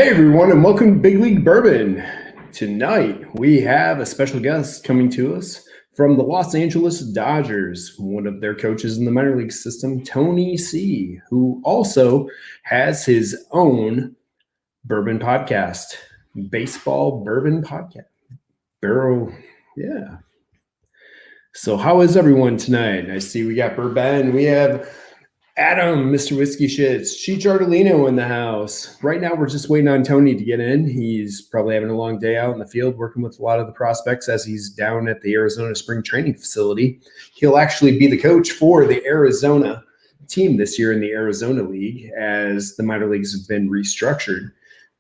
Hey everyone, and welcome to Big League Bourbon. Tonight we have a special guest coming to us from the Los Angeles Dodgers, one of their coaches in the minor league system, Tony C., who also has his own bourbon podcast, Baseball Bourbon Podcast. Barrel, yeah. So how is everyone tonight? I see we got Bourbon, we have Adam, Mr. Whiskey Shits, Cheech Artolino in the house. Right now, we're just waiting on Tony to get in. He's probably having a long day out in the field working with a lot of the prospects as he's down at the Arizona Spring Training Facility. He'll actually be the coach for the Arizona team this year in the Arizona League as the minor leagues have been restructured.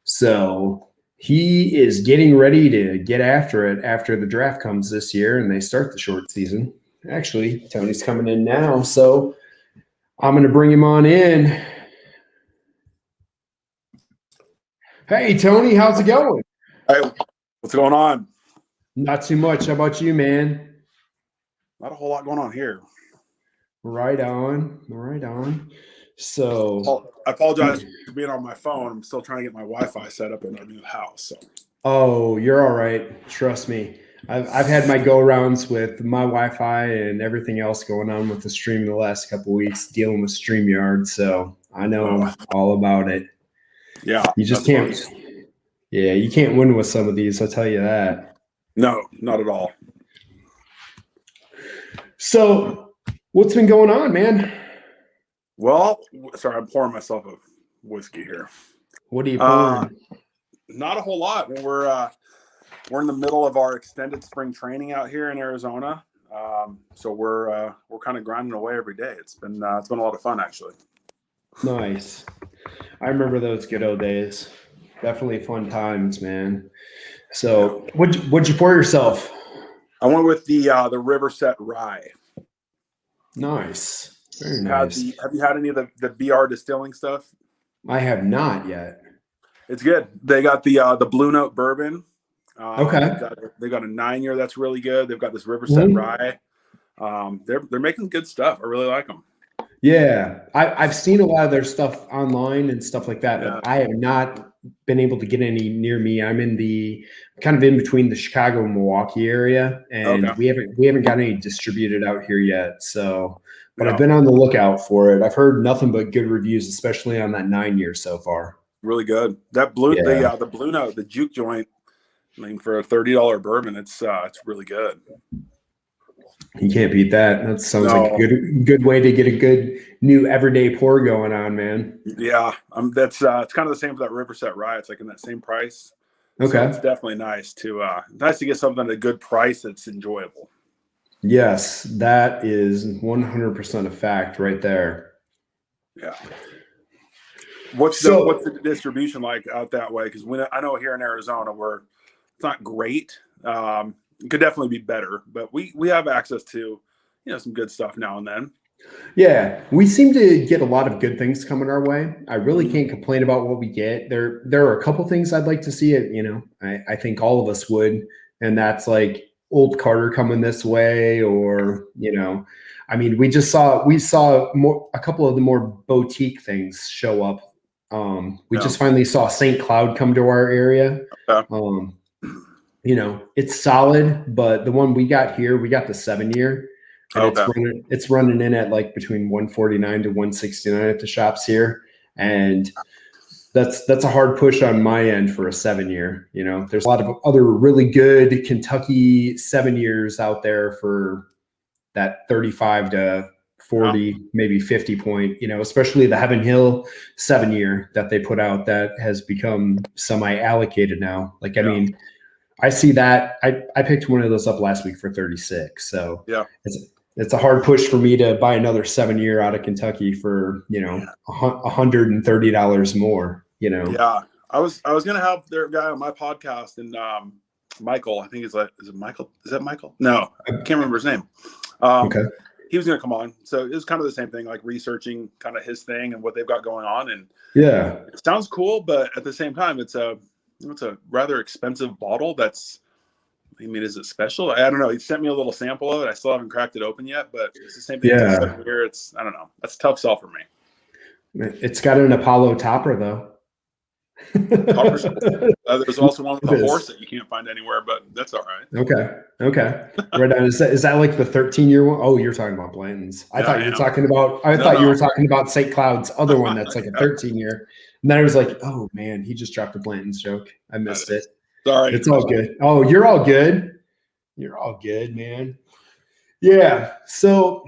So he is getting ready to get after it after the draft comes this year and they start the short season. Actually, Tony's coming in now, so I'm going to bring him on in. Hey, Tony, how's it going? Hey, what's going on? Not too much. How about you, man? Not a whole lot going on here. Right on. Right on. So I apologize for being on my phone. I'm still trying to get my Wi-Fi set up in our new house. So. Oh, you're all right. Trust me. I've had my go-arounds with my Wi-Fi and everything else going on with the stream the last couple of weeks, dealing with StreamYard, so I know all about it. Yeah. You just can't – yeah, you can't win with some of these, I'll tell you that. No, not at all. So what's been going on, man? Well, sorry, I'm pouring myself a whiskey here. What are you pouring? Not a whole lot. We're in the middle of our extended spring training out here in Arizona, so we're kind of grinding away every day. It's been a lot of fun, actually. Nice. I remember those good old days. Definitely fun times, man. So, what'd you pour yourself? I went with the Riverset Rye. Nice. Very nice. Have you had any of the BR distilling stuff? I have not yet. It's good. They got the Blue Note bourbon. Okay. They got a 9-year that's really good. They've got this Riverset Rye. They're making good stuff. I really like them. Yeah, I've seen a lot of their stuff online and stuff like that, Yeah. but I have not been able to get any near me. I'm in the kind of in between the Chicago and Milwaukee area, and we haven't got any distributed out here yet. So, but I've been on the lookout for it. I've heard nothing but good reviews, especially on that 9-year so far. Really good. That the Blue Note, the juke joint. I mean, for a $30 bourbon, it's really good. You can't beat that. That sounds like a good way to get a good new everyday pour going on, man. Yeah, that's it's kind of the same for that Riverset Rye. It's like in that same price. Okay, so it's definitely nice to get something at a good price that's enjoyable. Yes, that is 100% a fact right there. Yeah. What's the distribution like out that way? Because I know here in Arizona it's not great. It could definitely be better, but we have access to, some good stuff now and then. Yeah, we seem to get a lot of good things coming our way. I really can't complain about what we get. There are a couple things I'd like to see it. I think all of us would, and that's like Old Carter coming this way, or I mean, we saw a couple of the more boutique things show up. We just finally saw St. Cloud come to our area. Okay. It's solid, but the one we got here, we got the 7-year, and it's running in at like between 149 to 169 at the shops here, and that's a hard push on my end for a 7-year. There's a lot of other really good Kentucky 7-years out there for that 35 to 40, maybe 50 point, especially the Heaven Hill 7-year that they put out that has become semi-allocated now. Like, I mean, I see that. I picked one of those up last week for 36. So it's a hard push for me to buy another 7-year out of Kentucky for, $130 more, Yeah. I was going to have their guy on my podcast, and Michael, I think is it Michael? Is that Michael? No, I can't remember his name. Okay. He was going to come on. So it was kind of the same thing, like researching kind of his thing and what they've got going on. And it sounds cool, but at the same time, it's a rather expensive bottle. Is it special? I don't know. He sent me a little sample of it. I still haven't cracked it open yet, but it's the same thing. Yeah. Here, I don't know. That's a tough sell for me. It's got an Apollo topper though. Copper's cool. There's also one with a horse that you can't find anywhere, but that's all right. Okay. Right on. Is that like the 13-year one? Oh, you're talking about Blanton's. I thought you were talking about St. Cloud's other one that's like a 13-year. And then I was like, oh man, he just dropped a Blanton's joke. I missed it. Sorry. It's all good. Oh, you're all good. You're all good, man. Yeah. So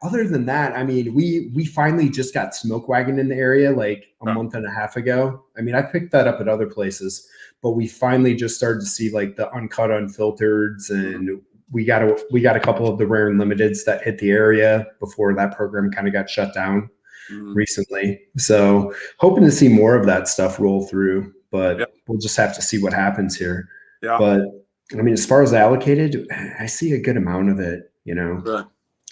other than that, I mean, we finally just got Smoke Wagon in the area like a month and a half ago. I mean, I picked that up at other places, but we finally just started to see like the uncut unfiltereds, and we got a couple of the rare and limiteds that hit the area before that program kind of got shut down recently. So hoping to see more of that stuff roll through, but we'll just have to see what happens here. Yeah. But I mean, as far as allocated, I see a good amount of it, Right.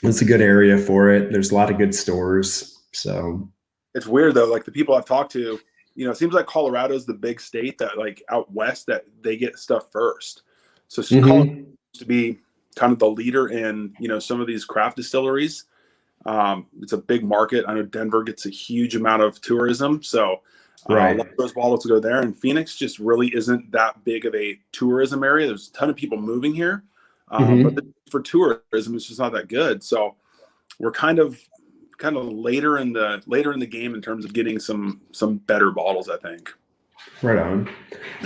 It's a good area for it. There's a lot of good stores. So it's weird though. Like the people I've talked to, it seems like Colorado's the big state that like out west that they get stuff first. So Colorado used to be kind of the leader in, some of these craft distilleries. It's a big market. I know Denver gets a huge amount of tourism. So a lot of those bottles go there, and Phoenix just really isn't that big of a tourism area. There's a ton of people moving here, but for tourism, it's just not that good. So we're kind of later in the game in terms of getting some better bottles, I think. Right on.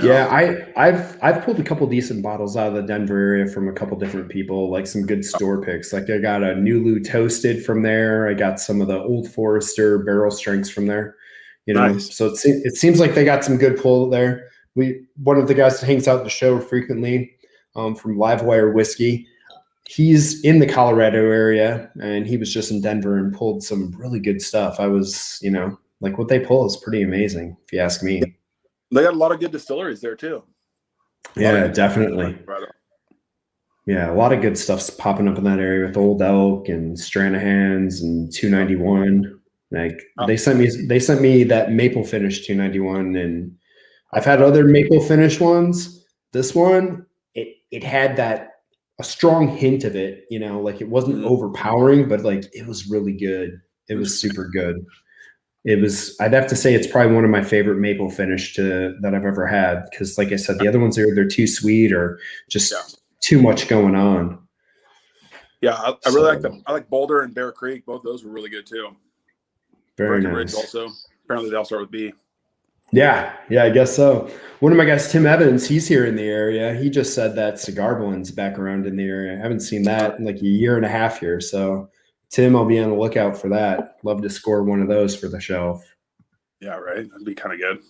Yeah, I've pulled a couple decent bottles out of the Denver area from a couple different people, like some good store picks. Like I got a Nulu Toasted from there. I got some of the Old Forester barrel strengths from there. Nice. So it seems like they got some good pull there. One of the guys that hangs out at the show frequently, from Livewire Whiskey, he's in the Colorado area, and he was just in Denver and pulled some really good stuff. I was, like what they pull is pretty amazing, if you ask me. They got a lot of good distilleries there too. Yeah, definitely. Yeah, a lot of good stuff's popping up in that area with Old Elk and Stranahan's and 291. Like they sent me that maple finish 291, and I've had other maple finish ones. This one, it had a strong hint of it, like it wasn't overpowering, but like it was really good. It was super good. I'd have to say it's probably one of my favorite maple finish that I've ever had, because like I said, the other ones they're too sweet or just too much going on. Yeah, I really like them. I like Boulder and Bear Creek. Both those were really good too. Very nice. Also, apparently they all start with B. Yeah, I guess so. One of my guys, Tim Evans, he's here in the area. He just said that Cigar Blend's back around in the area. I haven't seen that in like a year and a half here. So, Tim, I'll be on the lookout for that. Love to score one of those for the shelf. Yeah, right. That'd be kind of good.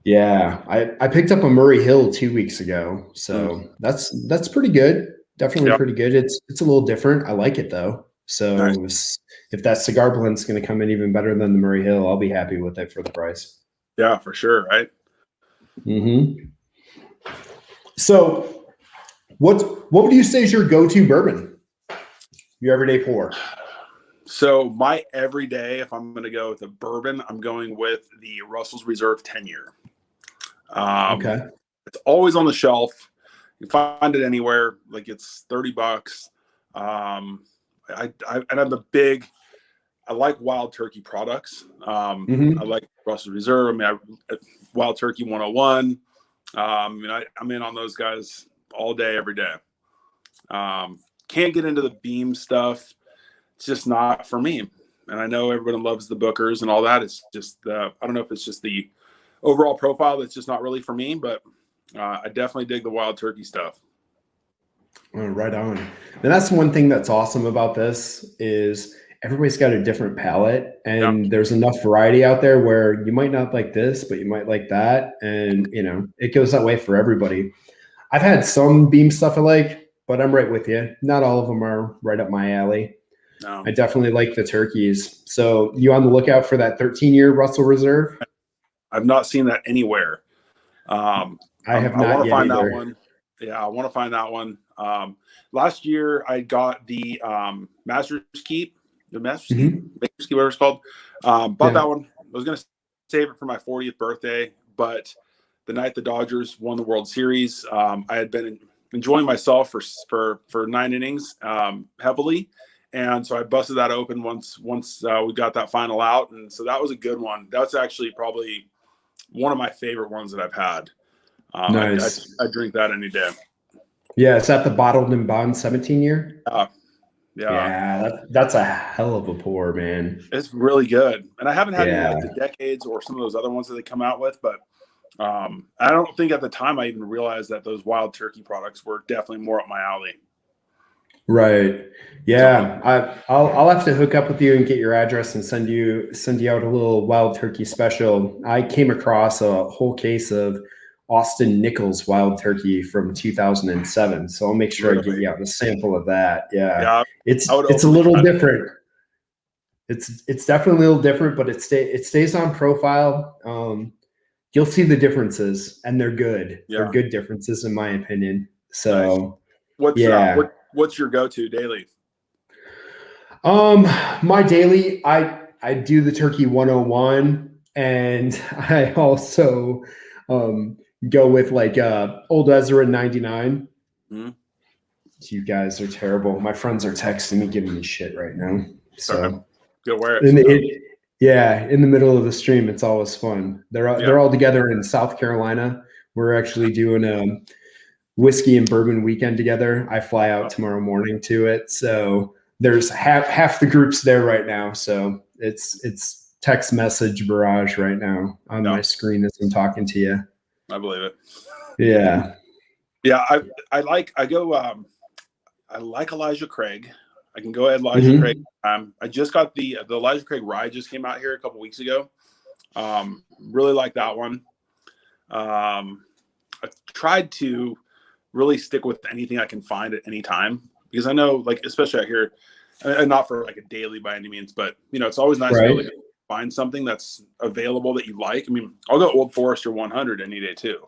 Yeah, I picked up a Murray Hill 2 weeks ago, so that's pretty good. Definitely pretty good. It's a little different. I like it though. So if that Cigar Blend's going to come in even better than the Murray Hill, I'll be happy with it for the price. Yeah, for sure. Right. So what would you say is your go-to bourbon? Your everyday pour? So my everyday, if I'm going to go with a bourbon, I'm going with the Russell's Reserve 10-year. Okay. It's always on the shelf. You can find it anywhere. Like it's $30. I like Wild Turkey products. I like Russell's Reserve. I mean, Wild Turkey 101. I'm in on those guys all day, every day. Can't get into the Beam stuff. It's just not for me. And I know everyone loves the Bookers and all that. It's just I don't know if it's just the overall profile that's just not really for me, but I definitely dig the Wild Turkey stuff. Right on. And that's one thing that's awesome about this is everybody's got a different palate, and there's enough variety out there where you might not like this, but you might like that. And, it goes that way for everybody. I've had some Beam stuff I like, but I'm right with you. Not all of them are right up my alley. No. I definitely like the turkeys. So you on the lookout for that 13-year Russell Reserve? I've not seen that anywhere. I have not. I want to find either. that one. Yeah, I want to find that one. Last year I got the Master's Keep, Maker's Keep, whatever it's called. Bought that one. I was going to save it for my 40th birthday, but the night the Dodgers won the World Series, I had been enjoying myself for 9 innings heavily. And so I busted that open once we got that final out. And so that was a good one. That's actually probably one of my favorite ones that I've had. Nice. I drink that any day. Yeah, is that the bottled and bond 17-year? Yeah. Yeah, that's a hell of a pour, man. It's really good. And I haven't had any like the Decades or some of those other ones that they come out with, but I don't think at the time I even realized that those Wild Turkey products were definitely more up my alley. Right. Yeah. I'll have to hook up with you and get your address and send you out a little Wild Turkey special. I came across a whole case of Austin Nichols Wild Turkey from 2007. So I'll make sure I get you out a sample of that. Yeah. It's a little different. It's definitely a little different, but it stays on profile. You'll see the differences, and they're good. Yeah. They're good differences in my opinion. So nice. What's your go-to daily? My daily, I do the Turkey 101, and I also go with like Old Ezra 99. Mm-hmm. You guys are terrible. My friends are texting me, giving me shit right now. So go wear it. In the middle of the stream, it's always fun. They're all together in South Carolina. We're actually doing whiskey and bourbon weekend together. I fly out tomorrow morning to it. So there's half the groups there right now. So it's text message barrage right now on my screen as I'm talking to you. I believe it. Yeah. Yeah. I like Elijah Craig. I can go ahead Elijah Craig. I just got the Elijah Craig Rye just came out here a couple weeks ago. Really like that one. I tried to really stick with anything I can find at any time, because I know, like, especially out here, and not for like a daily by any means, but it's always nice to be able to find something that's available that you like. I mean, I'll go Old Forester 100 any day too.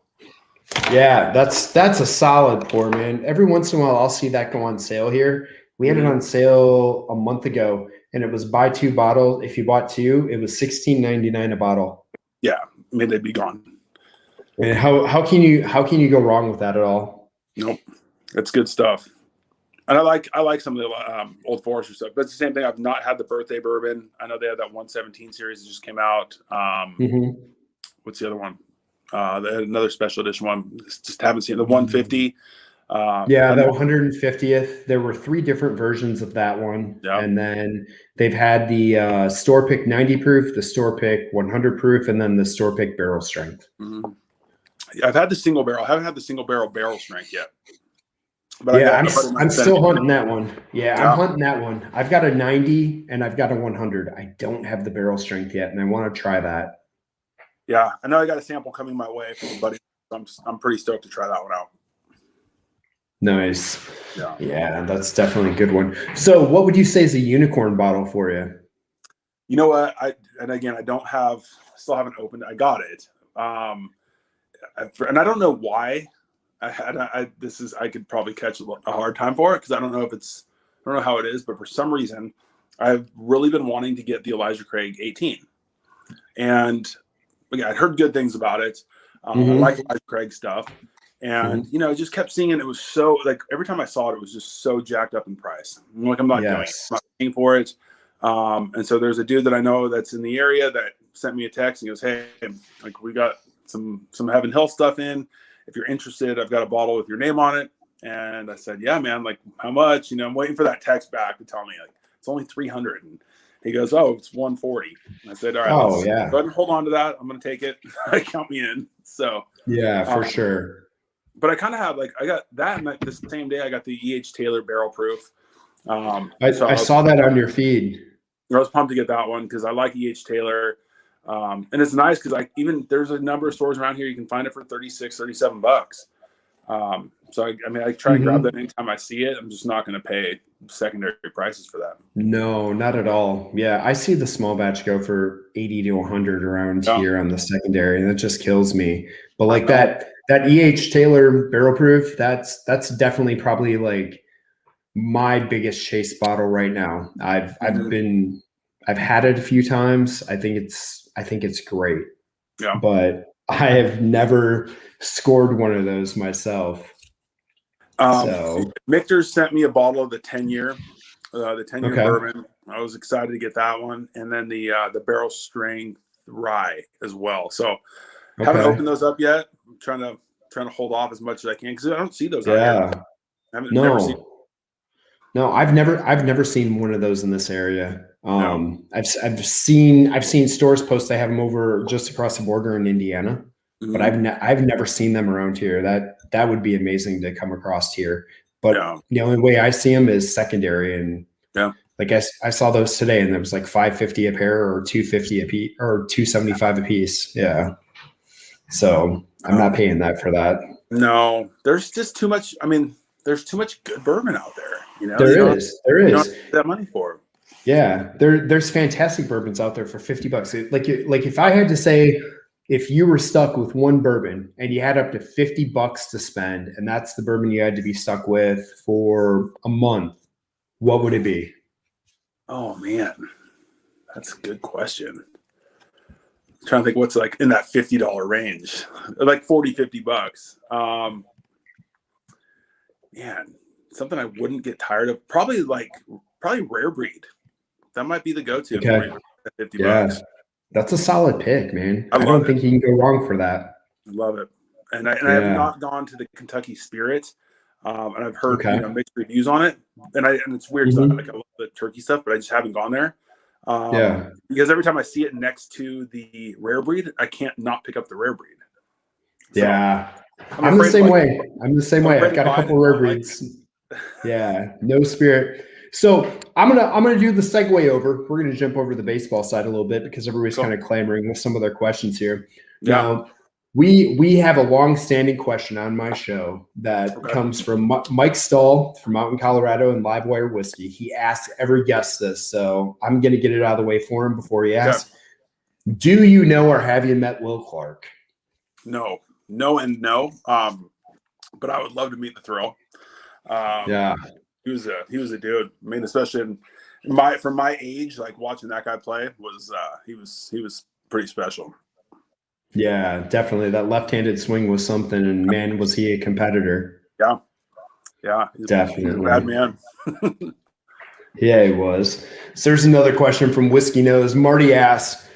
Yeah, that's a solid pour, man. Every once in a while, I'll see that go on sale here. We had it on sale a month ago, and it was buy two bottles. If you bought two, it was $16.99 a bottle. Yeah, I mean, they'd be gone. And how can you go wrong with that at all? Nope, that's good stuff. And I like some of the Old Forester stuff. But it's the same thing. I've not had the birthday bourbon. I know they had that 117 series that just came out. What's the other one? They had another special edition one. Just haven't seen the 150. The 150th. There were 3 different versions of that one. Yep. And then they've had the store pick 90 proof, the store pick 100 proof, and then the store pick barrel strength. Mm-hmm. I've had the single barrel. I haven't had the single barrel strength yet. But I'm still hunting that one. Yeah, I'm hunting that one. I've got a 90 and I've got a 100. I don't have the barrel strength yet, and I want to try that. Yeah, I know I got a sample coming my way from a buddy. I'm pretty stoked to try that one out. Nice. Yeah, that's definitely a good one. So what would you say is a unicorn bottle for you? You know what? Still haven't opened it. I got it. And I don't know why I could probably catch a hard time for it, because I don't know how it is, but for some reason I've really been wanting to get the Elijah Craig 18. And again, I'd heard good things about it. I like Elijah Craig stuff. And, I just kept seeing it. It was so, like, every time I saw it, it was just so jacked up in price. I'm like, I'm not doing it. I'm not paying for it. And so there's a dude that I know that's in the area that sent me a text and he goes, hey, like, we got some Heaven Hill stuff in. If you're interested, I've got a bottle with your name on it. And I said, yeah, man, like, how much? I'm waiting for that text back to tell me, like, it's only 300. And he goes, oh, it's 140. And I said, all right, go ahead and hold on to that. I'm going to take it. Count me in. So yeah, for sure. But I kind of have, like, I got that, and the same day I got the E.H. Taylor barrel proof. I saw that on your feed. I was pumped to get that one because I like E.H. Taylor. And it's nice because there's a number of stores around here you can find it for $36, $37. So I try to grab that anytime I see it. I'm just not going to pay secondary prices for that. No, not at all. Yeah, I see the small batch go for 80 to 100 around here on the secondary, and that just kills me. But like that E.H. Taylor barrel proof, that's definitely probably like my biggest chase bottle right now. I've had it a few times. I think it's great. Yeah. But I have never scored one of those myself. Michter's sent me a bottle of the 10-year bourbon. I was excited to get that one, and then the barrel strength rye as well. So Haven't Okay. opened those up yet. I'm trying to hold off as much as I can because I don't see those out Yeah. here. Never seen. No, I've never seen one of those in this area. No. I've seen stores post they have them over just across the border in Indiana, but I've never seen them around here. That would be amazing to come across here. But the only way I see them is secondary, and like I saw those today, and it was like $5.50 a pair or $2.50 a piece or $2.75 a piece. Yeah, so I'm not paying that for that. No, there's just too much. I mean, there's too much good bourbon out there. You know, there is. You don't have that money for. Yeah, there's fantastic bourbons out there for $50. Like if I had to say, if you were stuck with one bourbon and you had up to $50 to spend, and that's the bourbon you had to be stuck with for a month, what would it be? Oh man, that's a good question. I'm trying to think what's like in that $50 range, like $40-$50. Man, something I wouldn't get tired of. Probably rare breed. That might be the go-to. Okay. At $50. That's a solid pick, man. I don't think you can go wrong for that. I love it. And I have not gone to the Kentucky Spirit. And I've heard mixed reviews on it. And it's weird because I love the turkey stuff, but I just haven't gone there. Because every time I see it next to the rare breed, I can't not pick up the rare breed. So, I'm the same way. I've got a couple rare breeds. No Spirit. So I'm gonna do the segue over. We're gonna jump over the baseball side a little bit because everybody's kind of clamoring with some of their questions here. Now, we have a long-standing question on my show that comes from Mike Stahl from out in Colorado and Livewire Whiskey. He asks every guest this, so I'm gonna get it out of the way for him before he asks. Do you know or have you met Will Clark? No, and no. But I would love to meet the thrill. He was a dude. I mean, especially for my age, like watching that guy play he was pretty special. Yeah, definitely. That left-handed swing was something, and man, was he a competitor. Yeah, definitely. He's a bad man. Yeah, he was. So there's another question from Whiskey Nose. Marty asks,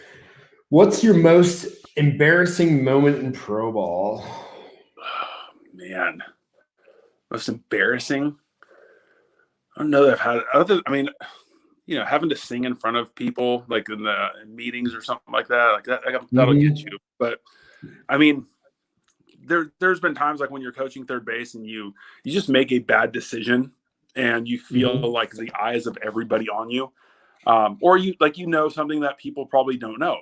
"What's your most embarrassing moment in pro ball?" Oh, man, most embarrassing. I don't know that I've had having to sing in front of people like in meetings or something like that. Like that'll get you. But I mean, there's been times like when you're coaching third base and you just make a bad decision and you feel like the eyes of everybody on you, or something that people probably don't know.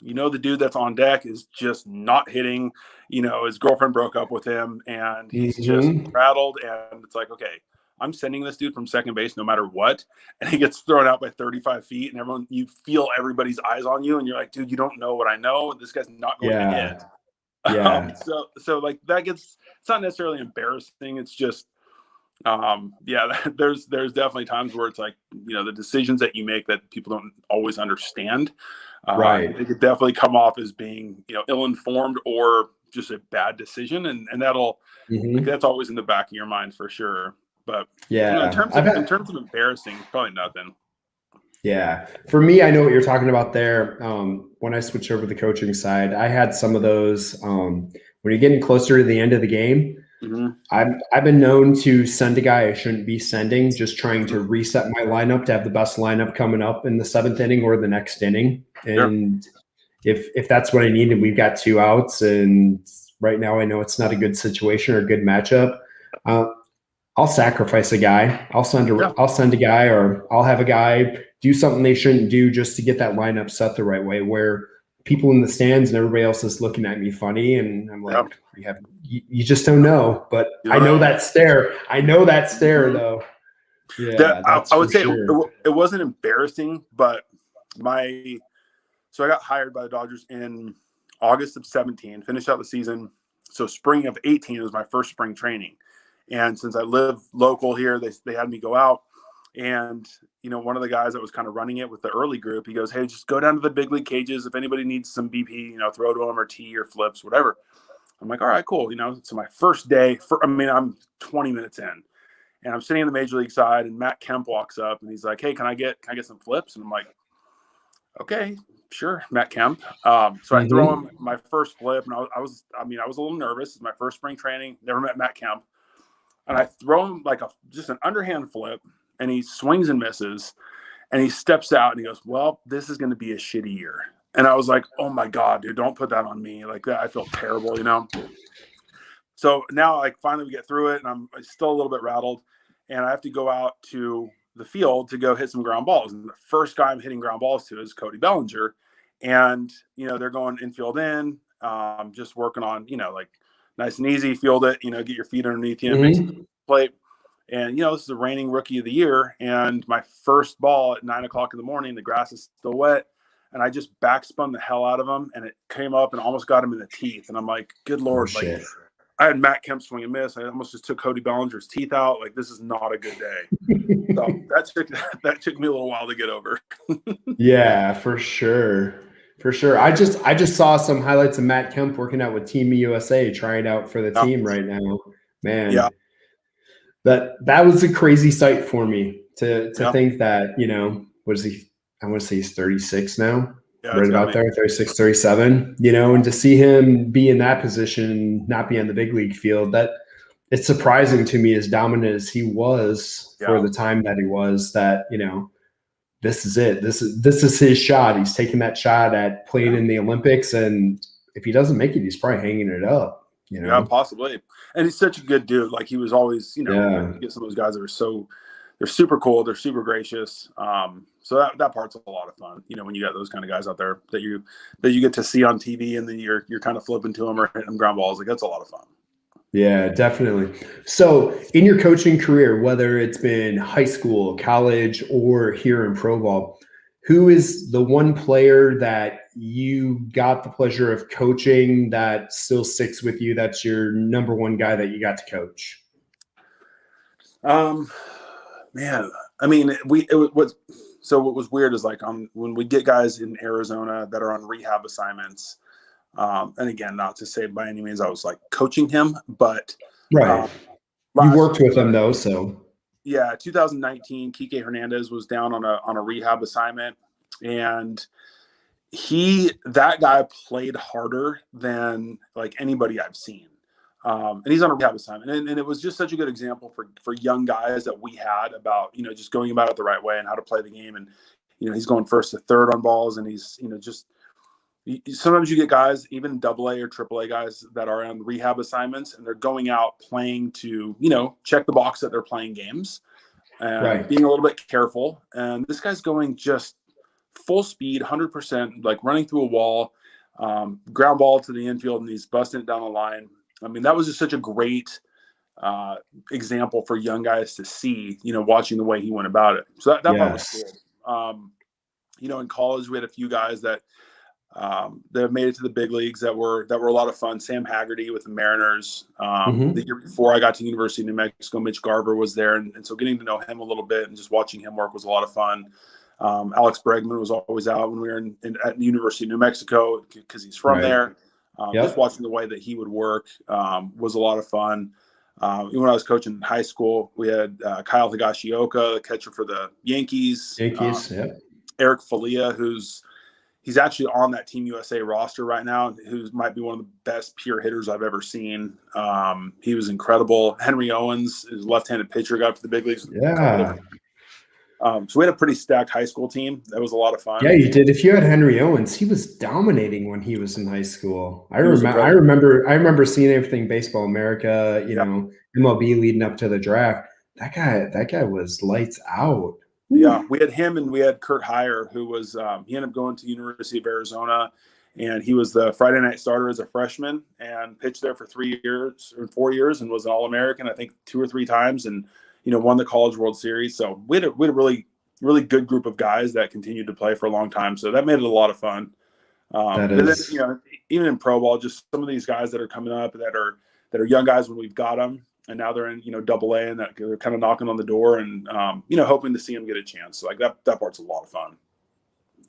The dude that's on deck is just not hitting. His girlfriend broke up with him and he's just rattled. And it's like, okay, I'm sending this dude from second base no matter what. And he gets thrown out by 35 feet and you feel everybody's eyes on you. And you're like, dude, you don't know what I know. This guy's not going to hit. So like it's not necessarily embarrassing. It's just, there's definitely times where it's like, the decisions that you make that people don't always understand. They could definitely come off as being, ill-informed or just a bad decision. And that'll, that's always in the back of your mind for sure. But in terms of embarrassing, probably nothing. Yeah. For me, I know what you're talking about there. When I switched over to the coaching side, I had some of those, when you're getting closer to the end of the game, I've been known to send a guy I shouldn't be sending, just trying to reset my lineup to have the best lineup coming up in the seventh inning or the next inning. And if that's what I need, and we've got 2 outs, and right now I know it's not a good situation or a good matchup, I'll sacrifice a guy. I'll send a guy, or I'll have a guy do something they shouldn't do just to get that lineup set the right way, where people in the stands and everybody else is looking at me funny, and I'm like, you just don't know. But I know that stare. Though. Yeah, I would say it wasn't embarrassing, but so I got hired by the Dodgers in August of 17, finished out the season. So spring of 18 was my first spring training. And since I live local here, they had me go out. And, one of the guys that was kind of running it with the early group, he goes, hey, just go down to the big league cages. If anybody needs some BP, throw to them or tee or flips, whatever. I'm like, all right, cool. So my first day, I'm 20 minutes in. And I'm sitting in the major league side, and Matt Kemp walks up and he's like, hey, can I get some flips? And I'm like, okay, sure, Matt Kemp. So I throw him my first flip, and I was a little nervous. It's my first spring training. Never met Matt Kemp, and I throw him like just an underhand flip, and he swings and misses, and he steps out and he goes, "Well, this is going to be a shitty year." And I was like, "Oh my God, dude, don't put that on me." Like that, I feel terrible, you know. So now, like, finally we get through it, and I'm still a little bit rattled, and I have to go out to the field to go hit some ground balls. And the first guy I'm hitting ground balls to is Cody Bellinger. And, they're going infield in, just working on, like nice and easy, field it, get your feet underneath you and make some play. And, this is the reigning rookie of the year. And my first ball at 9:00 in the morning, the grass is still wet. And I just backspun the hell out of him. And it came up and almost got him in the teeth. And I'm like, good Lord, like, I had Matt Kemp swing and miss. I almost just took Cody Bellinger's teeth out. Like, this is not a good day. So that took me a little while to get over. Yeah, for sure. For sure. I just saw some highlights of Matt Kemp working out with Team USA, trying out for the team right now. Man, that was a crazy sight for me to think that, what is he? I want to say he's 36 now. Yeah, right about there, 36, 37, and to see him be in that position, not be on the big league field, that it's surprising to me, as dominant as he was for the time that he was, that, this is it. This is his shot. He's taking that shot at playing in the Olympics. And if he doesn't make it, he's probably hanging it up, Yeah, possibly. And he's such a good dude. Like, he was always, you get some of those guys that are they're super cool. They're super gracious. So that part's a lot of fun, when you got those kind of guys out there that you get to see on TV, and then you're kind of flipping to them or hitting them ground balls. Like, that's a lot of fun. Yeah, definitely. So in your coaching career, whether it's been high school, college, or here in pro ball, who is the one player that you got the pleasure of coaching that still sticks with you? That's your number one guy that you got to coach? Man, I mean, what was weird is, like, when we get guys in Arizona that are on rehab assignments, and again, not to say by any means I was like coaching him, but right. You worked with him though, so yeah. 2019, Kike Hernandez was down on a rehab assignment, and that guy played harder than like anybody I've seen. And he's on a rehab assignment, and it was just such a good example for young guys that we had about, just going about it the right way and how to play the game. And, he's going first to third on balls, and he's, just sometimes you get guys, even AA or AAA guys, that are on rehab assignments, and they're going out playing to, check the box that they're playing games and being a little bit careful. And this guy's going just full speed, 100%, like running through a wall, ground ball to the infield, and he's busting it down the line. I mean, that was just such a great example for young guys to see, watching the way he went about it. So that part was cool. In college, we had a few guys that have made it to the big leagues that were a lot of fun. Sam Haggerty with the Mariners. The year before I got to University of New Mexico, Mitch Garver was there. And so getting to know him a little bit and just watching him work was a lot of fun. Alex Bregman was always out when we were at the University of New Mexico because he's from there. Just watching the way that he would work was a lot of fun. Even when I was coaching in high school, we had Kyle Higashioka, the catcher for the Yankees. Eric Falia, he's actually on that Team USA roster right now, who might be one of the best pure hitters I've ever seen. He was incredible. Henry Owens, his left-handed pitcher, got up to the big leagues. So we had a pretty stacked high school team. That was a lot of fun. Yeah, you did. If you had Henry Owens, he was dominating when he was in high school. I remember seeing everything Baseball America, MLB leading up to the draft. That guy was lights out. Yeah, we had him, and we had Kurt Heyer, who was he ended up going to University of Arizona, and he was the Friday night starter as a freshman and pitched there for 3 years or 4 years and was an All-American, I think 2 or 3 times, and won the College World Series. So we had a really, really good group of guys that continued to play for a long time. So that made it a lot of fun. Then, even in pro ball, just some of these guys that are coming up that are young guys when we've got them, and now they're in AA, and that they're kind of knocking on the door and hoping to see them get a chance. So like that part's a lot of fun.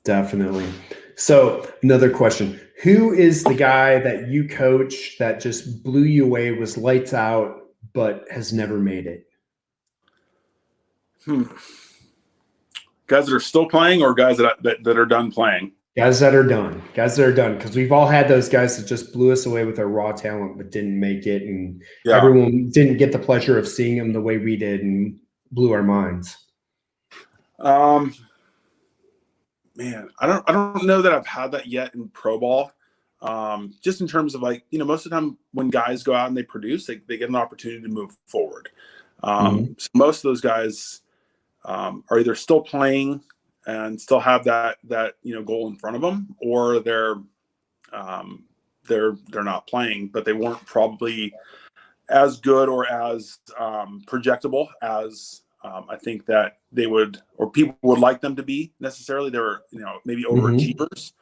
Definitely. So another question: who is the guy that you coach that just blew you away, was lights out, but has never made it? Guys that are still playing, or guys that are done playing? Guys that are done. Because we've all had those guys that just blew us away with their raw talent, but didn't make it, and everyone didn't get the pleasure of seeing them the way we did, and blew our minds. Man, I don't know that I've had that yet in pro ball. Just in terms of like, most of the time when guys go out and they produce, they get an opportunity to move forward. So most of those guys are either still playing and still have that goal in front of them, or they're not playing, but they weren't probably as good or as projectable as I think that they would, or people would like them to be necessarily. They were, maybe overachievers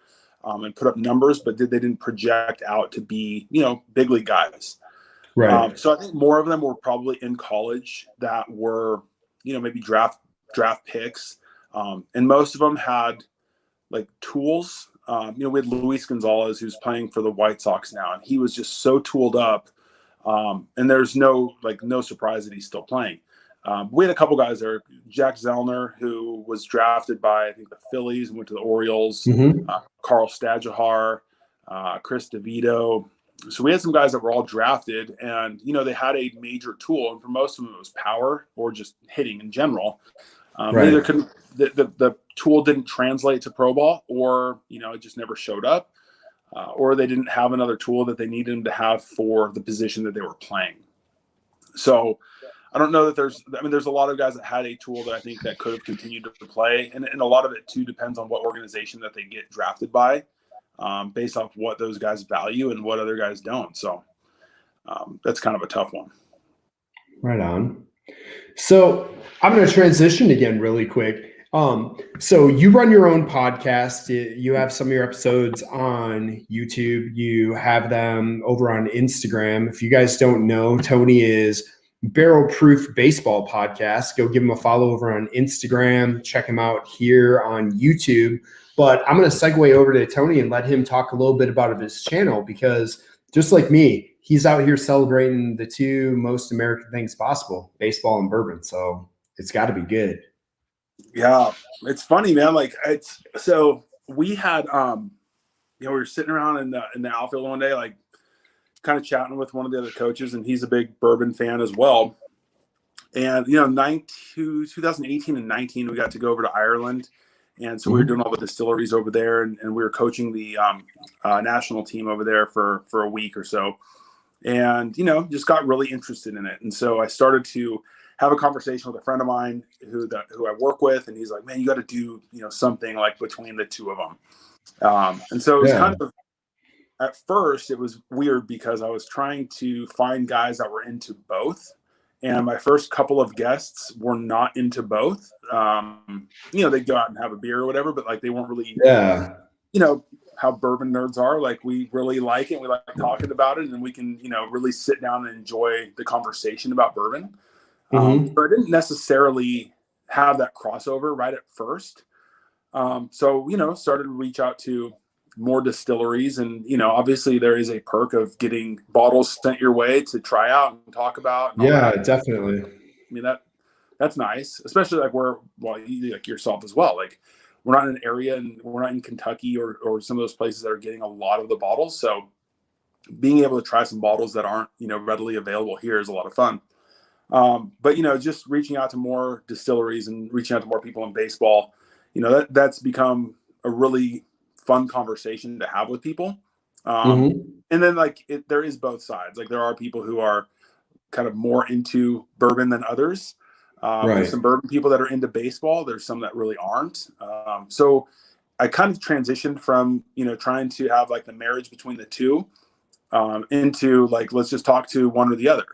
and put up numbers, but they didn't project out to be, big league guys. Right. So I think more of them were probably in college that were, maybe draft picks. And most of them had like tools. We had Luis Gonzalez, who's playing for the White Sox now, and he was just so tooled up. And there's no surprise that he's still playing. We had a couple guys there. Jack Zellner, who was drafted by, I think, the Phillies and went to the Orioles. Carl Stadjahar, Chris DeVito. So we had some guys that were all drafted, and they had a major tool, and for most of them it was power or just hitting in general. Either couldn't, the tool didn't translate to pro ball, or it just never showed up, or they didn't have another tool that they needed them to have for the position that they were playing. So I don't know that there's a lot of guys that had a tool that I think that could have continued to play, and a lot of it too depends on what organization that they get drafted by, based off what those guys value and what other guys don't. So that's kind of a tough one. Right on. So I'm going to transition again really quick. So you run your own podcast. You have some of your episodes on YouTube. You have them over on Instagram. If you guys don't know, Tony is Barrel Proof Baseball Podcast. Go give him a follow over on Instagram. Check him out here on YouTube. But I'm going to segue over to Tony and let him talk a little bit about his channel, because just like me, he's out here celebrating the two most American things possible, baseball and bourbon. So it's got to be good. Yeah, it's funny, man. So we had, we were sitting around in the outfield one day, like kind of chatting with one of the other coaches, and he's a big bourbon fan as well. And 2018 and 19, we got to go over to Ireland, and so we were doing all the distilleries over there, and we were coaching the national team over there for a week or so, and just got really interested in it. And so I started to have a conversation with a friend of mine who I work with, and he's like, "Man, you got to do something like between the two of them." And so it was kind of, at first it was weird because I was trying to find guys that were into both, and my first couple of guests were not into both. They'd go out and have a beer or whatever, but like they weren't really how bourbon nerds are. Like, we really like it, we like talking about it, and we can really sit down and enjoy the conversation about bourbon. But I didn't necessarily have that crossover right at first. So, started to reach out to more distilleries, and, obviously there is a perk of getting bottles sent your way to try out and talk about. And yeah, definitely. I mean, that's nice, especially like like yourself as well. Like, we're not in an area, and we're not in Kentucky or some of those places that are getting a lot of the bottles. So being able to try some bottles that aren't, readily available here is a lot of fun. But, just reaching out to more distilleries and reaching out to more people in baseball, that's become a really fun conversation to have with people. And then there is both sides. Like, there are people who are kind of more into bourbon than others. There's some bourbon people that are into baseball. There's some that really aren't. So I kind of transitioned from, trying to have like the marriage between the two, into like, let's just talk to one or the other.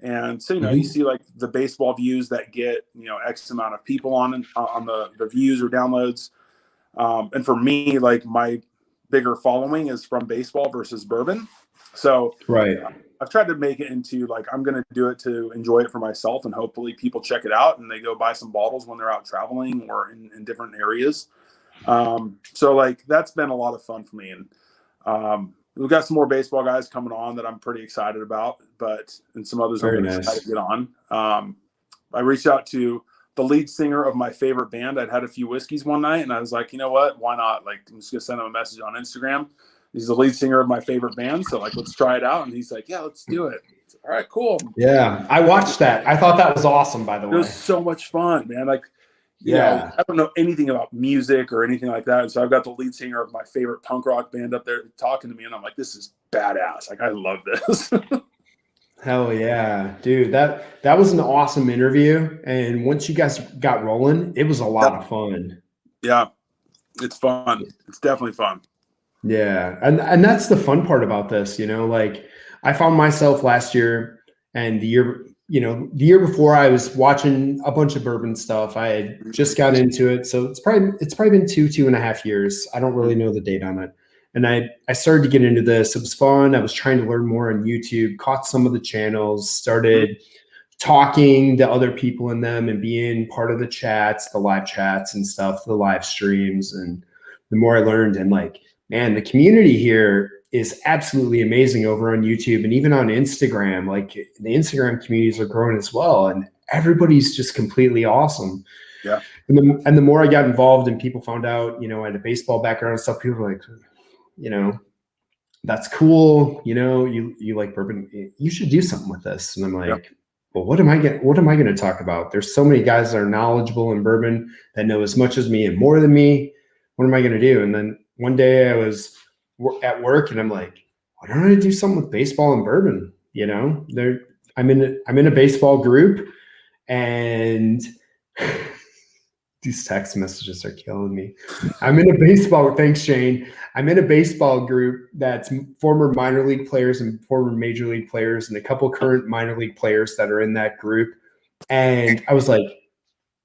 And so, you see like the baseball views that get, X amount of people on the views or downloads. And for me, like, my bigger following is from baseball versus bourbon. So I've tried to make it into like, I'm going to do it to enjoy it for myself, and hopefully people check it out and they go buy some bottles when they're out traveling or in different areas. So like, that's been a lot of fun for me. And, we've got some more baseball guys coming on that I'm pretty excited about, and some others I'm excited to get on. I reached out to the lead singer of my favorite band. I'd had a few whiskeys one night, and I was like, you know what? Why not? Like, I'm just gonna send him a message on Instagram. He's the lead singer of my favorite band, so like, let's try it out. And he's like, yeah, let's do it. All right, cool. Yeah, I watched that. I thought that was awesome, by the way. It was so much fun, man. Like, you know, I don't know anything about music or anything like that. And so I've got the lead singer of my favorite punk rock band up there talking to me, and I'm like, this is badass. Like, I love this. Hell yeah, dude. That was an awesome interview. And once you guys got rolling, it was a lot of fun. Yeah, it's fun. It's definitely fun. Yeah. And that's the fun part about this, you know, like I found myself last year and the year before, I was watching a bunch of bourbon stuff. I had just got into it. So it's probably been 2.5 years. I don't really know the date on it. And I started to get into this. It was fun. I was trying to learn more on YouTube, caught some of the channels, started talking to other people in them and being part of the chats, the live chats and stuff, the live streams. And the more I learned, and like, man, the community here is absolutely amazing over on YouTube and even on Instagram. Like the Instagram communities are growing as well, and everybody's just completely awesome. Yeah. And the more I got involved and people found out, you know, I had a baseball background and stuff, people were like, you know, that's cool. You know, you like bourbon, you should do something with this. And I'm like, well, what am I going to talk about? There's so many guys that are knowledgeable in bourbon that know as much as me and more than me. What am I going to do? And then one day I was at work and I'm like, why don't I do something with baseball and bourbon? You know, I'm in a baseball group, and these text messages are killing me. I'm in a baseball. Thanks, Shane. I'm in a baseball group that's former minor league players and former major league players, and a couple current minor league players that are in that group. And I was like,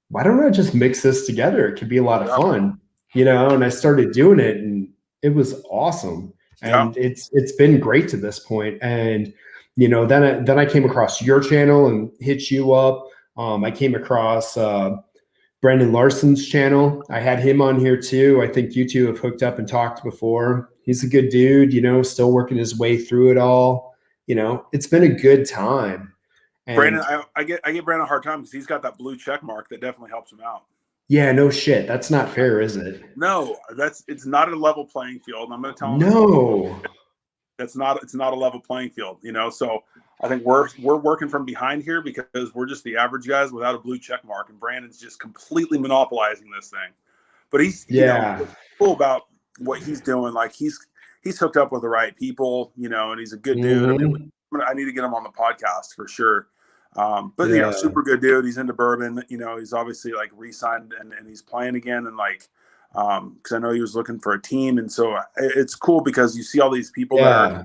why don't I just mix this together? It could be a lot of fun, you know? And I started doing it, and it was awesome. And it's been great to this point. And, you know, then I came across your channel and hit you up. I came across Brendan Larson's channel. I had him on here too. I think you two have hooked up and talked before. He's a good dude, you know, still working his way through it all. You know, it's been a good time. And Brandon, I get Brandon a hard time because he's got that blue check mark that definitely helps him out. Yeah, no shit. That's not fair, is it? No, it's not a level playing field. I'm going to tell him. No, it's not a level playing field, you know? So I think we're working from behind here because we're just the average guys without a blue check mark, and Brandon's just completely monopolizing this thing. But he's you know, cool about what he's doing. Like he's hooked up with the right people, you know, and he's a good dude. I mean, I need to get him on the podcast for sure. But you know, super good dude. He's into bourbon. You know, he's obviously like re-signed and he's playing again. And like, because I know he was looking for a team, and so it's cool because you see all these people that are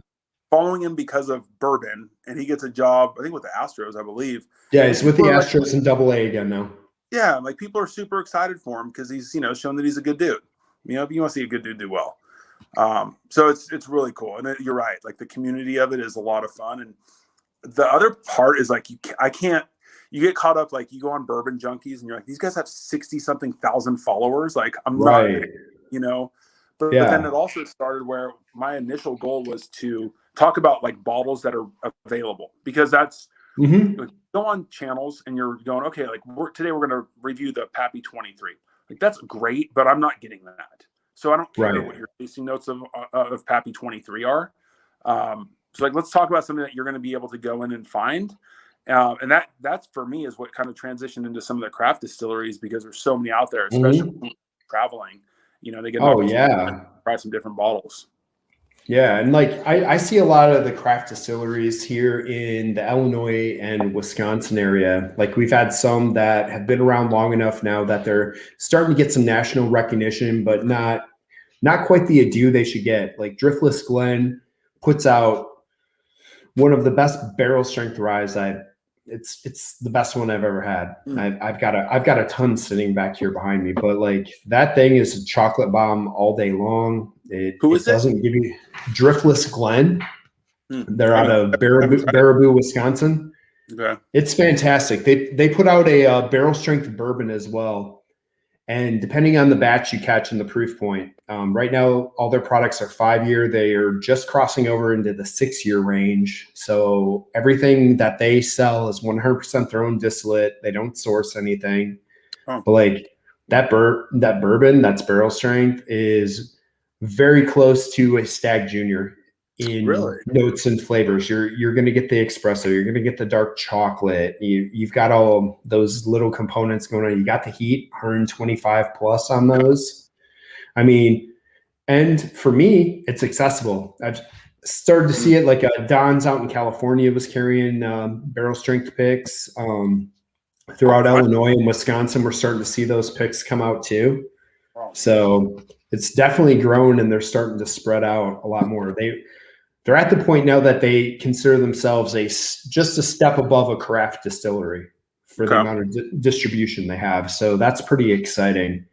following him because of bourbon, and he gets a job, I think, with the Astros, I believe. Yeah, he's with the Astros in Double-A again now. Yeah, like people are super excited for him because he's, you know, shown that he's a good dude. You know, if you want to see a good dude do well. So it's really cool. And you're right. Like the community of it is a lot of fun. And the other part is like, you get caught up, like you go on Bourbon Junkies and you're like, these guys have 60-something thousand followers. Like I'm not, you know, but then it also started where my initial goal was to talk about like bottles that are available, because that's, like, go on channels and you're going, okay, like today we're going to review the Pappy 23. Like that's great, but I'm not getting that. So I don't care what your tasting notes of Pappy 23 are. So like, let's talk about something that you're going to be able to go in and find. And that's for me is what kind of transitioned into some of the craft distilleries, because there's so many out there, especially traveling, you know, they get to try some different bottles. Yeah. And like, I see a lot of the craft distilleries here in the Illinois and Wisconsin area. Like we've had some that have been around long enough now that they're starting to get some national recognition, but not quite the ado they should get. Like Driftless Glen puts out one of the best barrel strength ryes it's the best one I've ever had. I've got a ton sitting back here behind me, but like that thing is a chocolate bomb all day long. It doesn't give you Driftless Glen. They're out of Baraboo, Wisconsin. Okay. It's fantastic. They put out a barrel strength bourbon as well. And depending on the batch you catch and the proof point, right now, all their products are 5-year. They are just crossing over into the 6-year range. So everything that they sell is 100% their own distillate. They don't source anything. Oh. But like that bourbon that's barrel strength is very close to a Stag Junior in notes and flavors. You're going to get the espresso. You're going to get the dark chocolate. You've got all those little components going on. You got the heat, 125 plus on those. I mean, and for me, it's accessible. I've started to see it like Don's out in California was carrying barrel strength picks. Throughout Illinois and Wisconsin, we're starting to see those picks come out too. So it's definitely grown, and they're starting to spread out a lot more. They're at the point now that they consider themselves just a step above a craft distillery for the amount of distribution they have. So that's pretty exciting.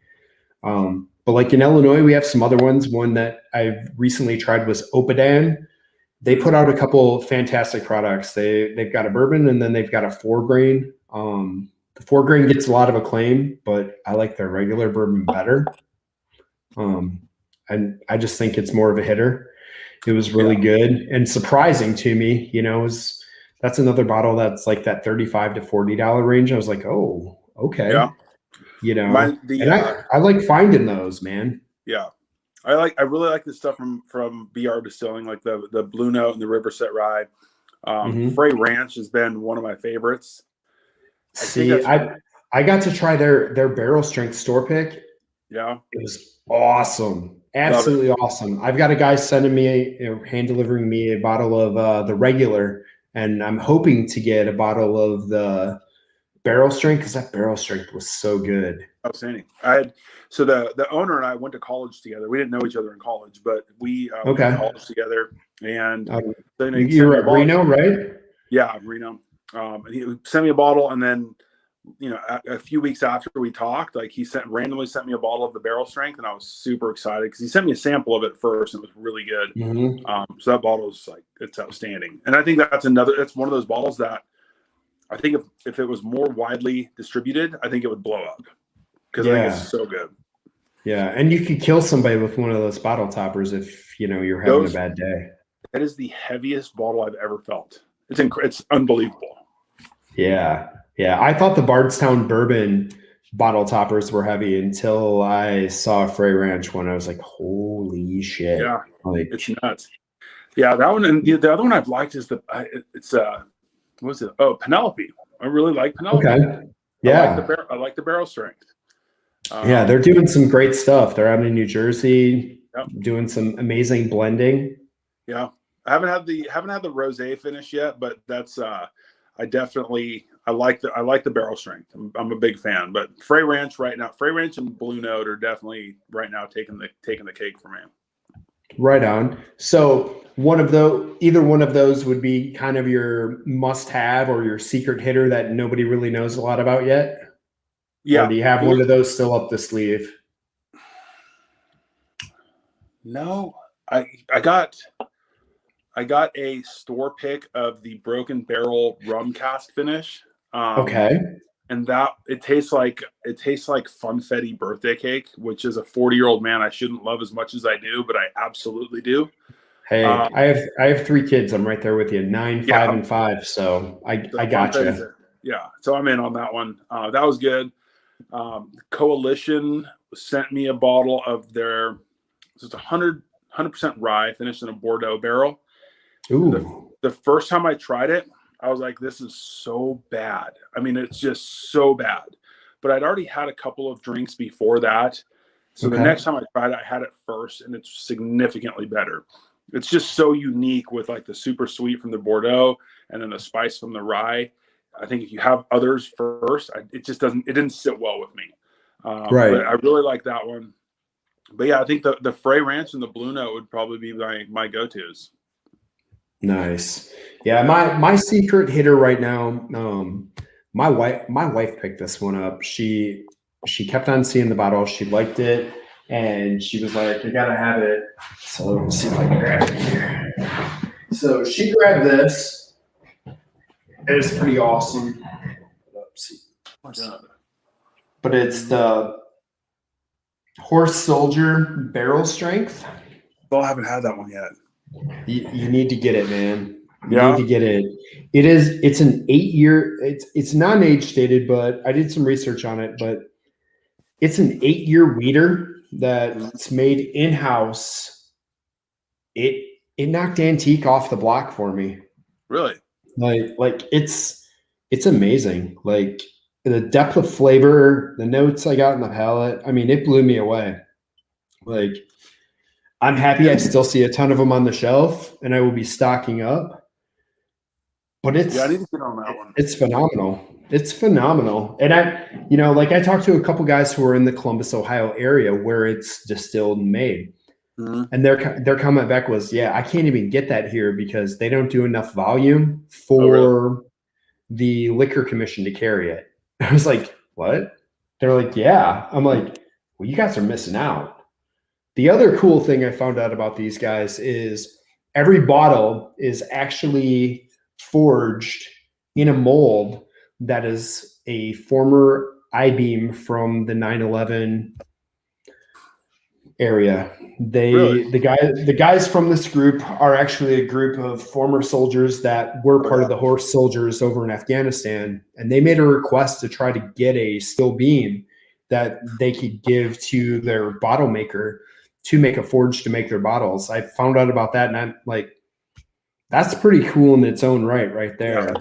But like in Illinois, we have some other ones. One that I've recently tried was Opadan. They put out a couple fantastic products. They've got a bourbon, and then they've got a 4-grain. The 4-grain gets a lot of acclaim, but I like their regular bourbon better. And I just think it's more of a hitter. It was really good and surprising to me. That's another bottle that's like that $35 to $40 range. I was like, oh, okay. Yeah. I like finding those, man. Yeah. I really like the stuff from BR Distilling, like the Blue Note and the Riverset Rye. Frey Ranch has been one of my favorites. I got to try their barrel strength store pick. Yeah. It was awesome. Absolutely awesome. I've got a guy sending me hand delivering me a bottle of the regular, and I'm hoping to get a bottle of the barrel strength because that barrel strength was so good. Outstanding. So the owner and I went to college together. We didn't know each other in college, but we went to college together. And then you're at Reno, right? Yeah, Reno. And he sent me a bottle, and then a few weeks after we talked, like he randomly sent me a bottle of the barrel strength, and I was super excited because he sent me a sample of it first, and it was really good. So that bottle is it's outstanding, and I think that's one of those bottles that I think if it was more widely distributed, I think it would blow up because I think it's so good. Yeah, and you could kill somebody with one of those bottle toppers if you're having a bad day. That is the heaviest bottle I've ever felt. It's unbelievable. Yeah. I thought the Bardstown bourbon bottle toppers were heavy until I saw a Frey Ranch one. I was like, holy shit. Yeah, it's nuts. Yeah, that one. And the other one I've liked is what was it? Oh, Penelope. I really like Penelope. Okay. Yeah. I like the barrel strength. Yeah, they're doing some great stuff. They're out in New Jersey doing some amazing blending. Yeah. I haven't had the rosé finish yet, but that's I like the barrel strength. I'm a big fan. But Frey Ranch right now, Frey Ranch and Blue Note are definitely right now taking the cake for me. Right on. So either one of those would be kind of your must-have or your secret hitter that nobody really knows a lot about yet. Yeah. Or do you have one of those still up the sleeve? No, I got a store pick of the Broken Barrel rum cask finish. Okay. And that it tastes like funfetti birthday cake, which is a 40-year-old man I shouldn't love as much as I do, but I absolutely do. Hey, I have 3 kids. I'm right there with you, 9, 5, and 5. So I got you. Yeah. So I'm in on that one. That was good. Coalition sent me a bottle of their, it's 100% rye finished in a Bordeaux barrel. Ooh. The first time I tried it, I was like, this is so bad. I mean, it's just so bad. But I'd already had a couple of drinks before that. So the next time I tried it, I had it first, and it's significantly better. It's just so unique with like the super sweet from the Bordeaux and then the spice from the rye. I think if you have others first, it didn't sit well with me. Right. But I really like that one. But yeah, I think the Frey Ranch and the Blue Note would probably be my go-tos. Nice. Yeah, my secret hitter right now. My wife picked this one up. She kept on seeing the bottle. She liked it, and she was like, "You gotta have it." So let me see if I can grab it here. So she grabbed this. It's pretty awesome. But it's the Horse Soldier barrel strength. Well, I haven't had that one yet. You need to get it, man. You need to get it. It's an 8-year, it's non-age stated, but I did some research on it, but It's an 8-year weeder that's made in-house. It knocked antique off the block for me. Really? Like it's amazing. Like the depth of flavor, the notes I got in the palate. I mean, it blew me away. Like I'm happy I still see a ton of them on the shelf, and I will be stocking up. But I need to get on that one. It's phenomenal. It's phenomenal. And I talked to a couple guys who are in the Columbus, Ohio area where it's distilled and made. Mm-hmm. And their comment back was, yeah, I can't even get that here because they don't do enough volume for the liquor commission to carry it. I was like, what? They're like, yeah. I'm like, well, you guys are missing out. The other cool thing I found out about these guys is every bottle is actually forged in a mold that is a former I-beam from the 9/11 area. The guys from this group are actually a group of former soldiers that were part of the horse soldiers over in Afghanistan, and they made a request to try to get a steel beam that they could give to their bottle maker to make a forge to make their bottles. I found out about that, and I'm like, that's pretty cool in its own right there.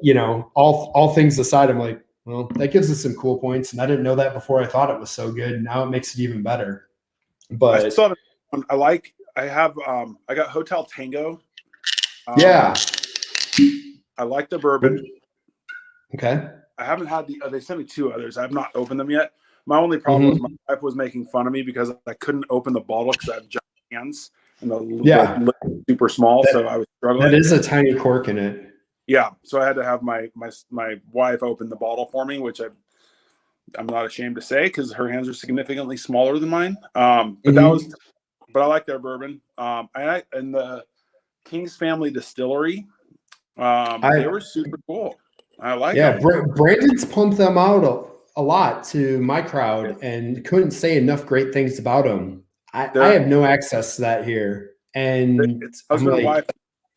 Yeah. All things aside, I'm like, well, that gives us some cool points, and I didn't know that before. I thought it was so good. Now it makes it even better. But I saw that. I got Hotel Tango. Yeah. I like the bourbon. Okay. I haven't had they sent me 2 others. I've not opened them yet. My only problem was my wife was making fun of me because I couldn't open the bottle because I have giant hands and the lid is super small. So I was struggling. That is a tiny cork in it. Yeah. So I had to have my wife open the bottle for me, which I'm not ashamed to say because her hands are significantly smaller than mine. But I like their bourbon. And the King's Family Distillery, they were super cool. I like them. Brandon's pumped them out a lot to my crowd and couldn't say enough great things about them. I have no access to that here. And it's husband and wife,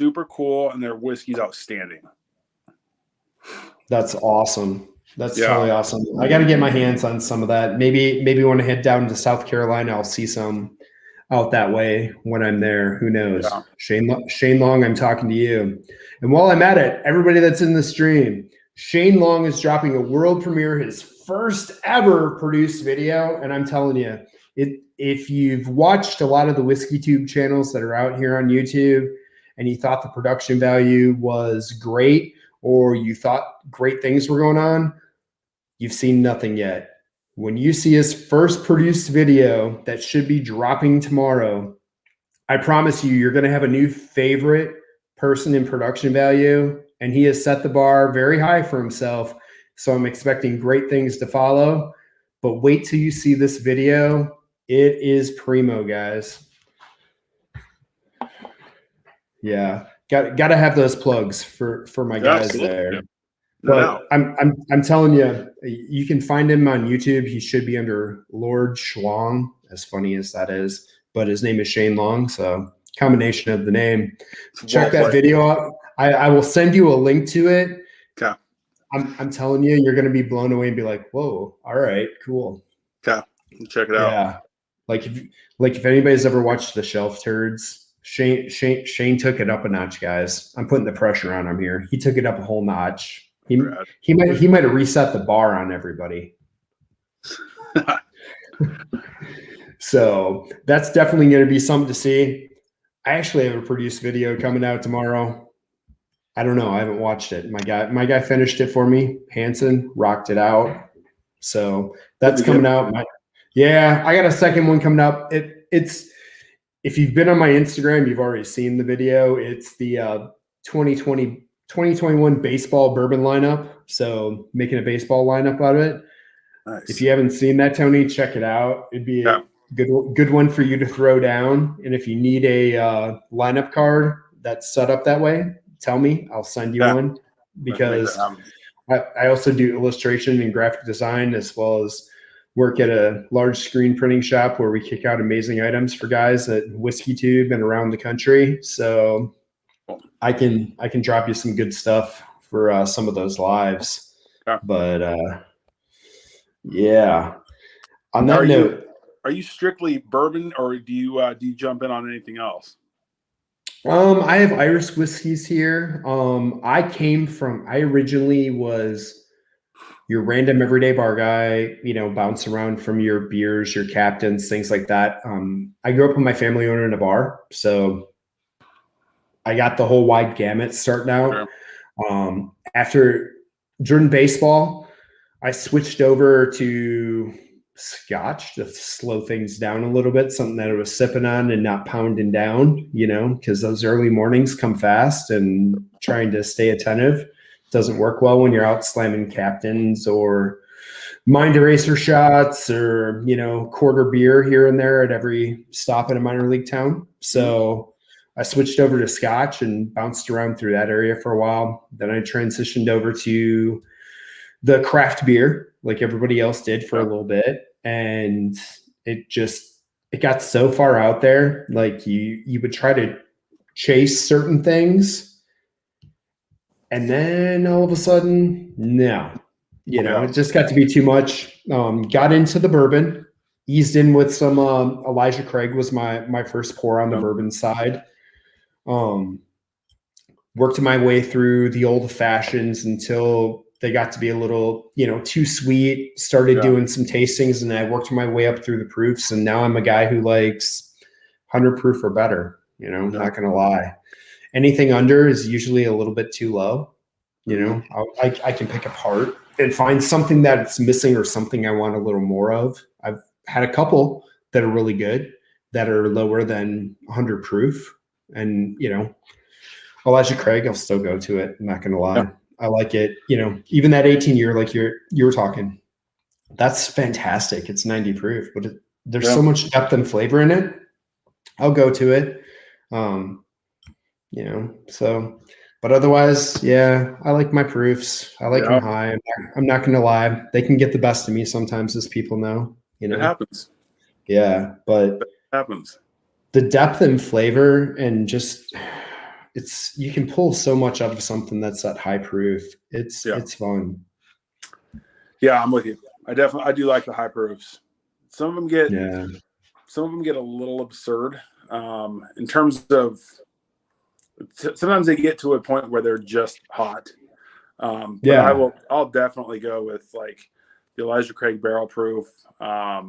super cool, and their whiskey's outstanding. That's awesome. That's totally awesome. I got to get my hands on some of that. Maybe when I head down to South Carolina, I'll see some out that way when I'm there. Who knows? Yeah. Shane Long, I'm talking to you. And while I'm at it, everybody that's in the stream, Shane Long is dropping a world premiere, his first ever produced video. And I'm telling you, if you've watched a lot of the Whiskey Tube channels that are out here on YouTube and you thought the production value was great or you thought great things were going on, you've seen nothing yet. When you see his first produced video that should be dropping tomorrow, I promise you're going to have a new favorite person in production value. And he has set the bar very high for himself. So I'm expecting great things to follow. But wait till you see this video. It is primo, guys. Yeah. Got to have those plugs for my guys there. But I'm telling you, you can find him on YouTube. He should be under Lord Schlong, as funny as that is. But his name is Shane Long, so combination of the name. Check that video out. I will send you a link to it. Okay. I'm telling you, you're going to be blown away and be like, whoa, all right, cool. Okay. Check it out. Yeah. Like if anybody's ever watched The Shelf Turds, Shane took it up a notch, guys. I'm putting the pressure on him here. He took it up a whole notch. He might have reset the bar on everybody. So that's definitely going to be something to see. I actually have a produced video coming out tomorrow. I don't know. I haven't watched it. My guy finished it for me. Hanson rocked it out. So that's coming out. I got a second one coming up. It's if you've been on my Instagram, you've already seen the video. It's the 2021 baseball bourbon lineup. So making a baseball lineup out of it. Nice. If you haven't seen that, Tony, check it out. It'd be a good one for you to throw down. And if you need a lineup card that's set up that way, tell me. I'll send you one because I also do illustration and graphic design as well as work at a large screen printing shop where we kick out amazing items for guys at Whiskey Tube and around the country. So I can drop you some good stuff for some of those lives. But yeah, On that note, are you strictly bourbon, or do you jump in on anything else? I have Irish whiskeys here. I originally was your random everyday bar guy, bounce around from your beers, your captains, things like that. I grew up with my family owning a bar, so I got the whole wide gamut starting out. Sure. After during baseball, I switched over to Scotch to slow things down a little bit, something that I was sipping on and not pounding down, because those early mornings come fast, and trying to stay attentive doesn't work well when you're out slamming captains or mind eraser shots or, quarter beer here and there at every stop in a minor league town. So I switched over to Scotch and bounced around through that area for a while. Then I transitioned over to the craft beer like everybody else did for a little bit. And it got so far out there. Like you would try to chase certain things, and then all of a sudden, no, it just got to be too much. Got into the bourbon, eased in with some Elijah Craig was my first pour on the bourbon side. Worked my way through the old fashions until they got to be a little, too sweet. Started doing some tastings, and I worked my way up through the proofs. And now I'm a guy who likes 100 proof or better. Not going to lie. Anything under is usually a little bit too low. I can pick apart and find something that's missing or something I want a little more of. I've had a couple that are really good that are lower than 100 proof, and Elijah Craig, I'll still go to it. I'm not going to lie. Yeah. I like it. Even that 18-year, like you were talking, that's fantastic. It's 90 proof, but there's so much depth and flavor in it. I'll go to it. But otherwise, I like my proofs. I like them high. I'm not going to lie. They can get the best of me sometimes, as people know. It happens. Yeah, but it happens. The depth and flavor and just you can pull so much out of something that's that high proof. It's fun. Yeah, I'm with you. I do like the high proofs. Some of them get a little absurd in terms of sometimes they get to a point where they're just hot. But I'll definitely go with like the Elijah Craig barrel proof. I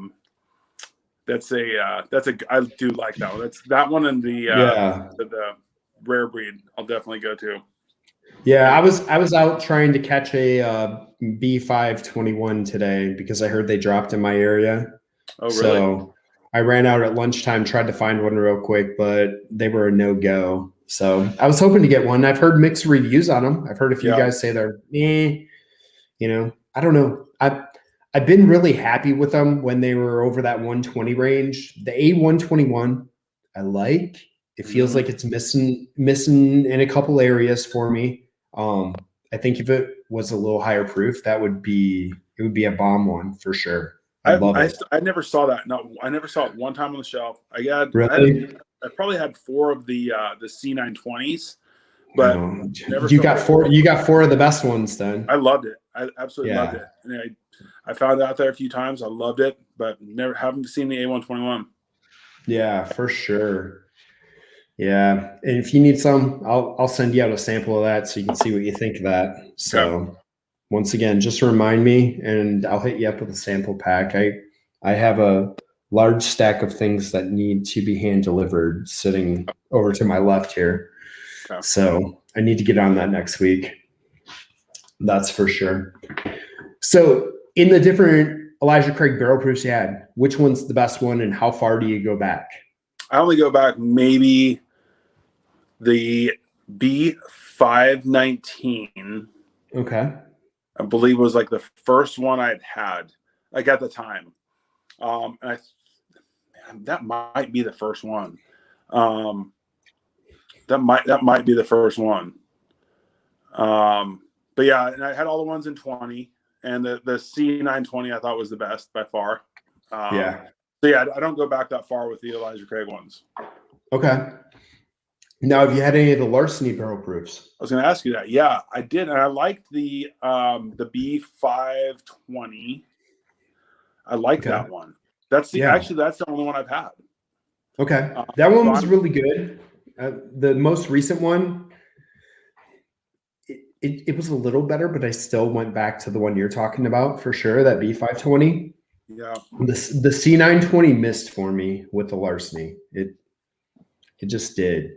do like that one. That's that one and the rare breed I'll definitely go to. Yeah, I was out trying to catch a B521 today because I heard they dropped in my area. Oh, really? So I ran out at lunchtime, tried to find one real quick, but they were a no-go. So I was hoping to get one. I've heard mixed reviews on them. I've heard a few guys say they're I don't know. I've been really happy with them when they were over that 120 range. The A121 I like. It feels like it's missing in a couple areas for me. I think if it was a little higher proof, it would be a bomb one for sure. I love it. I never saw that. No, I never saw it one time on the shelf. I probably had 4 of the C920s, but you got 4. You got 4 of the best ones then. I loved it. I absolutely loved it. And I found it out there a few times. I loved it, but haven't seen the A121. Yeah, for sure. Yeah, and if you need some, I'll send you out a sample of that so you can see what you think of that. So once again, just remind me, and I'll hit you up with a sample pack. I have a large stack of things that need to be hand delivered sitting over to my left here. Okay. So I need to get on that next week. That's for sure. So in the different Elijah Craig barrel proofs you had, which one's the best one, and how far do you go back? I only go back maybe the B519. Okay. I believe was like the first one I'd had, like at the time. And that might be the first one. That might be the first one. But yeah, and I had all the ones in 20, and the C920 I thought was the best by far. So yeah, I don't go back that far with the Elijah Craig ones. Okay. Now, have you had any of the Larceny barrel proofs? I was going to ask you that. Yeah, I did, and I liked the B520. I like Okay. that one. That's the only one I've had. Okay. That one was really good. The most recent one, it was a little better, but I still went back to the one you're talking about for sure, that B520. Yeah. The C920 missed for me with the larceny. It just did.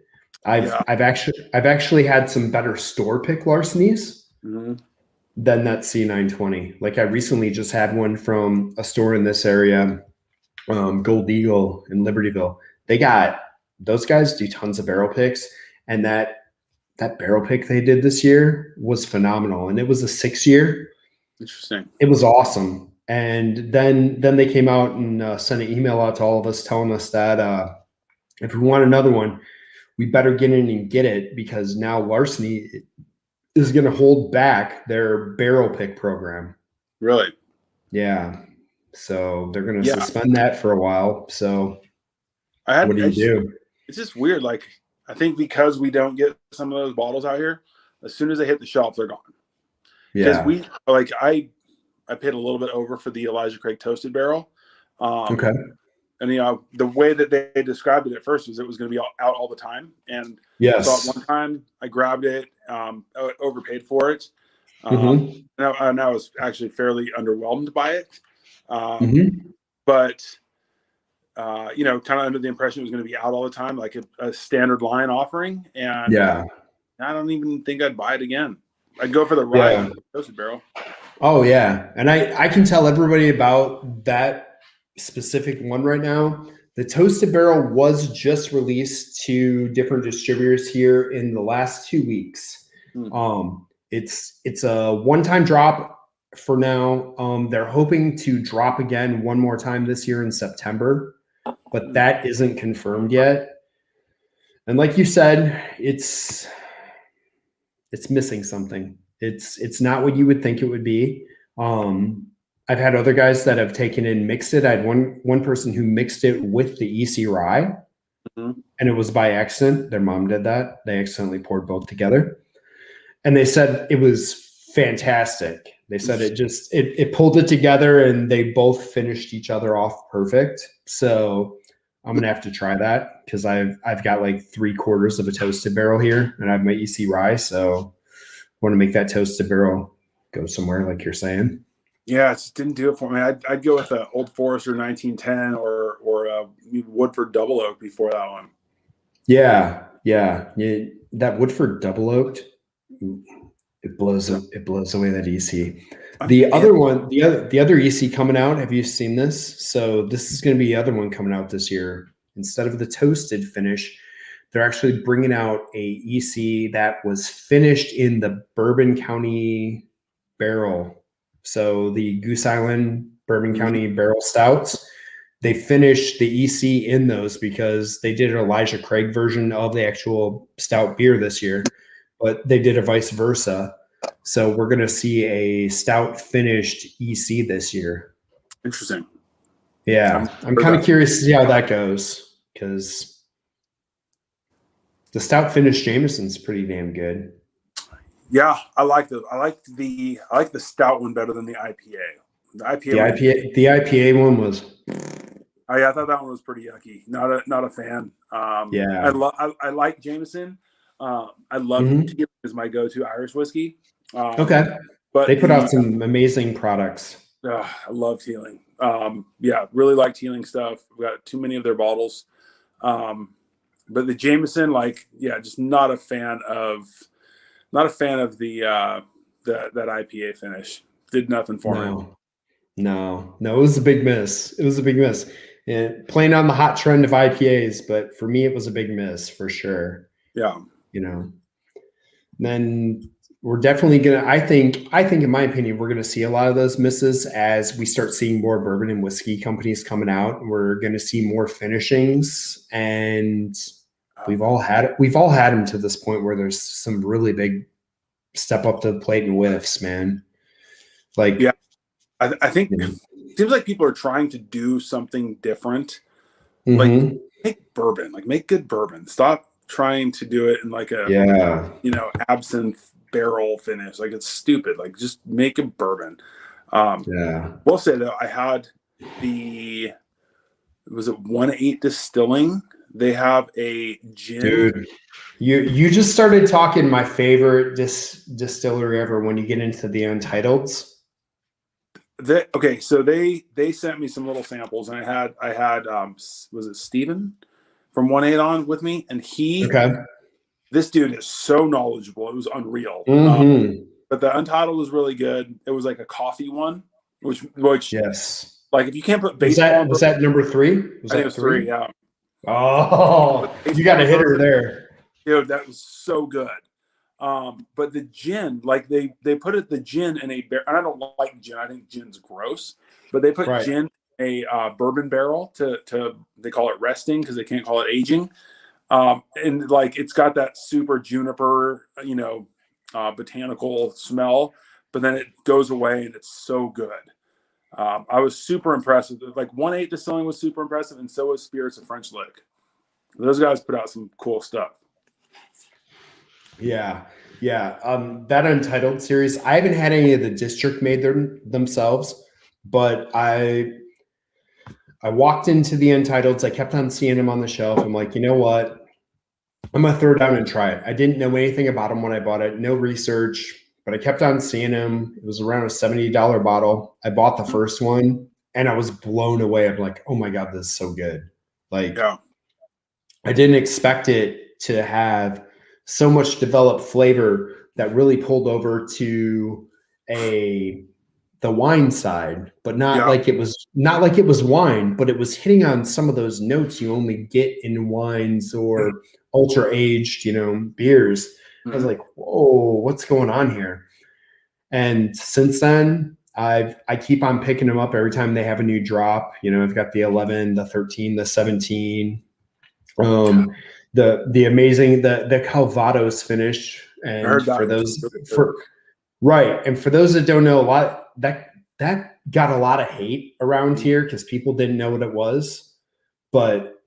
I've actually had some better store pick larcenies than that C920. Like I recently just had one from a store in this area, Gold Eagle in Libertyville. Those guys do tons of barrel picks, and that barrel pick they did this year was phenomenal. And it was a 6-year. Interesting. It was awesome. And then they came out and sent an email out to all of us telling us that if we want another one, we better get in and get it, because now larceny is going to hold back their barrel pick program. Really? Yeah. So they're going to suspend that for a while. So what do you do? It's just weird. Like, I think because we don't get some of those bottles out here, as soon as they hit the shelf, they're gone. Yeah. Because I paid a little bit over for the Elijah Craig toasted barrel. Okay. And the way that they described it at first was it was going to be out all the time. And yes, I saw it one time, I grabbed it, overpaid for it. And I was actually fairly underwhelmed by it. But kind of under the impression it was going to be out all the time, like a standard line offering. And I don't even think I'd buy it again. I'd go for the rye toasted barrel. Oh yeah. And I can tell everybody about that specific one right now. The toasted barrel was just released to different distributors here in the last 2 weeks. It's a one-time drop for now. They're hoping to drop again one more time this year in September, but that isn't confirmed yet. And like you said, it's missing something. It's not what you would think it would be. I've had other guys that have taken and mixed it. I had one person who mixed it with the EC rye, and it was by accident. Their mom did that. They accidentally poured both together, and they said it was fantastic. They said it pulled it together, and they both finished each other off perfect. So I'm gonna have to try that, because I've got like 3/4 of a toasted barrel here, and I have my EC rye. So I want to make that toasted barrel go somewhere, like you're saying. Yeah, it just didn't do it for me. I'd go with an Old Forester 1910 or a Woodford Double Oak before that one. Yeah. That Woodford Double Oaked, it blows away that EC. The other one, the other EC coming out. Have you seen this? So this is going to be the other one coming out this year. Instead of the toasted finish, they're actually bringing out a EC that was finished in the Bourbon County barrel. So the Goose Island Bourbon County barrel stouts, they finished the EC in those because they did an Elijah Craig version of the actual stout beer this year, but they did a vice versa. So we're going to see a stout finished EC this year. Interesting. Yeah. I'm kind of curious to see how that goes, because the stout finished Jameson's pretty damn good. Yeah, I like the stout one better than the IPA. The IPA one was. I thought that one was pretty yucky. Not a fan. I like Jameson. I love Teeling as my go-to Irish whiskey. Okay, but they put out some amazing products. I love Teeling. Really like Teeling stuff. We've got too many of their bottles. But the Jameson, just not a fan of the that IPA finish. Did nothing for me. No, it was a big miss. And playing on the hot trend of IPAs, but for me, it was a big miss for sure. Yeah. Then we're definitely gonna. I think, in my opinion, we're gonna see a lot of those misses as we start seeing more bourbon and whiskey companies coming out. We're gonna see more finishings, and we've all had them to this point where there's some really big step up to the plate and whiffs, man. I think it seems like people are trying to do something different. Like make bourbon, make good bourbon. Stop trying to do it in absinthe barrel finish. It's stupid. Just make a bourbon. We'll say though, I had was it 1-8 Distilling? They have a gin. Dude, you just started talking my favorite distillery ever when you get into the Untitled's. So they sent me some little samples, and I had was it Steven from 1-8 on with me, and this dude is so knowledgeable. It was unreal. But the Untitled was really good. It was like a coffee one, which yes. Like if you can't put baseball, was that number 3? I think it was 3. Yeah. Oh, you got a hitter there. Dude, that was so good. But the gin, like they put the gin in a barrel. And I don't like gin. I think gin's gross. But they put gin in a bourbon barrel to they call it resting because they can't call it aging. And like it's got that super juniper, botanical smell, but then it goes away and it's so good. I was super impressed. Like 1-8 Distilling was super impressive, and so was Spirits of French Lick. Those guys put out some cool stuff. Yeah. That Untitled series, I haven't had any of the district made themselves, but I walked into the Untitled's. I kept on seeing them on the shelf. I'm like, you know what? I'm going to throw down and try it. I didn't know anything about them when I bought it. No research, but I kept on seeing them. It was around a $70 bottle. I bought the first one and I was blown away. I'm like, oh my God, this is so good. Like, I didn't expect it to have so much developed flavor that really pulled over to the wine side, but not like it was wine, but it was hitting on some of those notes you only get in wines or ultra aged, beers. I was like, whoa, what's going on here? And since then, I keep on picking them up every time they have a new drop. I've got the 11, the 13, the 17, the amazing, the Calvados finish. And for those and for those that don't know, a lot that got a lot of hate around here because people didn't know what it was, but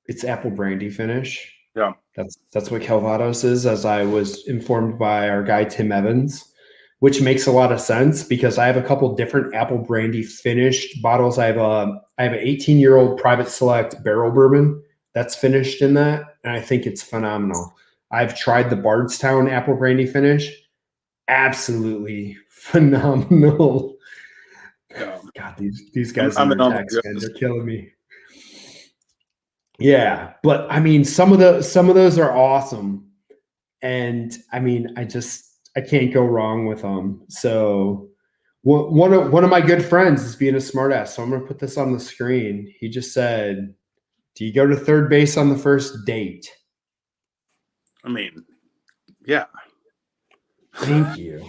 it's apple brandy finish. Yeah, that's what Calvados is, as I was informed by our guy Tim Evans, which makes a lot of sense because I have a couple different apple brandy finished bottles. I have an 18-year-old Private Select barrel bourbon that's finished in that, and I think it's phenomenal. I've tried the Bardstown apple brandy finish, absolutely phenomenal. God, these guys in their text, man, they're killing me. Yeah, but I mean, some of those are awesome, and I mean, I can't go wrong with them. So one of my good friends is being a smartass, so I'm gonna put this on the screen. He just said, "Do you go to third base on the first date?" I mean, yeah. Thank you.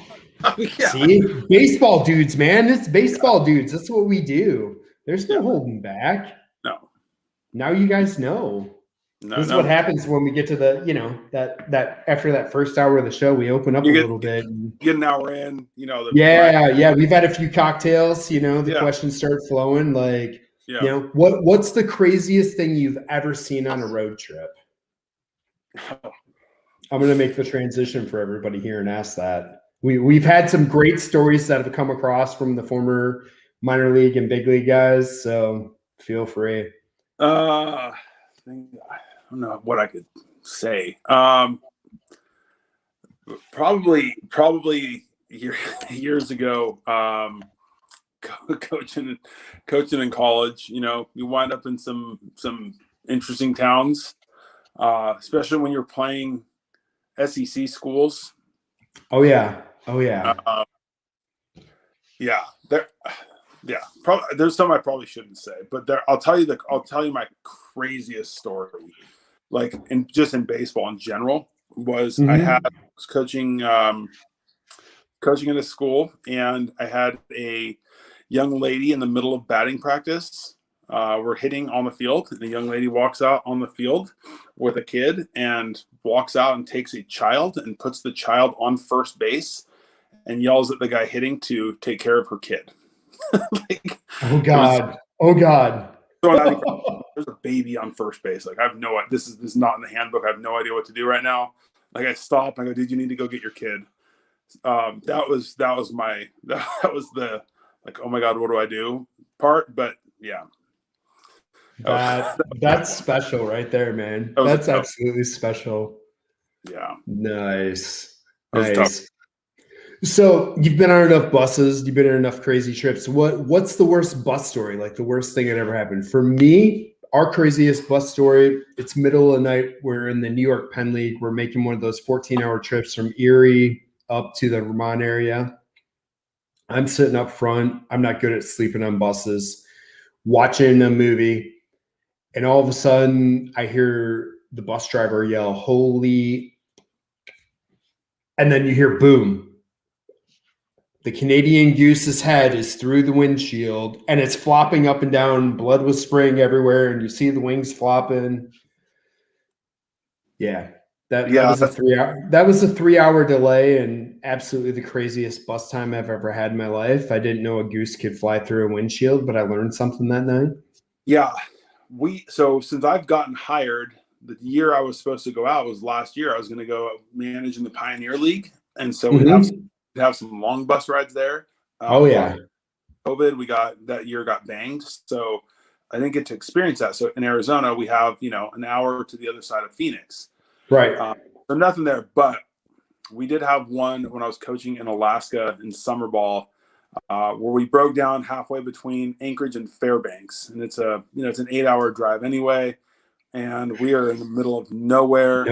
See, baseball dudes, man. It's baseball dudes. That's what we do. There's no holding back. No. Now you guys know. This is what happens when we get to the, that after that first hour of the show, we open up a little bit. Get an hour in, Yeah. We've had a few cocktails, the questions start flowing. Like, what's the craziest thing you've ever seen on a road trip? I'm going to make the transition for everybody here and ask that. We've had some great stories that have come across from the former minor league and big league guys, so feel free. I don't know what I could say. Probably years ago, coaching in college. You wind up in some interesting towns, especially when you're playing SEC schools. Oh yeah. Probably, there's some I probably shouldn't say, but I'll tell you my craziest story, like in baseball in general, was I was coaching at a school, and I had a young lady in the middle of batting practice. We're hitting on the field, and the young lady walks out on the field with a kid and walks out and takes a child and puts the child on first base and yells at the guy hitting to take care of her kid. Oh God. There's a baby on first base. Like, I have no idea. This is not in the handbook. I have no idea what to do right now. Like, I stop. I go, dude, you need to go get your kid. That was the, like, oh my God, what do I do? part, but yeah. That's special right there, man. That's absolutely special. Yeah. Nice. That was tough. So you've been on enough buses, you've been on enough crazy trips. What's the worst bus story? Like the worst thing that ever happened? For me, our craziest bus story, it's middle of the night. We're in the New York Penn League. We're making one of those 14-hour trips from Erie up to the Vermont area. I'm sitting up front. I'm not good at sleeping on buses, watching a movie. And all of a sudden I hear the bus driver yell, "Holy," and then you hear boom. The Canadian Goose's head is through the windshield and it's flopping up and down. Blood was spraying everywhere, and you see the wings flopping. Yeah. That was a 3-hour. That was a 3-hour delay, and absolutely the craziest bus time I've ever had in my life. I didn't know a goose could fly through a windshield, but I learned something that night. Yeah. So since I've gotten hired, the year I was supposed to go out was last year. I was going to go manage in the Pioneer League. And so we'd have some long bus rides there. COVID, that year got banged. So I didn't get to experience that. So in Arizona, we have, an hour to the other side of Phoenix. Right. So nothing there, but we did have one when I was coaching in Alaska in summer ball, where we broke down halfway between Anchorage and Fairbanks. And it's an 8-hour drive anyway. And we are in the middle of nowhere.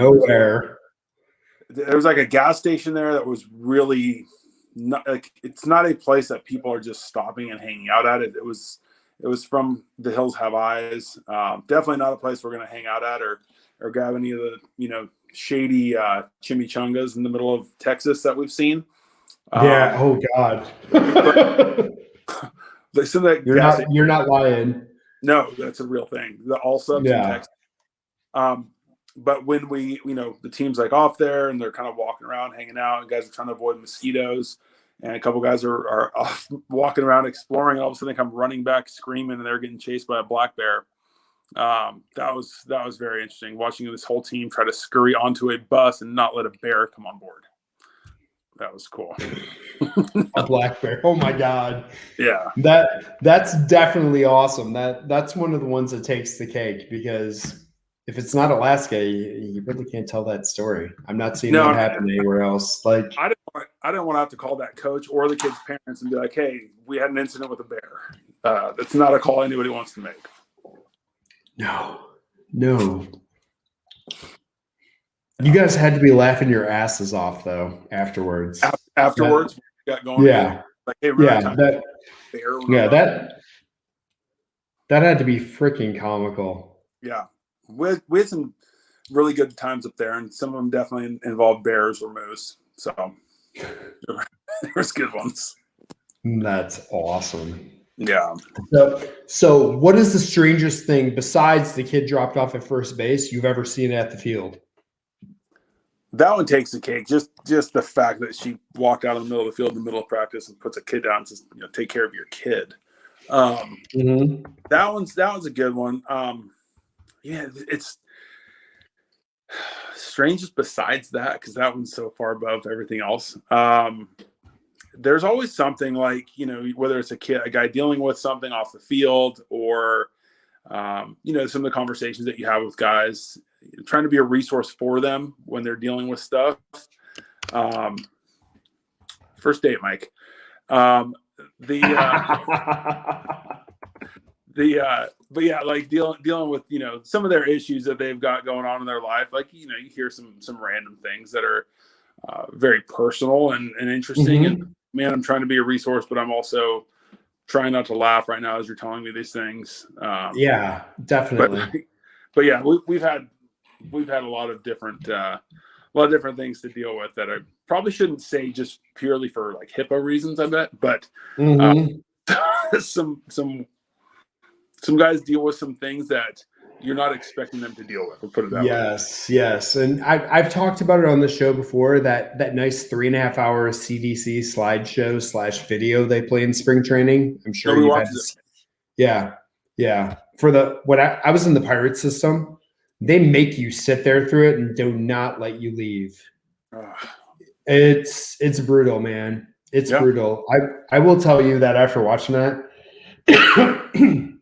There was like a gas station there that was really not, like, it's not a place that people are just stopping and hanging out at. It was from The Hills Have Eyes. Definitely not a place we're going to hang out at or grab any of the, shady chimichangas in the middle of Texas that we've seen. Yeah. Oh God. You're not lying. No, that's a real thing. The all subs in Texas. But when we, the team's like off there and they're kind of walking around, hanging out, and guys are trying to avoid mosquitoes, and a couple guys are off walking around exploring, and all of a sudden they come running back screaming, and they're getting chased by a black bear. That was very interesting, watching this whole team try to scurry onto a bus and not let a bear come on board. That was cool. A black bear. Oh my God. Yeah. That's definitely awesome. That's one of the ones that takes the cake, because if it's not Alaska, you really can't tell that story. I'm not seeing that happen anywhere else. Like, I don't want to have to call that coach or the kid's parents and be like, "Hey, we had an incident with a bear." That's not a call anybody wants to make. No. You guys had to be laughing your asses off though afterwards. Afterwards, we got going. Yeah. Like, hey, that had to be freaking comical. Yeah. We had some really good times up there, and some of them definitely involved bears or moose. So there's good ones. That's awesome. Yeah. So what is the strangest thing besides the kid dropped off at first base you've ever seen at the field? That one takes the cake. Just the fact that she walked out in the middle of the field in the middle of practice and puts a kid down and says, take care of your kid. That one's a good one. Yeah, it's strangest besides that, because that one's so far above everything else. There's always something like, whether it's a guy dealing with something off the field, or, some of the conversations that you have with guys, trying to be a resource for them when they're dealing with stuff. First date, Mike. But yeah, like dealing with, some of their issues that they've got going on in their life. Like, you hear some random things that are very personal and interesting. And man, I'm trying to be a resource, but I'm also trying not to laugh right now as you're telling me these things. Yeah, definitely. But yeah, we've had a lot of different things to deal with that I probably shouldn't say just purely for like HIPAA reasons, I bet. But some guys deal with some things that you're not expecting them to deal with. We'll put it that way. Yes. And I've talked about it on the show before, that nice 3.5-hour CDC slideshow / video they play in spring training. I'm sure you've had this. Yeah. For I was in the Pirate system. They make you sit there through it and do not let you leave. It's brutal, man. It's brutal. I will tell you that after watching that, And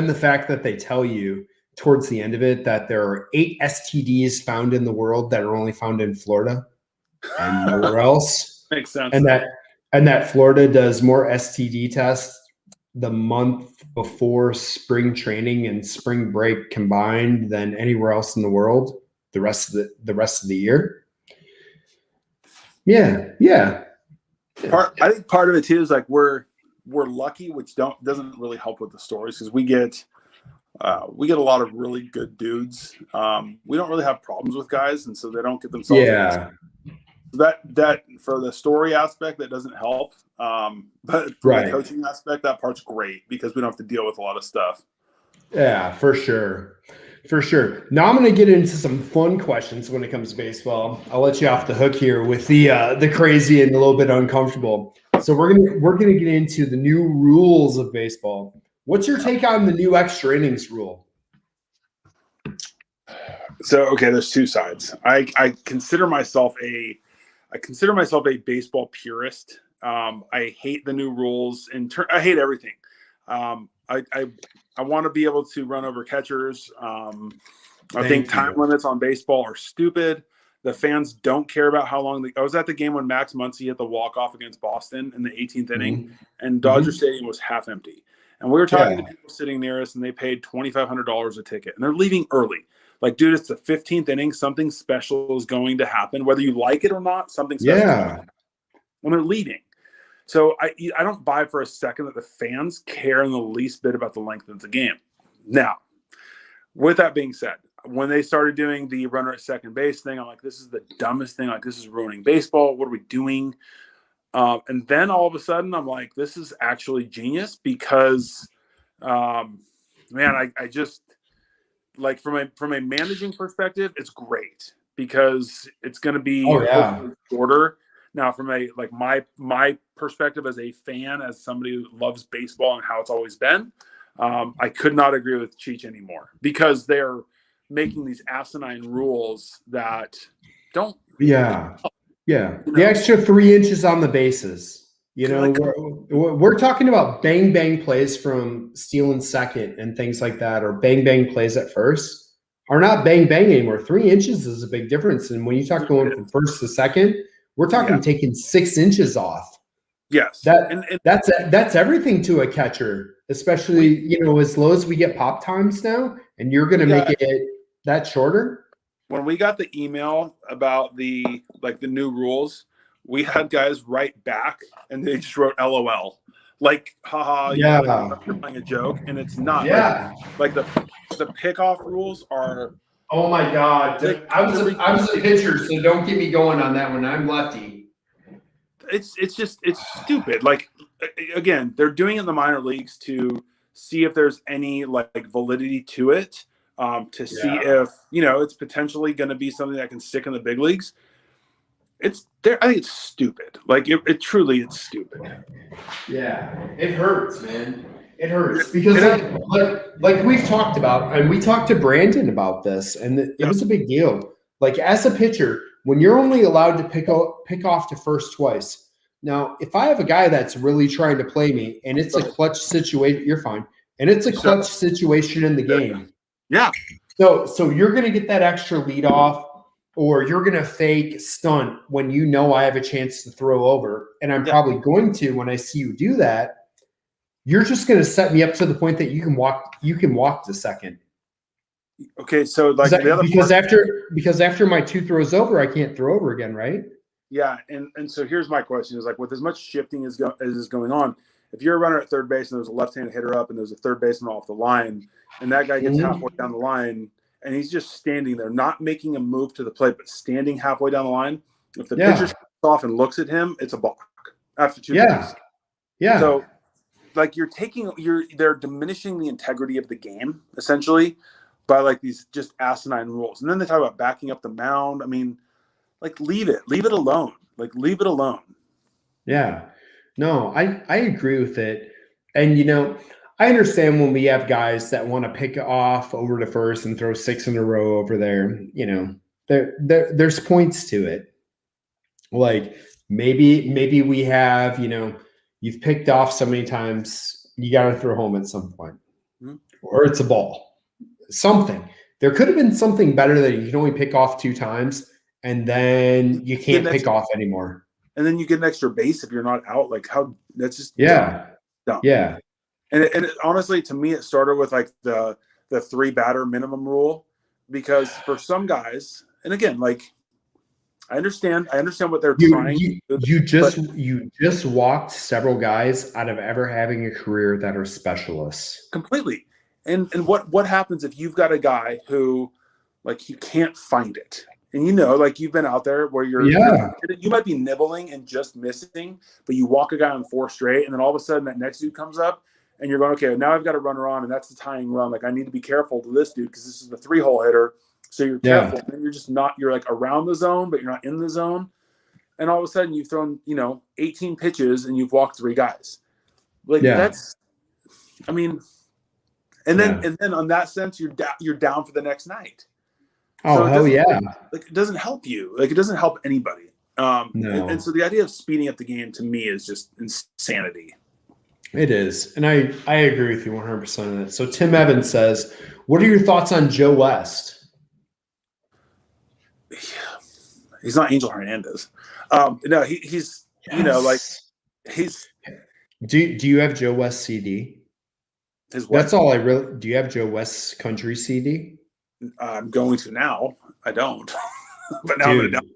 the fact that they tell you towards the end of it that there are 8 STDs found in the world that are only found in Florida and nowhere else. Makes sense. And that Florida does more STD tests the month before spring training and spring break combined than anywhere else in the world the rest of the year. Yeah. I think part of it too is like we're lucky, which doesn't really help with the stories, because we get a lot of really good dudes. We don't really have problems with guys, and so they don't get themselves. Yeah. That for the story aspect, that doesn't help. But for the coaching aspect, that part's great because we don't have to deal with a lot of stuff. Yeah, for sure. Now I'm going to get into some fun questions when it comes to baseball. I'll let you off the hook here with the crazy and a little bit uncomfortable. So we're gonna get into the new rules of baseball. What's your take on the new extra innings rule? So okay, there's two sides. I consider myself a baseball purist. I hate the new rules I hate everything. I want to be able to run over catchers. I think time limits on baseball are stupid. The fans don't care about how long. I was at the game when Max Muncy hit the walk-off against Boston in the 18th inning, and Dodger Stadium was half empty. And we were talking to people sitting near us, and they paid $2,500 a ticket, and they're leaving early. Like, dude, it's the 15th inning. Something special is going to happen. Whether you like it or not, something special is going to happen. When they're leaving. So I don't buy for a second that the fans care in the least bit about the length of the game. Now, with that being said, when they started doing the runner at second base thing, I'm like, this is the dumbest thing. Like, this is ruining baseball. What are we doing? And then all of a sudden, I'm like, this is actually genius because, man, I just like from a managing perspective, it's great because it's going to be shorter. Now, from a like my perspective as a fan, as somebody who loves baseball and how it's always been, I could not agree with Cheech anymore because they're making these asinine rules that don't. Yeah. The extra 3 inches on the bases. You know, we're talking about bang bang plays from stealing second and things like that, or bang bang plays at first are not bang bang anymore. 3 inches is a big difference. And when you talk going from first to second, we're talking taking 6 inches off. Yes. That's everything to a catcher, especially, as low as we get pop times now, and you're going to make it that shorter. When we got the email about the new rules, we had guys write back and they just wrote LOL. Like, haha, you're playing a joke, and it's not. Yeah. Like the pickoff rules are. Oh my God! I was a pitcher, so don't get me going on that one. I'm lefty. It's stupid. Like, again, they're doing it in the minor leagues to see if there's any validity to it, to see if it's potentially going to be something that can stick in the big leagues. I think it's stupid. Like it truly, it's stupid. Yeah, it hurts, man. It hurts because like we've talked about, and we talked to Brandon about this, and it was a big deal. Like, as a pitcher, when you're only allowed to pick off to first twice. Now, if I have a guy that's really trying to play me and it's a clutch situation, you're fine. And it's a clutch situation in the game. Yeah. So you're going to get that extra lead off, or you're going to fake stunt when I have a chance to throw over. And I'm probably going to when I see you do that. You're just going to set me up to the point that you can walk to second. Okay, so because after my 2 throws over, I can't throw over again, right? Yeah, and so here's my question: is like, with as much shifting as is going on, if you're a runner at third base and there's a left-handed hitter up and there's a third baseman off the line, and that guy gets halfway down the line and he's just standing there, not making a move to the plate, but standing halfway down the line, if the pitcher steps off and looks at him, it's a balk after 2 days. Yeah. So, like, they're diminishing the integrity of the game essentially by these just asinine rules. And then they talk about backing up the mound. I mean, leave it alone. Leave it alone. Yeah. No, I agree with it. And, I understand when we have guys that want to pick off over to first and throw 6 in a row over there, there's points to it. Like, maybe we have, you've picked off so many times you got to throw home at some point, Mm-hmm. or it's a ball. Something. There could have been something better that you can only pick off 2 times, and then you can't pick off anymore. And then you get an extra base if you're not out. Like how that's just dumb. Yeah. And it, honestly, to me, it started with like the 3 batter minimum rule, because for some guys, and again, like I understand what they're trying. You just walked several guys out of ever having a career that are specialists. Completely. And what happens if you've got a guy who, like, he can't find it? And like you've been out there where you might be nibbling and just missing, but you walk a guy on 4 straight, and then all of a sudden that next dude comes up, and you're going, okay, now I've got a runner on, and that's the tying run. Like I need to be careful to this dude because this is the 3-hole hitter. So you're careful, and you're just not. You're like around the zone, but you're not in the zone. And all of a sudden you've thrown 18 pitches and you've walked 3 guys. Like that's, I mean. And then on that sense, you're down for the next night. Oh, so hell yeah. Like it doesn't help you. Like it doesn't help anybody. No. And so the idea of speeding up the game to me is just insanity. It is. And I agree with you 100% on that. So Tim Evans says, what are your thoughts on Joe West? Yeah. He's not Angel Hernandez. No, he's, like he's. Do you have Joe West CD? That's all I really. Do you have Joe West's country CD? I'm going to now. I don't, but now I don't.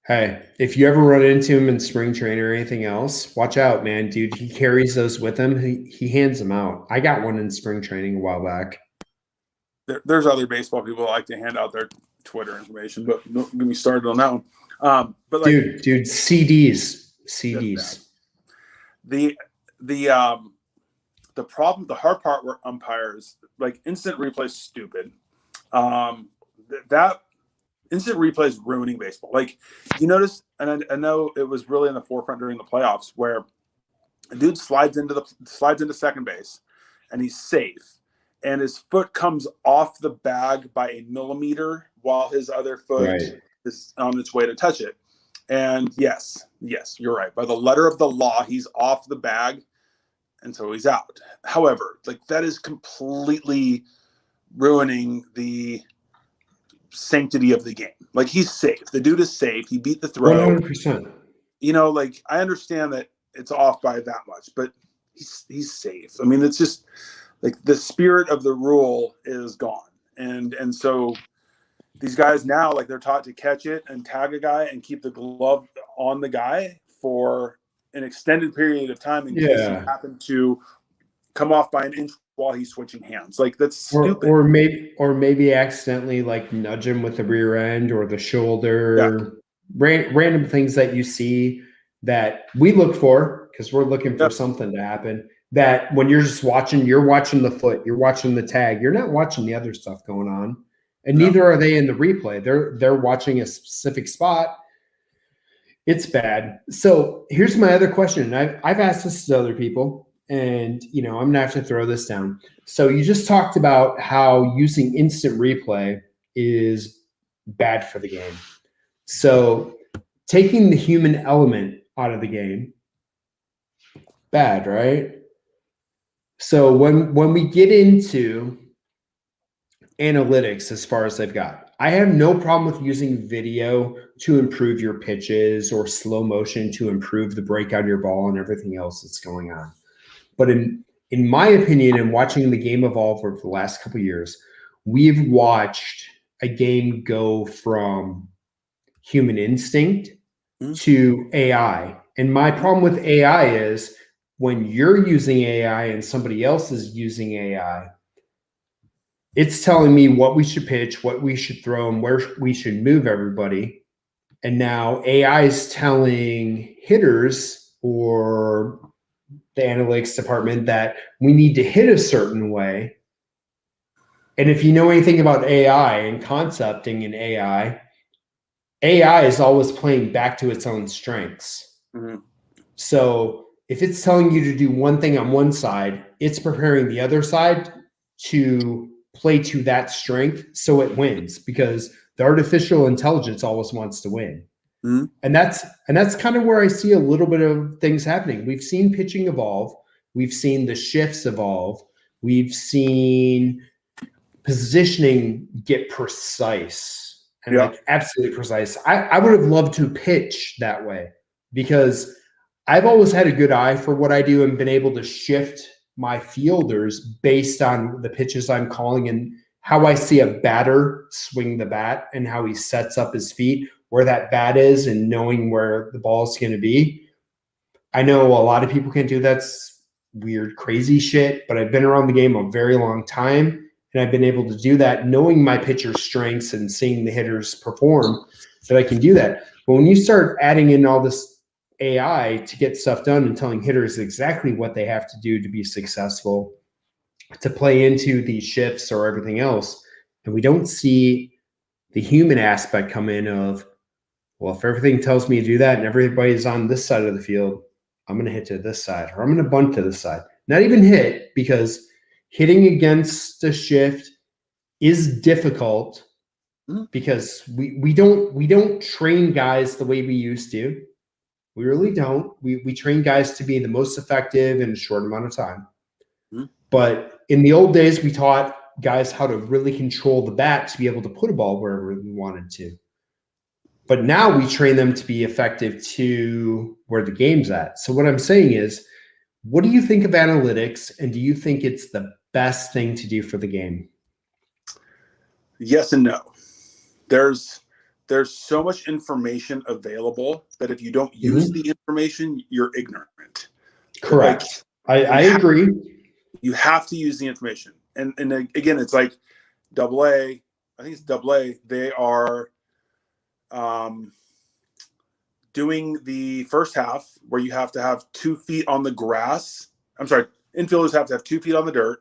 Hey, if you ever run into him in spring training or anything else, watch out, man, dude. He carries those with him. He hands them out. I got one in spring training a while back. There's other baseball people that like to hand out their Twitter information, but don't get me started on that one. But like, dude, CDs. The problem, the hard part were umpires, like instant replay is stupid. That instant replay is ruining baseball. Like you notice, and I know it was really in the forefront during the playoffs, where a dude slides into second base, and he's safe, and his foot comes off the bag by a millimeter while his other foot is on its way to touch it. And yes, you're right. By the letter of the law, he's off the bag. And so he's out. However, like that is completely ruining the sanctity of the game. Like he's safe. The dude is safe. He beat the throw. 100%. Like I understand that it's off by that much, but he's safe. I mean, it's just like the spirit of the rule is gone. And so these guys now, like they're taught to catch it and tag a guy and keep the glove on the guy for an extended period of time in case he happened to come off by an inch while he's switching hands. Like that's stupid. Or maybe accidentally like nudge him with the rear end or the shoulder. Random things that you see that we look for because we're looking for something to happen. That when you're just watching, you're watching the foot, you're watching the tag, you're not watching the other stuff going on, and neither are they in the replay. They're watching a specific spot. It's bad. So here's my other question. I've asked this to other people, and I'm gonna have to throw this down. So you just talked about how using instant replay is bad for the game. So taking the human element out of the game, bad, right? So when we get into analytics as far as they've got, I have no problem with using video to improve your pitches or slow motion to improve the break on your ball and everything else that's going on. But in my opinion, and watching the game evolve over the last couple of years, we've watched a game go from human instinct to AI. And my problem with AI is when you're using AI and somebody else is using AI, it's telling me what we should pitch, what we should throw, and where we should move everybody. And now AI is telling hitters or the analytics department that we need to hit a certain way. And if you know anything about AI and concepting in AI is always playing back to its own strengths. Mm-hmm. So if it's telling you to do one thing on one side, it's preparing the other side to play to that strength so it wins, because the artificial intelligence always wants to win. Mm-hmm. And that's kind of where I see a little bit of things happening. We've seen pitching evolve We've seen the shifts evolve. We've seen positioning get precise and like absolutely precise. I would have loved to pitch that way because I've always had a good eye for what I do and been able to shift my fielders based on the pitches I'm calling and how I see a batter swing the bat and how he sets up his feet, where that bat is and knowing where the ball is going to be. I know a lot of people can't do that's weird, crazy shit, but I've been around the game a very long time. And I've been able to do that, knowing my pitcher's strengths and seeing the hitters perform, that I can do that. But when you start adding in all this AI to get stuff done and telling hitters exactly what they have to do to be successful, to play into these shifts or everything else, and we don't see the human aspect come in of, well, if everything tells me to do that and everybody's on this side of the field, I'm going to hit to this side or I'm going to bunt to this side. Not even hit, because hitting against a shift is difficult because we don't train guys the way we used to. We really don't. We train guys to be the most effective in a short amount of time. But in the old days, we taught guys how to really control the bat to be able to put a ball wherever we wanted to. But now we train them to be effective to where the game's at. So what I'm saying is, what do you think of analytics, and do you think it's the best thing to do for the game? Yes and no. There's so much information available that if you don't use the information, you're ignorant. Correct. I agree. You have to use the information. And again, it's like AA. I think it's AA. They are doing the first half where you have to have 2 feet on the grass. I'm sorry, infielders have to have 2 feet on the dirt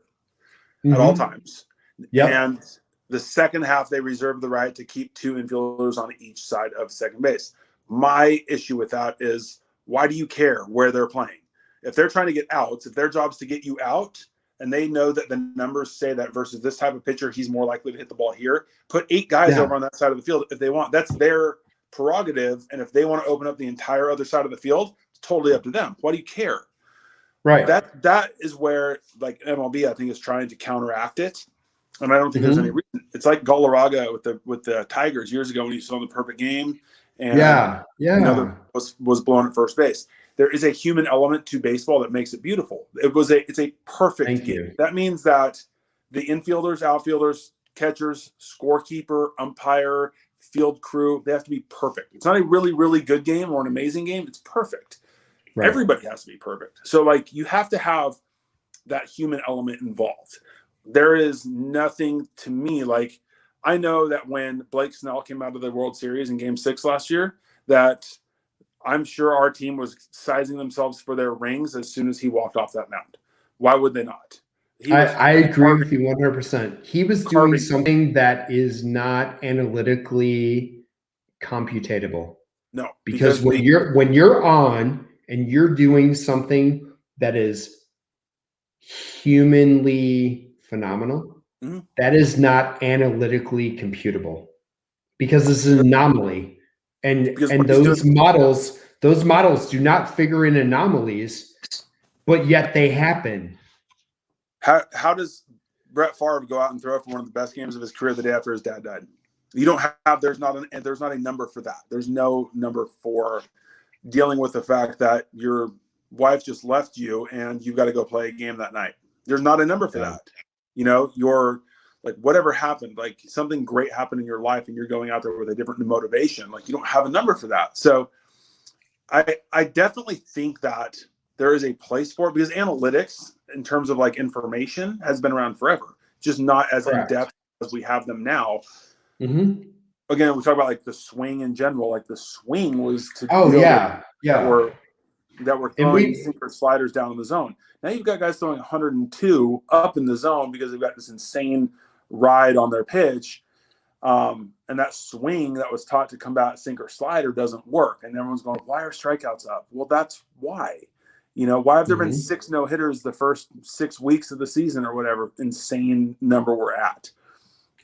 at all times. And the second half, they reserve the right to keep 2 infielders on each side of second base. My issue with that is, why do you care where they're playing? If they're trying to get outs, if their job's to get you out, and they know that the numbers say that versus this type of pitcher, he's more likely to hit the ball here, put 8 guys over on that side of the field if they want. That's their prerogative. And if they want to open up the entire other side of the field, it's totally up to them. Why do you care? Right. That is where, like, MLB, I think, is trying to counteract it. And I don't think there's any reason. It's like Galarraga with the Tigers years ago when he saw the perfect game and was blown at first base. There is a human element to baseball that makes it beautiful. It's a perfect game. That means that the infielders, outfielders, catchers, scorekeeper, umpire, field crew, they have to be perfect. It's not a really, really good game or an amazing game. It's perfect. Right. Everybody has to be perfect. So, like, you have to have that human element involved. There is nothing to me like, I know that when Blake Snell came out of the World Series in Game 6 last year, that I'm sure our team was sizing themselves for their rings as soon as he walked off that mound. Why would they not? I agree with you 100%. He was doing something that is not analytically computatable. No, because when you're on and you're doing something that is humanly phenomenal, that is not analytically computable because it's an anomaly. And those models do not figure in anomalies, but yet they happen. How does Brett Favre go out and throw for one of the best games of his career the day after his dad died? You don't have there's not a number for that. There's no number for dealing with the fact that your wife just left you and you've got to go play a game that night. There's not a number for that. You know, you're like, whatever happened, like something great happened in your life and you're going out there with a different motivation. Like, you don't have a number for that. So I definitely think that there is a place for it because analytics in terms of like information has been around forever, just not as in depth as we have them now. Again, we talk about like the swing in general, like the swing was to that were throwing sinker sliders down in the zone. Now you've got guys throwing 102 up in the zone because they've got this insane ride on their pitch. And that swing that was taught to combat sinker slider doesn't work. And everyone's going, why are strikeouts up? Well, that's why. You know, why have there been 6 no-hitters the first 6 weeks of the season or whatever insane number we're at?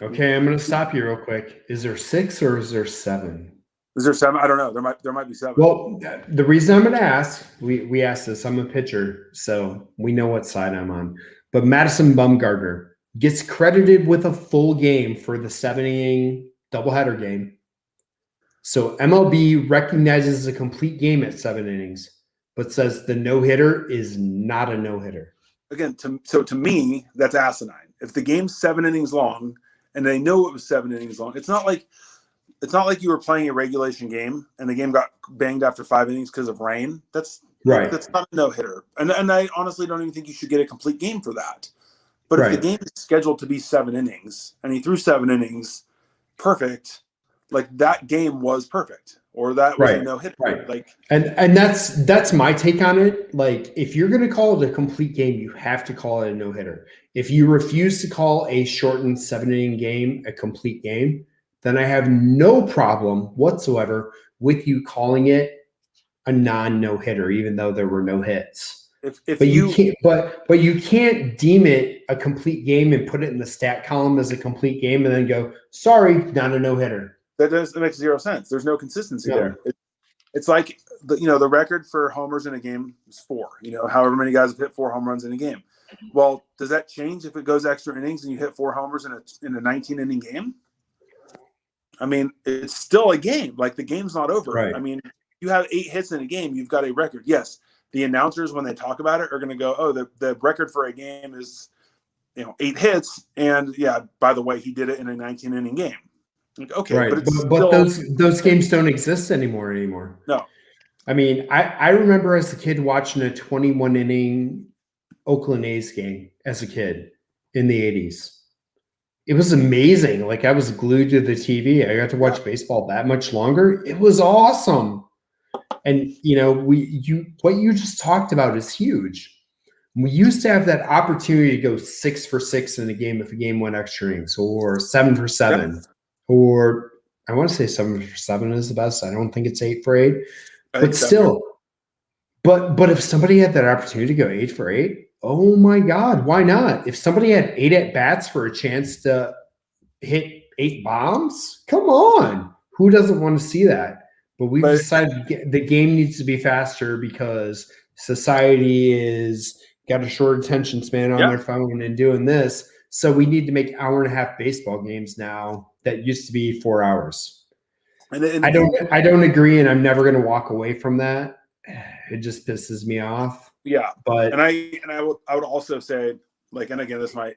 Okay, I'm going to stop you real quick. Is there 6 or is there 7? Is there 7? I don't know. There might be 7. Well, the reason I'm going to ask, we asked this. I'm a pitcher, so we know what side I'm on. But Madison Bumgarner gets credited with a full game for the 7-inning doubleheader game. So MLB recognizes a complete game at 7 innings, but says the no-hitter is not a no-hitter. Again, to me, that's asinine. If the game's 7 innings long and they know it was 7 innings long, it's not like you were playing a regulation game and the game got banged after 5 innings because of rain. That's right. That's not a no-hitter. And I honestly don't even think you should get a complete game for that. But if the game is scheduled to be 7 innings and he threw 7 innings, perfect. Like that game was perfect, or that was a no-hitter. Right. Like, and that's my take on it. Like, if you're going to call it a complete game, you have to call it a no-hitter. If you refuse to call a shortened 7-inning game a complete game, then I have no problem whatsoever with you calling it a no-hitter, even though there were no hits. But you can't deem it a complete game and put it in the stat column as a complete game and then go, sorry, not a no-hitter. That makes 0 sense. There's no consistency there. It's like the record for homers in a game is 4. However many guys have hit 4 home runs in a game. Well, does that change if it goes extra innings and you hit 4 homers in a 19-inning game? I mean, it's still a game. Like, the game's not over. Right. I mean, you have 8 hits in a game, you've got a record. Yes, the announcers, when they talk about it, are going to go, oh, the record for a game is 8 hits, and yeah, by the way, he did it in a 19-inning game. Like, okay, right. But those games don't exist anymore. No. I mean, I remember as a kid watching a 21-inning Oakland A's game as a kid in the 80s. It was amazing. Like, I was glued to the TV. I got to watch baseball that much longer. It was awesome. And what you just talked about is huge. We used to have that opportunity to go 6 for 6 in a game if a game went extra innings, or 7 for 7. Or I want to say 7 for 7 is the best. I don't think it's 8 for 8, but still. But if somebody had that opportunity to go 8 for 8, oh my God, why not? If somebody had 8 at bats for a chance to hit 8 bombs, come on. Who doesn't want to see that? But we've decided the game needs to be faster because society is got a short attention span on their phone and doing this. So we need to make 1.5-hour baseball games now that used to be 4 hours. And I don't agree, and I'm never going to walk away from that. It just pisses me off. Yeah, but I would also say, like, and again, this might,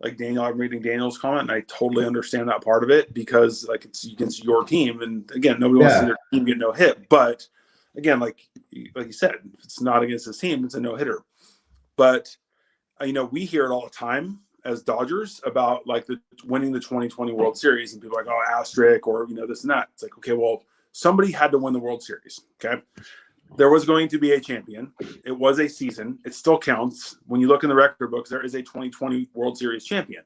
like, Daniel, I'm reading Daniel's comment, and I totally understand that part of it because, like, it's against your team, and again, nobody wants to see their team get no hit. But again, like you said, if it's not against his team, it's a no hitter. But we hear it all the time as Dodgers about, like, winning the 2020 World Series, and people are like, oh, asterisk, or this and that. It's like, okay, well, somebody had to win the World Series. Okay. There was going to be a champion. It was a season. It still counts. When you look in the record books, there is a 2020 World Series champion.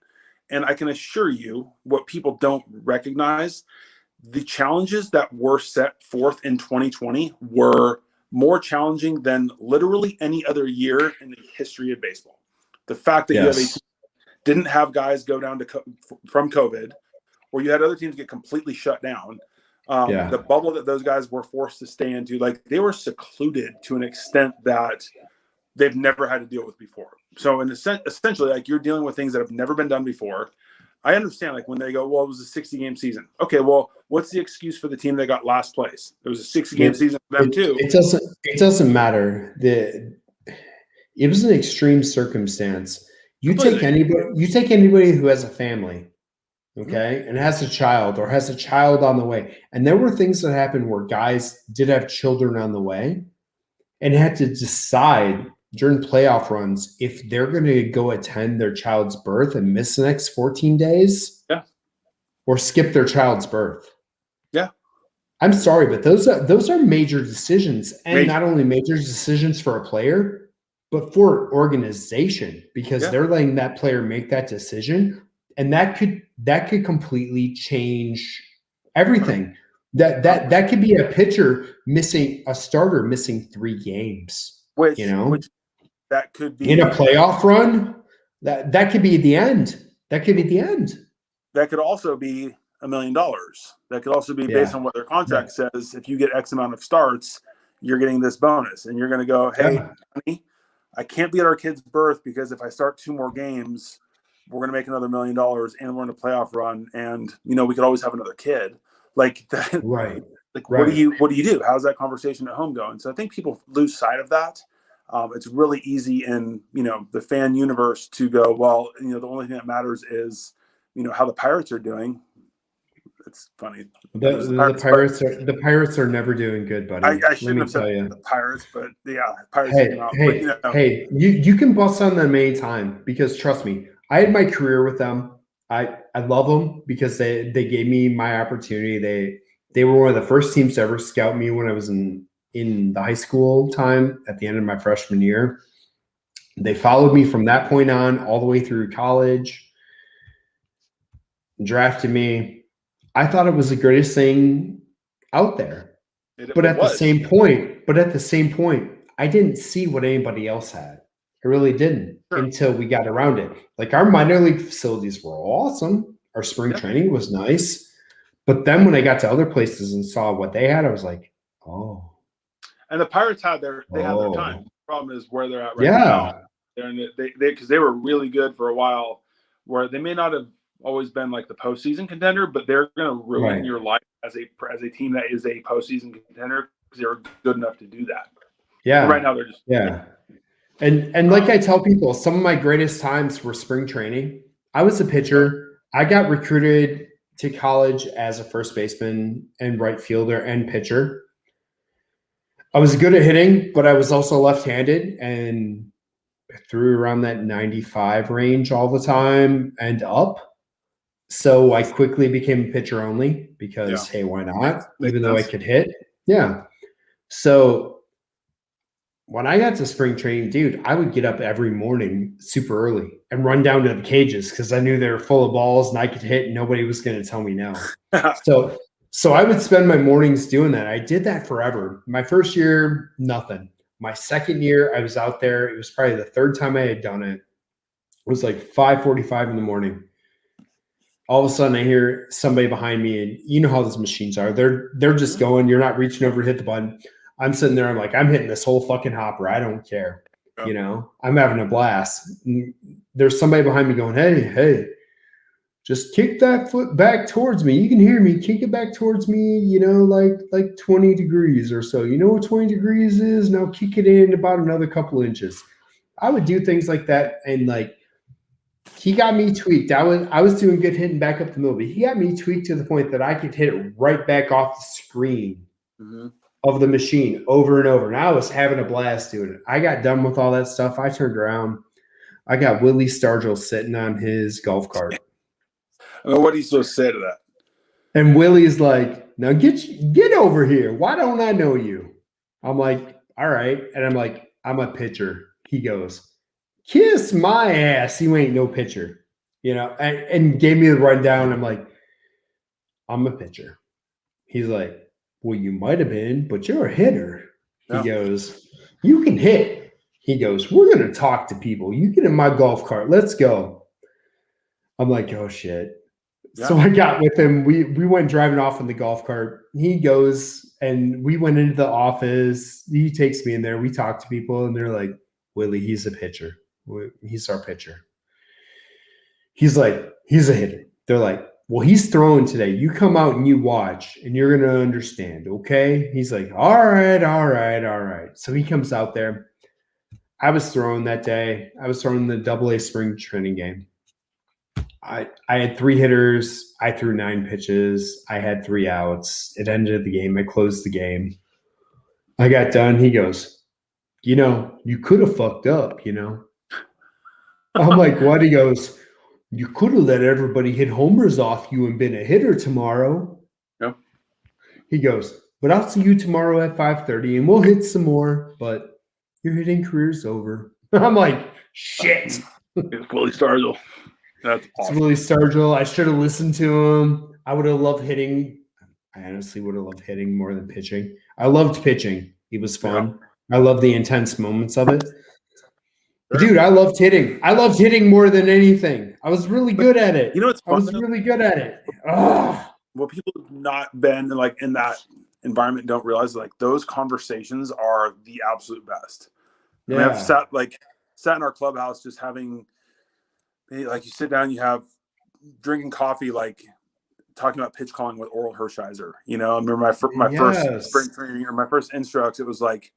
And I can assure you, what people don't recognize, the challenges that were set forth in 2020 were more challenging than literally any other year in the history of baseball. The fact that you didn't have guys go down from COVID, or you had other teams get completely shut down. The bubble that those guys were forced to stay into, like, they were secluded to an extent that they've never had to deal with before. So essentially, like, you're dealing with things that have never been done before. I understand, like, when they go, well, it was a 60-game season. Okay, well, what's the excuse for the team that got last place? It was a 60-game season for them too. It doesn't matter. It was an extreme circumstance. You take anybody who has a family, okay, and has a child or has a child on the way. And there were things that happened where guys did have children on the way and had to decide during playoff runs if they're going to go attend their child's birth and miss the next 14 days or skip their child's birth. Yeah. I'm sorry, but those are major decisions, and not only major decisions for a player, but for an organization, because they're letting that player make that decision. And that could completely change everything. That could be a pitcher missing a starter missing 3 games. Which that could be in a playoff run. That could be the end. That could be the end. That could also be $1 million. That could also be based on what their contract says. If you get X amount of starts, you're getting this bonus, and you're going to go, hey, honey, I can't be at our kid's birth because if I start 2 more games, we're going to make another $1 million, and we're in a playoff run, and we could always have another kid like that. Right. Like, what do you do? How's that conversation at home going? So I think people lose sight of that. It's really easy in the fan universe to go, well, the only thing that matters is how the Pirates are doing. It's funny. The Pirates are never doing good, buddy. I shouldn't have said the Pirates, but Pirates. Hey, you can bust on them anytime because trust me, I had my career with them. I love them because they gave me my opportunity. They were one of the first teams to ever scout me when I was in the high school time at the end of my freshman year. They followed me from that point on all the way through college, drafted me. I thought it was the greatest thing out there. But at the same point, I didn't see what anybody else had. I really didn't until we got around it. Like our minor league facilities were awesome. Our spring training was nice. But then when I got to other places and saw what they had, I was like, oh. And the Pirates had their time. The problem is where they're at right now. Because they were really good for a while, where they may not have always been like the postseason contender, but they're going to ruin your life as a team that is a postseason contender because they were good enough to do that. Yeah. But right now they're just And like I tell people, some of my greatest times were spring training. I was a pitcher. I got recruited to college as a first baseman and right fielder and pitcher. I was good at hitting, but I was also left-handed and threw around that 95 range all the time and up. So I quickly became a pitcher only because, hey, why not? Even though I could hit. Yeah. So when I got to spring training, dude, I would get up every morning super early and run down to the cages because I knew they were full of balls and I could hit and nobody was going to tell me no. So I would spend my mornings doing that. I did that forever. My first year, nothing. My second year, I was out there. It was probably the third time I had done it. It was like 5:45 in the morning. All of a sudden, I hear somebody behind me, and you know how those machines are. They're just going. You're not reaching over to hit the button. I'm sitting there. I'm like, I'm hitting this whole fucking hopper. I don't care. I'm having a blast. And there's somebody behind me going, hey, just kick that foot back towards me. You can hear me. Kick it back towards me, like 20 degrees or so. You know what 20 degrees is? Now kick it in about another couple inches. I would do things like that, and he got me tweaked. I was doing good hitting back up the middle, but he got me tweaked to the point that I could hit it right back off the screen of the machine over and over. And I was having a blast doing it. I got done with all that stuff. I turned around. I got Willie Stargell sitting on his golf cart. What are you supposed to say to that? And Willie's like, now get over here. Why don't I know you? I'm like, all right. And I'm like, I'm a pitcher. He goes, kiss my ass. You ain't no pitcher. And gave me the rundown. I'm like, I'm a pitcher. He's like, well, you might have been, but you're a hitter. No. He goes, you can hit. He goes, we're going to talk to people. You get in my golf cart. Let's go. I'm like, oh, shit. Yeah. So I got with him. We went driving off in the golf cart. He goes, and we went into the office. He takes me in there. We talk to people, and they're like, Willie, he's a pitcher. He's our pitcher. He's like, he's a hitter. They're like, well, he's throwing today. You come out and you watch, and you're going to understand, okay? He's like, all right. So he comes out there. I was throwing that day. I was throwing the AA spring training game. I had 3 hitters. I threw 9 pitches. I had 3 outs. It ended the game. I closed the game. I got done. He goes, you could have fucked up, I'm like, what? He goes, you could have let everybody hit homers off you and been a hitter tomorrow. Yep. He goes, but I'll see you tomorrow at 5:30 and we'll hit some more, but your hitting career's over. I'm like, shit. It's Willie Stargell. That's awesome. It's Willie Stargell. I should have listened to him. I would have loved hitting. I honestly would have loved hitting more than pitching. I loved pitching. It was fun. Yeah. I love the intense moments of it. Dude, I loved hitting. I loved hitting more than anything. I was really good at it. What's fun? I was really good at it. Ugh. what people have not been like in that environment don't realize, like those conversations are the absolute best. Yeah. I mean, I've sat in our clubhouse just having, like, you sit down, you have drinking coffee, like talking about pitch calling with Oral Hershiser. You know, I remember my first spring training or my first instructs, it was like,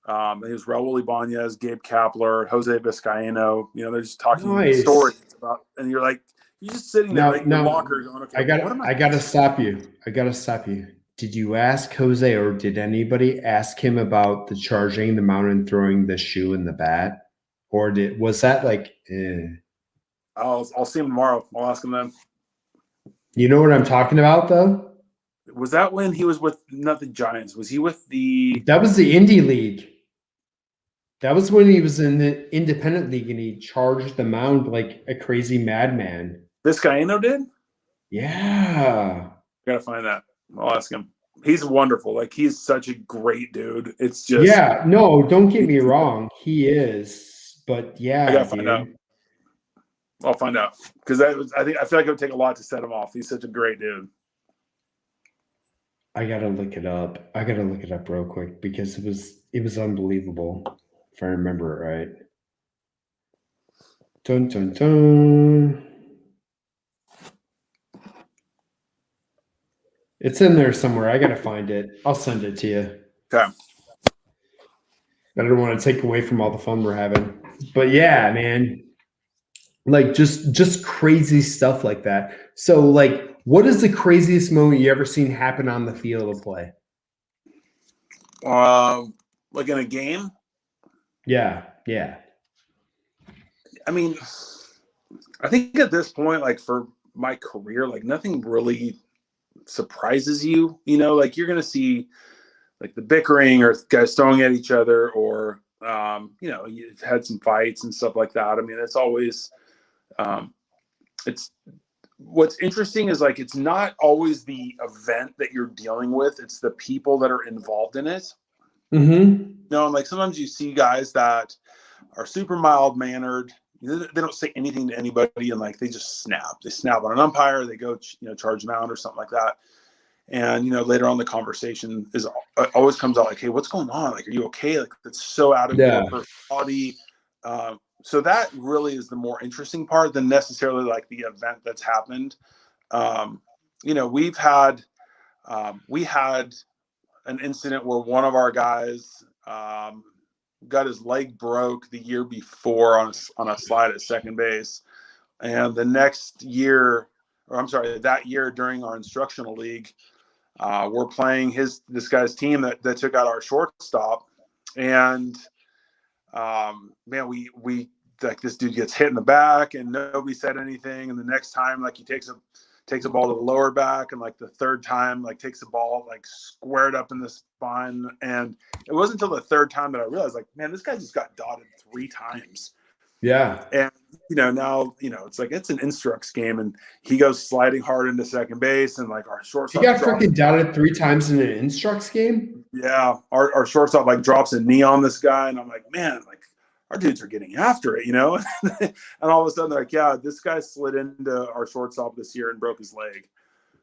it was Raul Ibanez, Gabe Kapler, Jose Vizcaino. You know, they're just talking stories about, and you're like, you're just sitting there like in the locker going, okay, I gotta stop you. Did you ask Jose, or did anybody ask him about the charging the mound and throwing the shoe and the bat? Or was that like I'll see him tomorrow. I'll ask him then. You know what I'm talking about, though? Was that when he was with not the Giants? Was he with the? That was the Indie League. That was when he was in the independent league and he charged the mound like a crazy madman. Vizcaino did? Yeah. Gotta find that. I'll ask him. He's wonderful. Like, he's such a great dude. It's just. Yeah. No, don't get me wrong. He is. But yeah. I gotta find out. I'll find out, because I feel like it would take a lot to set him off. He's such a great dude. I gotta look it up. Real quick, because it was unbelievable, if I remember it right. Dun dun dun. It's in there somewhere. I gotta find it. I'll send it to you. Okay. I don't want to take away from all the fun we're having, but yeah, man. Like just crazy stuff like that. So, like, what is the craziest moment you ever seen happen on the field of play? Like in a game? Yeah. I mean, I think at this point, like for my career, like nothing really surprises you. You know, like you're gonna see like the bickering or guys throwing at each other, or you know, you've had some fights and stuff like that. I mean, it's always it's what's interesting is like it's not always the event that you're dealing with, it's the people that are involved in it. Mm-hmm. You know, and like sometimes you see guys that are super mild mannered, they don't say anything to anybody, and like they snap on an umpire, they go, you know, charge them out or something like that. And, you know, later on the conversation always comes out like, hey, what's going on? Like, are you okay? Like, that's so out of your personality. So that really is the more interesting part than necessarily like the event that's happened. You know, we had an incident where one of our guys got his leg broke the year before on a slide at second base. And the next year, that year during our instructional league, we're playing this guy's team that took out our shortstop. And man, we like this dude gets hit in the back and nobody said anything. And the next time, like he takes a ball to the lower back, and like the third time, like takes the ball like squared up in the spine. And it wasn't until the third time that I realized, like, man, this guy just got dotted 3 times. Yeah. And, you know, now, you know, it's like, it's an instructs game, and he goes sliding hard into second base, and like our shortstop. He got freaking dotted 3 times in an instructs game? Yeah. Our shortstop like drops a knee on this guy, and I'm like, man, like our dudes are getting after it, you know? And all of a sudden they're like, yeah, this guy slid into our shortstop this year and broke his leg.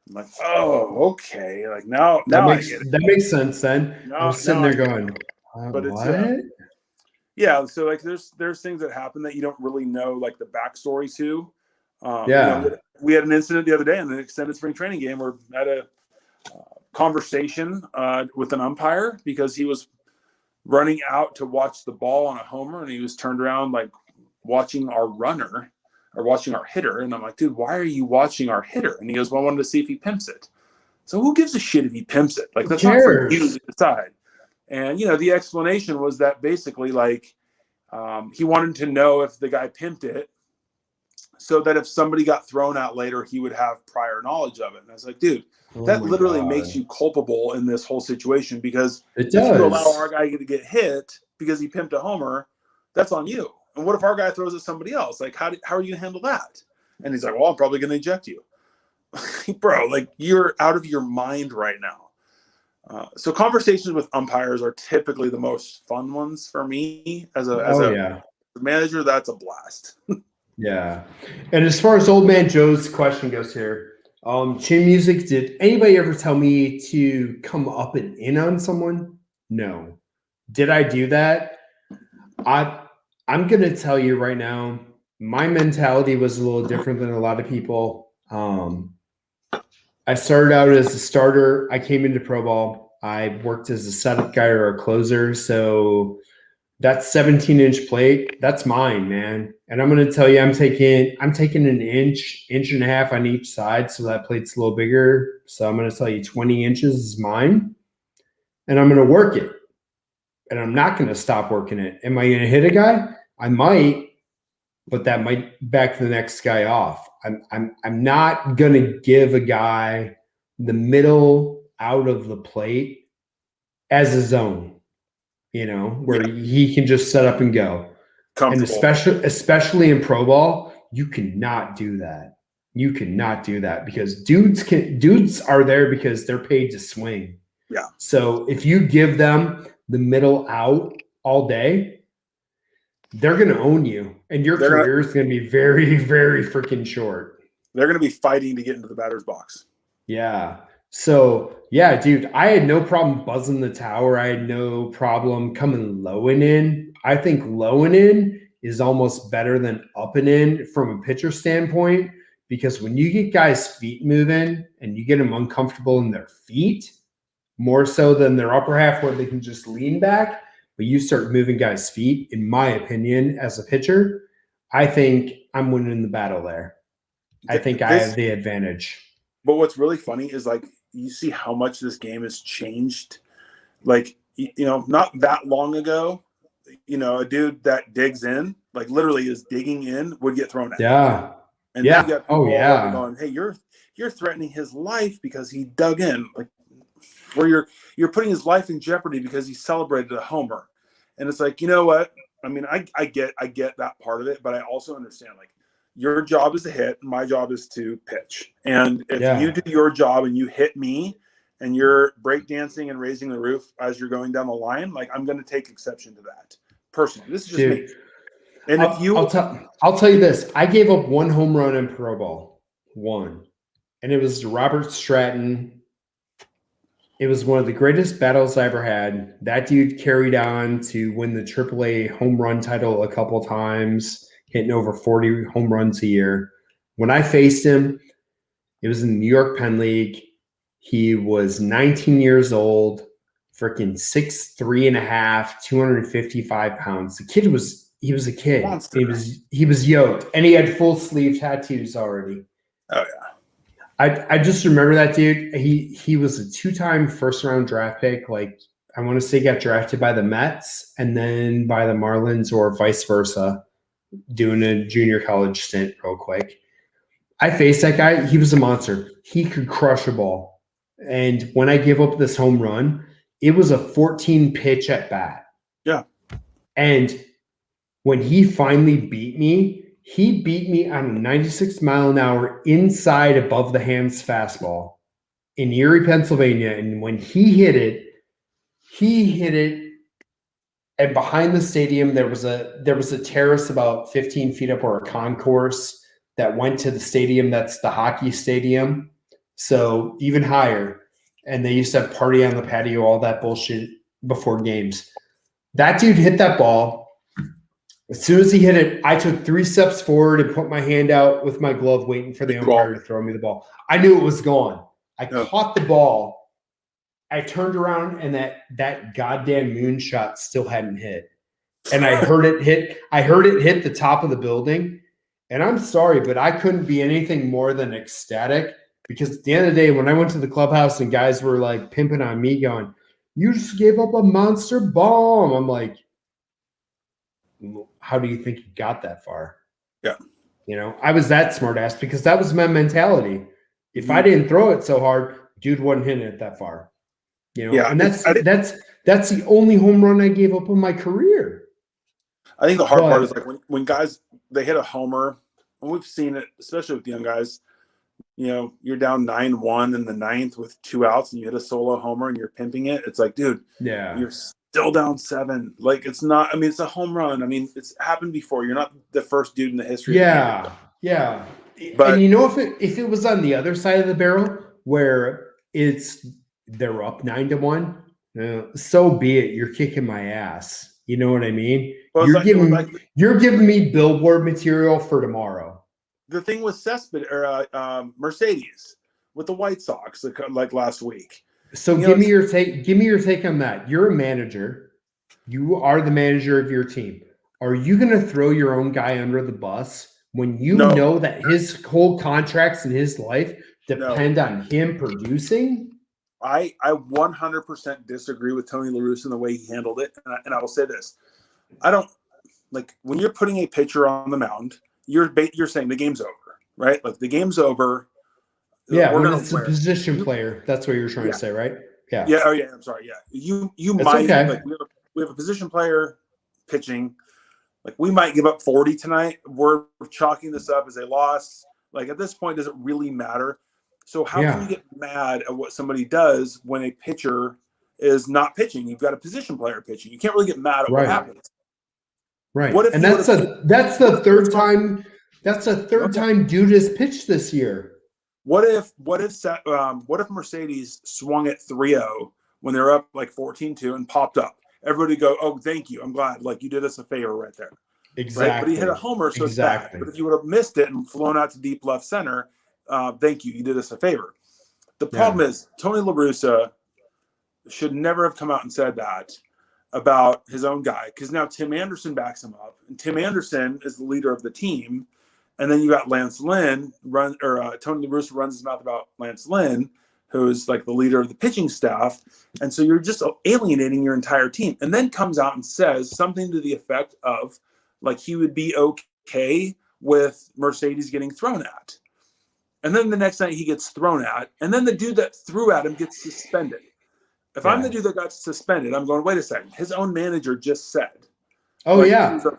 I'm like, oh, okay. Like now I get it. That makes sense then. I was sitting there going, but it's what? Yeah, so like there's things that happen that you don't really know like the backstory to. Yeah, you know, we had an incident the other day in an extended spring training game where I had a conversation with an umpire because he was running out to watch the ball on a homer, and he was turned around like watching our runner or watching our hitter. And I'm like, dude, why are you watching our hitter? And he goes, well, I wanted to see if he pimps it. So who gives a shit if he pimps it? Like, that's not for you to decide. And, you know, the explanation was that basically, like, he wanted to know if the guy pimped it so that if somebody got thrown out later, he would have prior knowledge of it. And I was like, dude, that literally makes you culpable in this whole situation, because if you allow our guy to get hit because he pimped a homer, that's on you. And what if our guy throws at somebody else? Like, how are you going to handle that? And he's like, well, I'm probably going to eject you. Bro, like, you're out of your mind right now. So conversations with umpires are typically the most fun ones for me as a manager. That's a blast. Yeah. And as far as Old Man Joe's question goes here, Chin music. Did anybody ever tell me to come up and in on someone? No. Did I do that? I'm gonna tell you right now, my mentality was a little different than a lot of people. I started out as a starter. I came into pro ball. I worked as a setup guy or a closer. So that 17-inch plate, that's mine, man. And I'm gonna tell you, I'm taking an inch and a half on each side, so that plate's a little bigger. So I'm gonna tell you 20 inches is mine, and I'm gonna work it. And I'm not gonna stop working it. Am I gonna hit a guy? I might, but that might back the next guy off. I'm not gonna give a guy the middle out of the plate as a zone, where he can just set up and go. And especially in pro ball, you cannot do that. You cannot do that because dudes are there because they're paid to swing. Yeah. So if you give them the middle out all day, they're going to own you, and your career is going to be very, very freaking short. They're going to be fighting to get into the batter's box. Yeah. So, yeah, dude, I had no problem buzzing the tower. I had no problem coming low and in. I think low and in is almost better than up and in from a pitcher standpoint, because when you get guys' feet moving and you get them uncomfortable in their feet, more so than their upper half where they can just lean back, but you start moving guys' feet, in my opinion, as a pitcher, I think I'm winning the battle there. I think I have the advantage. But what's really funny is, like, you see how much this game has changed. Like, not that long ago, a dude that digs in, like literally is digging in, would get thrown out. Yeah. And then you got people going, hey, you're threatening his life because he dug in. Like, where you're putting his life in jeopardy because he celebrated a homer. And it's like, you know what? I mean, I get that part of it, but I also understand, like, your job is to hit, my job is to pitch. And if you do your job and you hit me and you're breakdancing and raising the roof as you're going down the line, like, I'm going to take exception to that. Personally, this is just me. And I'll tell you this, I gave up one home run in pro ball, one, and it was Robert Stratton. It was one of the greatest battles I ever had. That dude carried on to win the AAA home run title a couple times, hitting over 40 home runs a year. When I faced him, it was in the New York Penn League. He was 19 years old, freaking 6'3.5", 255 pounds. The kid was a kid. Monster. He was yoked, and he had full sleeve tattoos already. Oh yeah. I just remember that dude. He was a 2-time first-round draft pick. Like, I want to say got drafted by the Mets and then by the Marlins or vice versa, doing a junior college stint real quick. I faced that guy. He was a monster. He could crush a ball. And when I gave up this home run, it was a 14-pitch at bat. Yeah. And when he finally beat me, he beat me on a 96 mile an hour inside above the hands fastball in Erie, Pennsylvania. And when he hit it, and behind the stadium, there was a terrace about 15 feet up, or a concourse that went to the stadium. That's the hockey stadium. So even higher. And they used to have party on the patio, all that bullshit before games. That dude hit that ball. As soon as he hit it, I took 3 steps forward and put my hand out with my glove, waiting for the umpire to throw me the ball. I knew it was gone. I caught the ball. I turned around, and that goddamn moonshot still hadn't hit. And I heard it hit. I heard it hit the top of the building. And I'm sorry, but I couldn't be anything more than ecstatic, because at the end of the day, when I went to the clubhouse and guys were like pimping on me, going, "You just gave up a monster bomb," I'm like, how do you think you got that far? Yeah. I was that smart ass, because that was my mentality. If I didn't throw it so hard, dude wasn't hitting it that far. And that's the only home run I gave up in my career. I think the hard part is, like, when guys, they hit a homer, and we've seen it, especially with the young guys, you're down 9-1 in the 9th with 2 outs, and you hit a solo homer and you're pimping it. It's like, dude, you're still down 7. Like, it's not, I mean, it's a home run. I mean, it's happened before. You're not the first dude in the history. Yeah. But and you know, if it was on the other side of the barrel where they're up 9-1, so be it. You're kicking my ass. You know what I mean? well, You're giving me billboard material for tomorrow. The thing with Mercedes with the White Sox, like last week. So give me your take. Give me your take on that. You're a manager. You are the manager of your team. Are you going to throw your own guy under the bus when you know that his whole contracts in his life depend on him producing? I 100% disagree with Tony La Russa in the way he handled it, and I will say this: I don't like when you're putting a pitcher on the mound. You're saying the game's over, right? Like the game's over. Yeah, when it's a position player, that's what you're trying to say, right? Yeah. Yeah. Oh yeah. I'm sorry. Yeah. You might like we have a position player pitching. Like we might give up 40 tonight. We're chalking this up as a loss. Like at this point, does it really matter? So how can you get mad at what somebody does when a pitcher is not pitching? You've got a position player pitching. You can't really get mad at what happens. Right. And that's the third time. That's the third time dude has pitched this year. What if Mercedes swung at 3-0 when they're up like 14-2 and popped up? Everybody go, oh, thank you. I'm glad. Like you did us a favor right there. Exactly. Right? But he hit a homer, so it's bad. But if you would have missed it and flown out to deep left center, thank you. You did us a favor. The problem is Tony La Russa should never have come out and said that about his own guy, because now Tim Anderson backs him up, and Tim Anderson is the leader of the team. And then you got Lance Lynn Tony La Russa runs his mouth about Lance Lynn, who's like the leader of the pitching staff. And so you're just alienating your entire team. And then comes out and says something to the effect of like he would be okay with Mercedes getting thrown at. And then the next night he gets thrown at. And then the dude that threw at him gets suspended. If I'm the dude that got suspended, I'm going, wait a second. His own manager just said. Oh yeah, I'm going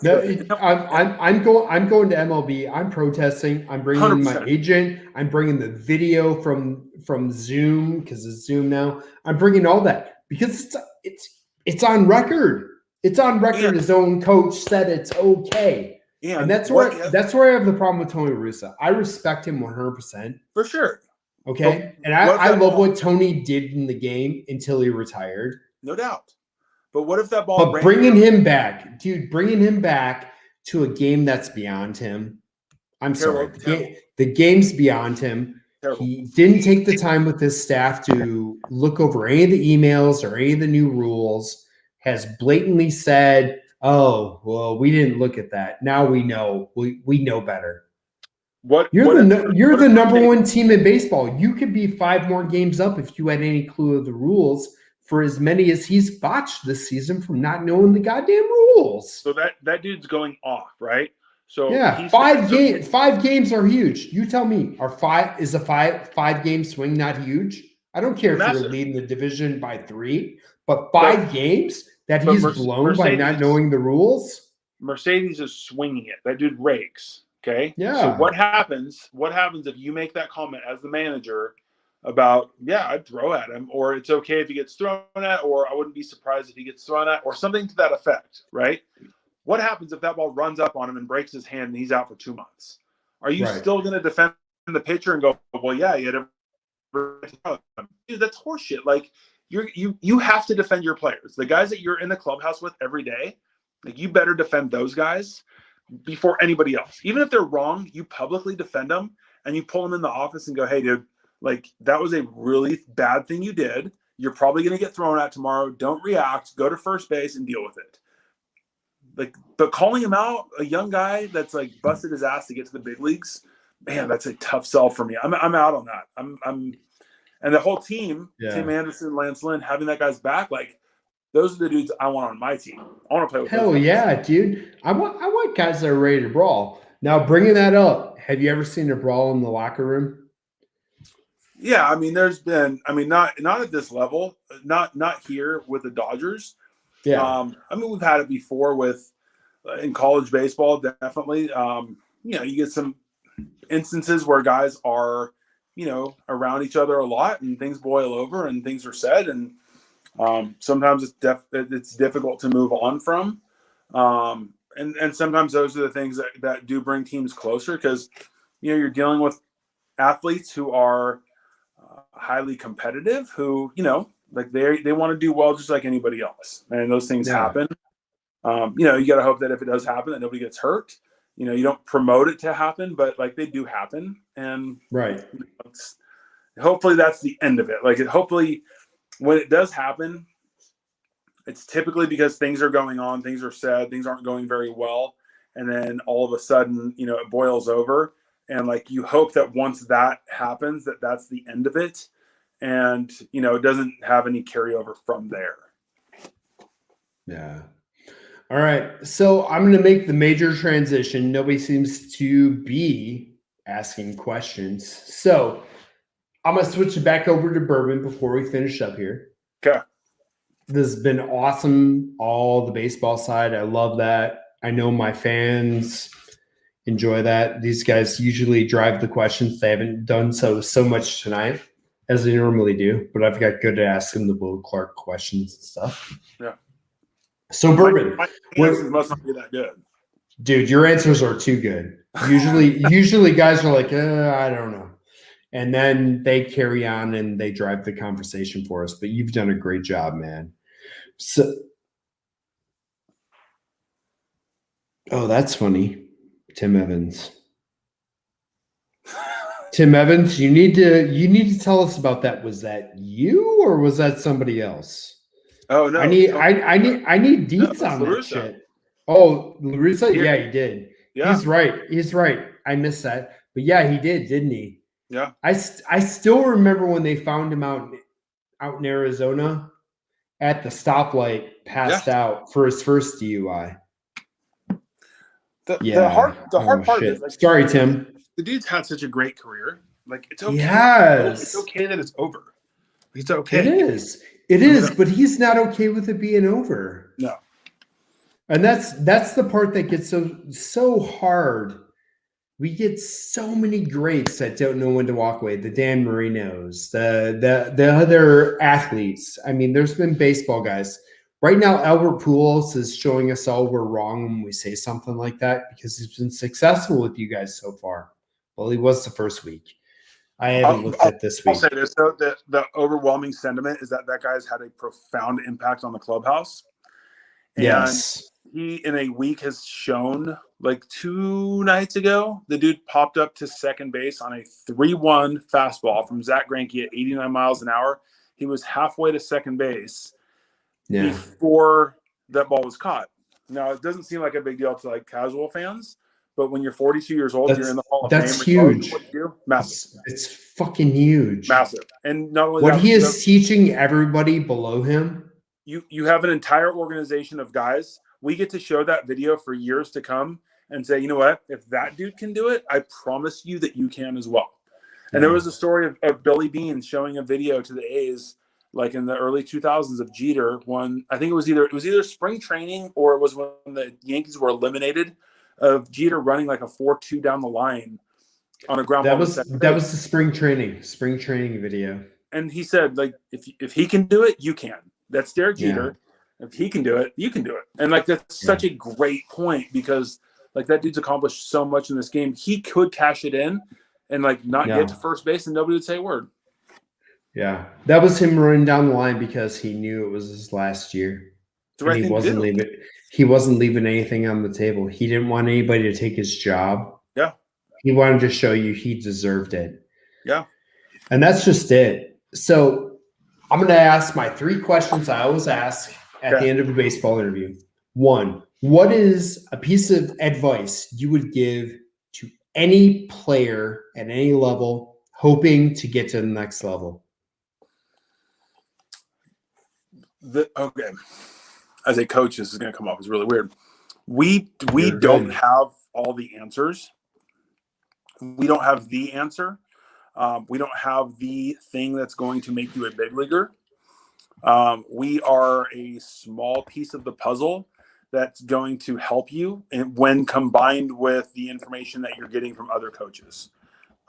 to MLB. I'm protesting. I'm bringing 100%. In my agent. I'm bringing the video from Zoom because it's Zoom now. I'm bringing all that because it's on record. It's on record. Yeah. His own coach said it's okay. Yeah, and that's where I have the problem with Tony La Russa. I respect him 100% for sure. Okay, and I love what Tony did in the game until he retired. No doubt. But what if that ball? But bringing him back to a game that's beyond him. I'm sorry. The game's beyond him. Terrible. He didn't take the time with his staff to look over any of the emails or any of the new rules. Has blatantly said, "Oh, well, we didn't look at that. Now we know. We know better." You're the number one team in baseball. You could be 5 more games up if you had any clue of the rules. For as many as he's botched this season from not knowing the goddamn rules. So that dude's going off, right? So yeah, 5 games are huge. You tell me, is a five game swing not huge? I don't care if you're leading the division by 3, but 5 games that he's blown by not knowing the rules. Mercedes is swinging it. That dude rakes. Okay. Yeah. So what happens? What happens if you make that comment as the manager? About, I'd throw at him, or it's okay if he gets thrown at, or I wouldn't be surprised if he gets thrown at, or something to that effect, right? What happens if that ball runs up on him and breaks his hand and he's out for 2 months? Are you still going to defend the pitcher and go, well, yeah, you had a dude, that's horseshit. Like you have to defend your players. The guys that you're in the clubhouse with every day, like you better defend those guys before anybody else. Even if they're wrong, you publicly defend them and you pull them in the office and go, hey, dude, like that was a really bad thing you did. You're probably going to get thrown out tomorrow. Don't react. Go to first base and deal with it. Like, but calling him out, a young guy that's like busted his ass to get to the big leagues, man, that's a tough sell for me. I'm out on that. And the whole team, Tim Anderson, Lance Lynn, having that guy's back, like those are the dudes I want on my team. I want to play with. Hell yeah, dude. I want guys that are ready to brawl. Now, bringing that up, have you ever seen a brawl in the locker room? Yeah, I mean, there's been, not at this level, not here with the Dodgers. Yeah. We've had it before with in college baseball, definitely. You get some instances where guys are, around each other a lot and things boil over and things are said. And sometimes it's difficult to move on from. And sometimes those are the things that do bring teams closer because, you're dealing with athletes who are highly competitive, who, like they want to do well just like anybody else. And those things happen. You got to hope that if it does happen, that nobody gets hurt. You don't promote it to happen, but like they do happen. And right. Hopefully that's the end of it. Like hopefully when it does happen, it's typically because things are going on, things are said, things aren't going very well. And then all of a sudden, it boils over. And like, you hope that once that happens, that's the end of it. And, it doesn't have any carryover from there. Yeah. All right. So I'm going to make the major transition. Nobody seems to be asking questions. So I'm going to switch it back over to bourbon before we finish up here. Okay. This has been awesome. All the baseball side. I love that. I know my fans enjoy that. These guys usually drive the questions. They haven't done so much tonight as they normally do, but I've got good at asking the Will Clark questions and stuff. Yeah. So bourbon. My answers must not be that good. Dude, your answers are too good. Usually guys are like, I don't know. And then they carry on and they drive the conversation for us. But you've done a great job, man. So, that's funny. Tim Evans. Tim Evans, you need to tell us about that. Was that you or was that somebody else? Oh no! I need deets on that shit. Oh, Larissa? Yeah, he did. Yeah. He's right. I missed that. But yeah, he did, didn't he? Yeah. I still remember when they found him out in Arizona at the stoplight, passed out for his first DUI. The hard part is, like, sorry, Tim. The dude's had such a great career. Like, it's okay. Yes. It's okay that it's over. It's okay. It is, but he's not okay with it being over. No. And that's the part that gets so hard. We get so many greats that don't know when to walk away. The Dan Marinos, the other athletes. I mean, there's been baseball guys. Right now, Albert Pujols is showing us all we're wrong when we say something like that because he's been successful with you guys so far. Well, he was the first week. I haven't looked at this week. I'll say this, though. The overwhelming sentiment is that guy's had a profound impact on the clubhouse. And yes. He, in a week, has shown, like 2 nights ago, the dude popped up to second base on a 3-1 fastball from Zach Greinke at 89 miles an hour. He was halfway to second base before that ball was caught. Now, it doesn't seem like a big deal to like casual fans, but when you're 42 years old, you're in the Hall of Fame. That's huge. Massive. It's fucking huge. Massive. And not only what that, he is teaching everybody below him. You have an entire organization of guys. We get to show that video for years to come and say, you know what? If that dude can do it, I promise you that you can as well. And there was a story of Billy Beane showing a video to the A's, like in the early 2000s, of Jeter. I think it was either spring training or it was when the Yankees were eliminated, of Jeter running like a 4-2 down the line on a ground ball. That was the spring training video. And he said, like, if he can do it, you can. That's Derek Jeter. If he can do it, you can do it. And like, that's such a great point because like that dude's accomplished so much in this game. He could cash it in and like not get to first base and nobody would say a word. Yeah. That was him running down the line because he knew it was his last year. And he wasn't leaving anything on the table. He didn't want anybody to take his job. Yeah. He wanted to show you he deserved it. Yeah. And that's just it. So I'm going to ask my 3 questions I always ask at the end of a baseball interview. 1, what is a piece of advice you would give to any player at any level hoping to get to the next level? Okay. As a coach, this is going to come off as really weird. We don't have all the answers. We don't have the answer. We don't have the thing that's going to make you a big leaguer. We are a small piece of the puzzle that's going to help you when combined with the information that you're getting from other coaches.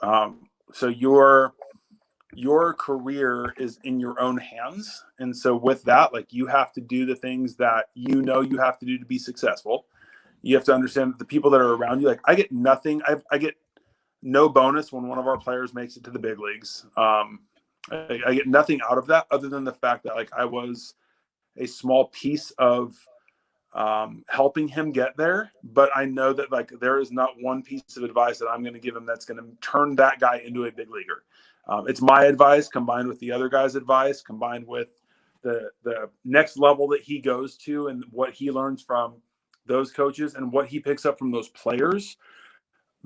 So your career is in your own hands. And so with that, like, you have to do the things that you know you have to do to be successful. You have to understand that the people that are around you, like, I get nothing. no bonus when one of our players makes it to the big leagues. I get nothing out of that other than the fact that like I was a small piece of helping him get there. But I know that like there is not one piece of advice that I'm going to give him that's going to turn that guy into a big leaguer. It's my advice combined with the other guy's advice, combined with the next level that he goes to and what he learns from those coaches and what he picks up from those players.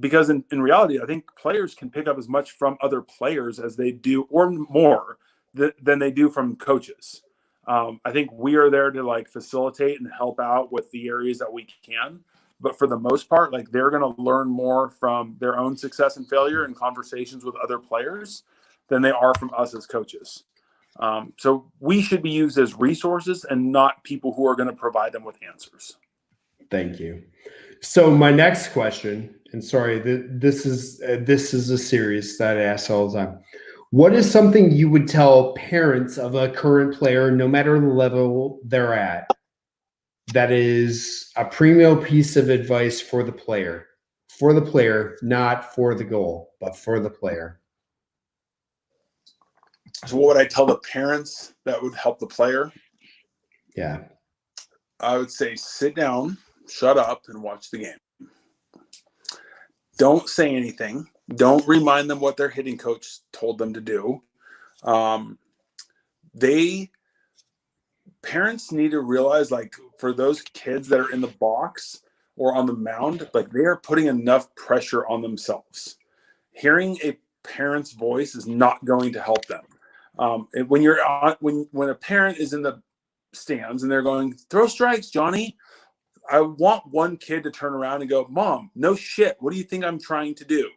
Because in reality, I think players can pick up as much from other players as they do, or more than they do from coaches. I think we are there to like facilitate and help out with the areas that we can. But for the most part, like they're going to learn more from their own success and failure and conversations with other players than they are from us as coaches. So we should be used as resources and not people who are going to provide them with answers. Thank you. So my next question, and sorry, this is a series that I ask all the time. What is something you would tell parents of a current player, no matter the level they're at, that is a primo piece of advice for the player, not for the goal, but for the player? So what would I tell the parents that would help the player? Yeah. I would say sit down, shut up, and watch the game. Don't say anything. Don't remind them what their hitting coach told them to do. Parents need to realize, like, for those kids that are in the box or on the mound, like they are putting enough pressure on themselves. Hearing a parent's voice is not going to help them. When a parent is in the stands and they're going, throw strikes, Johnny, I want one kid to turn around and go, Mom, no shit. What do you think I'm trying to do?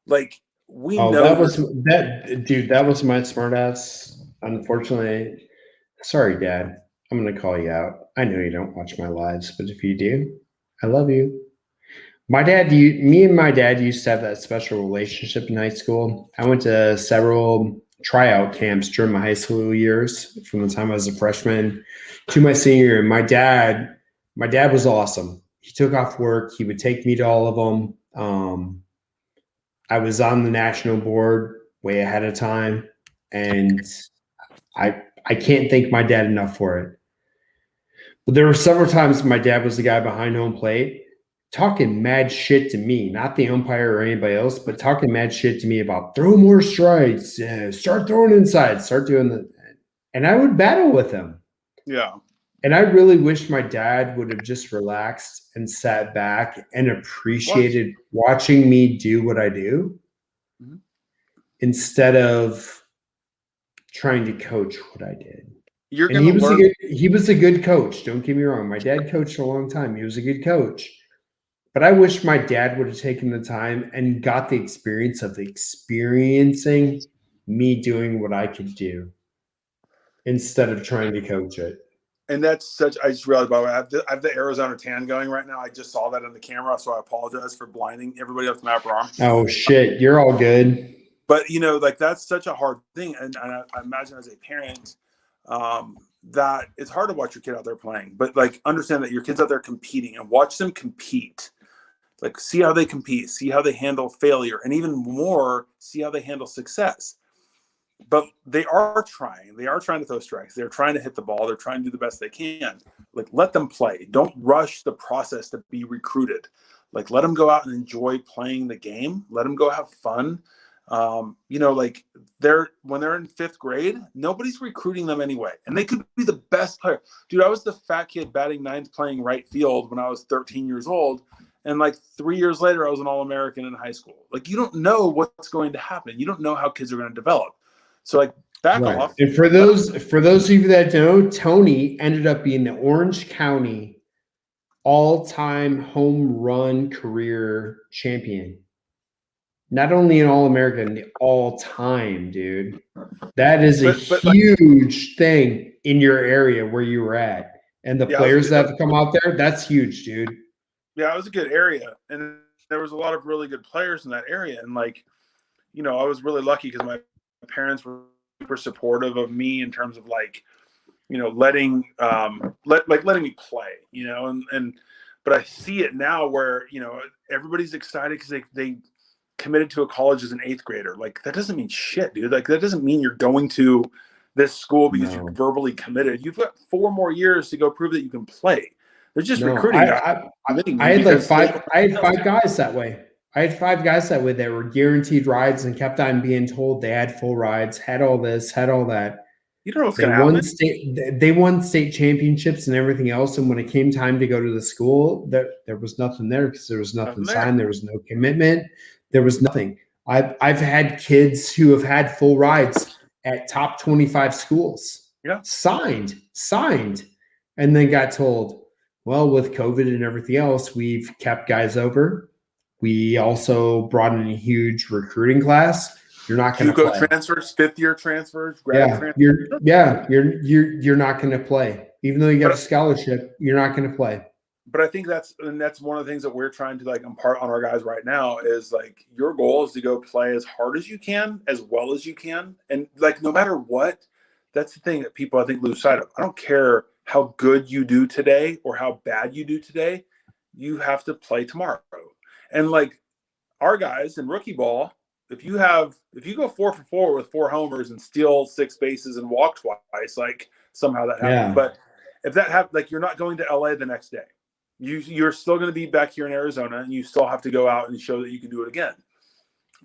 Like, we know that was my smart ass. Unfortunately, sorry, Dad. I'm going to call you out. I know you don't watch my lives, but if you do, I love you. Me and my dad used to have that special relationship in high school. I went to several tryout camps during my high school years, from the time I was a freshman to my senior year. My dad was awesome. He took off work. He would take me to all of them. I was on the national board way ahead of time, and I can't thank my dad enough for it. But there were several times my dad was the guy behind home plate talking mad shit to me, not the umpire or anybody else, but talking mad shit to me about throw more strikes, start throwing inside, start doing the, and I would battle with him. Yeah. And I really wish my dad would have just relaxed and sat back and appreciated watching me do what I do, mm-hmm, instead of trying to coach what I did. He was a good coach. Don't get me wrong. My dad coached a long time. He was a good coach. But I wish my dad would have taken the time and got the experience of experiencing me doing what I could do instead of trying to coach it. And I just realized, by the way, I have the Arizona tan going right now. I just saw that on the camera, so I apologize for blinding everybody else in the upper arm. Oh, shit. You're all good. But, like, that's such a hard thing. And I imagine as a parent, that it's hard to watch your kid out there playing. But, like, understand that your kid's out there competing and watch them compete. Like, see how they compete, see how they handle failure, and even more, see how they handle success. But they are trying to throw strikes. They're trying to hit the ball. They're trying to do the best they can. Like, let them play. Don't rush the process to be recruited. Like, let them go out and enjoy playing the game. Let them go have fun. Like, when they're in fifth grade, nobody's recruiting them anyway. And they could be the best player. Dude, I was the fat kid batting ninth playing right field when I was 13 years old. And like 3 years later, I was an All-American in high school. Like, you don't know what's going to happen. You don't know how kids are going to develop. So, like, back off. And for those of you that know, Tony ended up being the Orange County all-time home run career champion. Not only an All-American, the all-time, dude. That is a huge thing in your area where you were at. And the players that have come out there, that's huge, dude. Yeah, it was a good area. And there was a lot of really good players in that area. And, like, I was really lucky because my parents were super supportive of me in terms of, like, letting me play, but I see it now where, everybody's excited because committed to a college as an 8th grader. Like, that doesn't mean shit, dude. Like, that doesn't mean you're going to this school because you're verbally committed. You've got 4 more years to go prove that you can play. They're just recruiting. I had like 5. I had 5 guys that way. I had 5 guys that way that were guaranteed rides and kept on being told they had full rides, had all this, had all that. You don't know what's going to happen. They won state championships and everything else. And when it came time to go to the school, there was nothing there because there was nothing signed. There was no commitment. There was nothing. I've had kids who have had full rides at top 25 schools. Yeah. Signed, and then got told, well, with COVID and everything else, we've kept guys over. We also brought in a huge recruiting class. You're not going to play. Transfers, 5th-year transfers, transfers. You're not going to play. Even though you got a scholarship, you're not going to play. But I think that's one of the things that we're trying to like impart on our guys right now is like, your goal is to go play as hard as you can, as well as you can. And like, no matter what, that's the thing that people I think lose sight of. I don't care how good you do today or how bad you do today. You have to play tomorrow. And like our guys in rookie ball, if you go 4 for 4 with 4 homers and steal 6 bases and walk twice, like somehow that happened. Yeah. But if that happened, like, you're not going to LA the next day. You're still going to be back here in Arizona, and you still have to go out and show that you can do it again.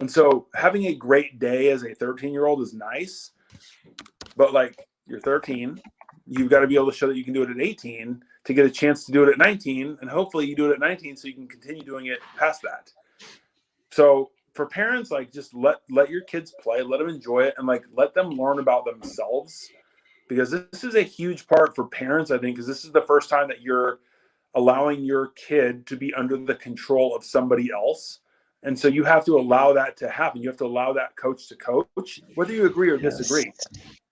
And so having a great day as a 13-year-old is nice, but like, you're 13, you've got to be able to show that you can do it at 18 to get a chance to do it at 19. And hopefully you do it at 19 so you can continue doing it past that. So for parents, like, just let your kids play, let them enjoy it, and like, let them learn about themselves, because this is a huge part for parents, I think, because this is the first time that you're allowing your kid to be under the control of somebody else. And so you have to allow that to happen. You have to allow that coach to coach, whether you agree or disagree.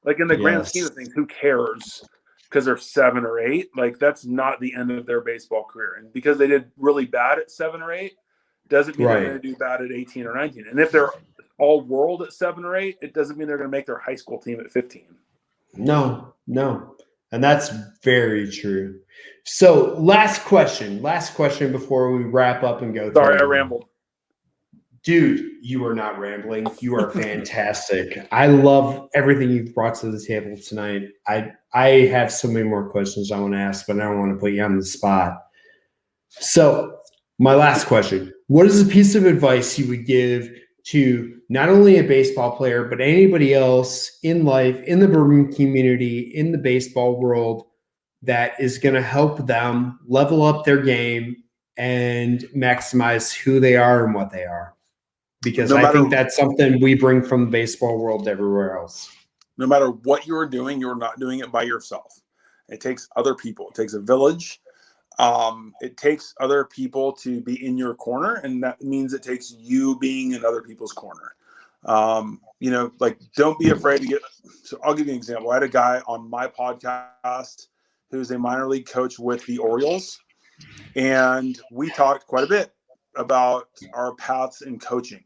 Like, in the grand scheme of things, who cares? Because they're 7 or 8, like, that's not the end of their baseball career. And because they did really bad at 7 or 8, doesn't mean they're going to do bad at 18 or 19. And if they're all world at 7 or 8, it doesn't mean they're going to make their high school team at 15. No. And that's very true. So last question before we wrap up and go. Sorry, I rambled. Dude, you are not rambling. You are fantastic. I love everything you've brought to the table tonight. I have so many more questions I want to ask, but I don't want to put you on the spot. So my last question, what is a piece of advice you would give to not only a baseball player, but anybody else in life, in the bourbon community, in the baseball world, that is going to help them level up their game and maximize who they are and what they are? Because I think that's something we bring from the baseball world to everywhere else. No matter what you're doing, you're not doing it by yourself. It takes other people. It takes a village. It takes other people to be in your corner, and that means it takes you being in other people's corner. Like, don't be afraid to so I'll give you an example. I had a guy on my podcast who's a minor league coach with the Orioles, and we talked quite a bit about our paths in coaching.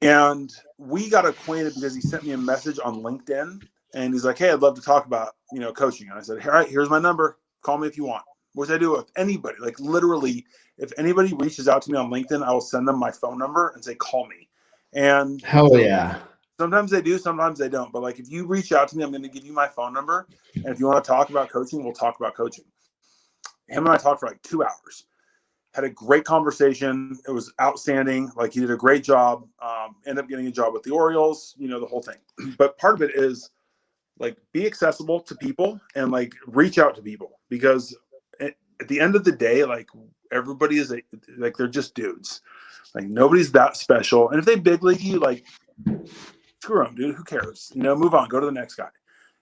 And we got acquainted because he sent me a message on LinkedIn, and he's like, "Hey, I'd love to talk about, coaching." And I said, "All right, here's my number. Call me if you want." Which I do with anybody. Like, literally, if anybody reaches out to me on LinkedIn, I will send them my phone number and say, "Call me." And hell yeah. Sometimes they do, sometimes they don't. But like, if you reach out to me, I'm going to give you my phone number. And if you want to talk about coaching, we'll talk about coaching. Him and I talked for like 2 hours. Had a great conversation. It was outstanding. Like, he did a great job. Ended up getting a job with the Orioles, the whole thing. But part of it is, like, be accessible to people and like reach out to people, because at the end of the day, like, everybody is like, they're just dudes. Like, nobody's that special. And if they big league you, like, screw them, dude. Who cares? Move on. Go to the next guy.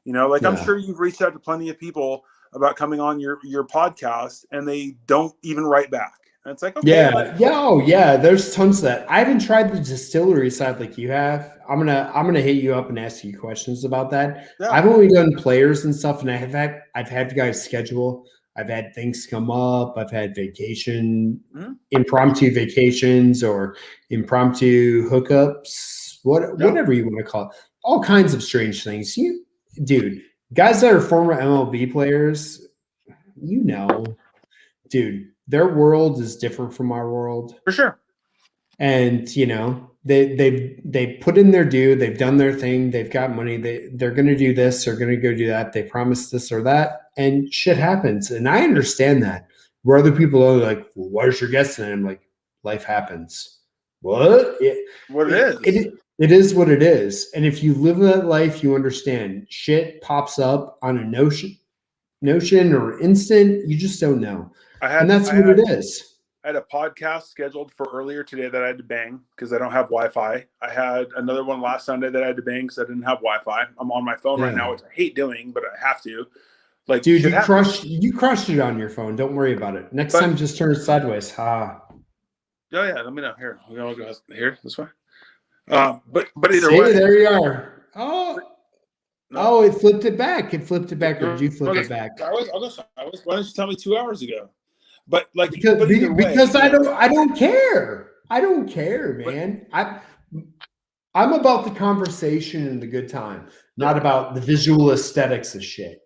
I'm sure you've reached out to plenty of people about coming on your podcast, and they don't even write back. And it's like, okay. Yeah. There's tons of that. I haven't tried the distillery side like you have. I'm gonna hit you up and ask you questions about that. Yeah. I've only done players and stuff, and I've had guys schedule. I've had things come up. I've had impromptu vacations or impromptu hookups, whatever you want to call it. All kinds of strange things. Dude, guys that are former MLB players, dude, their world is different from our world. For sure. And they put in their due, they've done their thing, they've got money, they're going to do this, they're going to go do that, they promise this or that, and shit happens. And I understand that. Where other people are like, well, where's your guest? And I'm like, life happens. What? It is what it is. And if you live that life, you understand shit pops up on a notion or instant. You just don't know. And that's what it is. I had a podcast scheduled for earlier today that I had to bang because I don't have Wi-Fi. I had another one last Sunday that I had to bang because I didn't have Wi-Fi. I'm on my phone right now, which I hate doing, but I have to. Like, dude, you crushed it on your phone. Don't worry about it. Next time, just turn it sideways. Ha. Oh yeah, let me know. Here, we're gonna go here this way. But either way, there you are. Oh, it flipped it back. It flipped it back, or did you flip it back? Why didn't you tell me 2 hours ago? But like, because I don't care. I don't care, man. I'm about the conversation and the good time, not about the visual aesthetics of shit.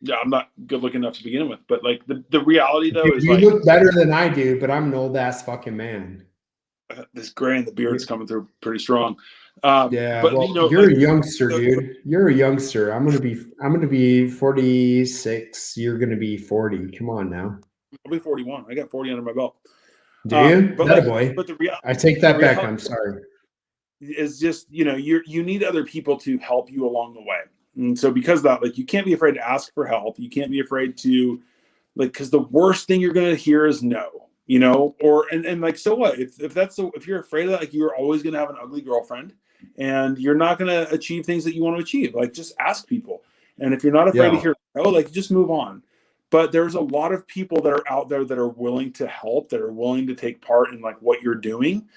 Yeah, I'm not good looking enough to begin with, but like the reality though is you look better than I do, but I'm an old ass fucking man. This gray and the beard's coming through pretty strong. But you're a youngster, dude. You're a youngster. I'm gonna be 46. You're gonna be 40. Come on now. I'll be 41. I got 40 under my belt. Do you? But boy. But the reality, I take that back. I'm sorry. Is just you need other people to help you along the way. And so because of that, like, you can't be afraid to ask for help. You can't be afraid to, like, because the worst thing you're going to hear is no, or like, so what if you're afraid of that, like, you're always going to have an ugly girlfriend and you're not going to achieve things that you want to achieve. Like, just ask people. And if you're not afraid to hear no, like, just move on. But there's a lot of people that are out there that are willing to help, that are willing to take part in like what you're doing.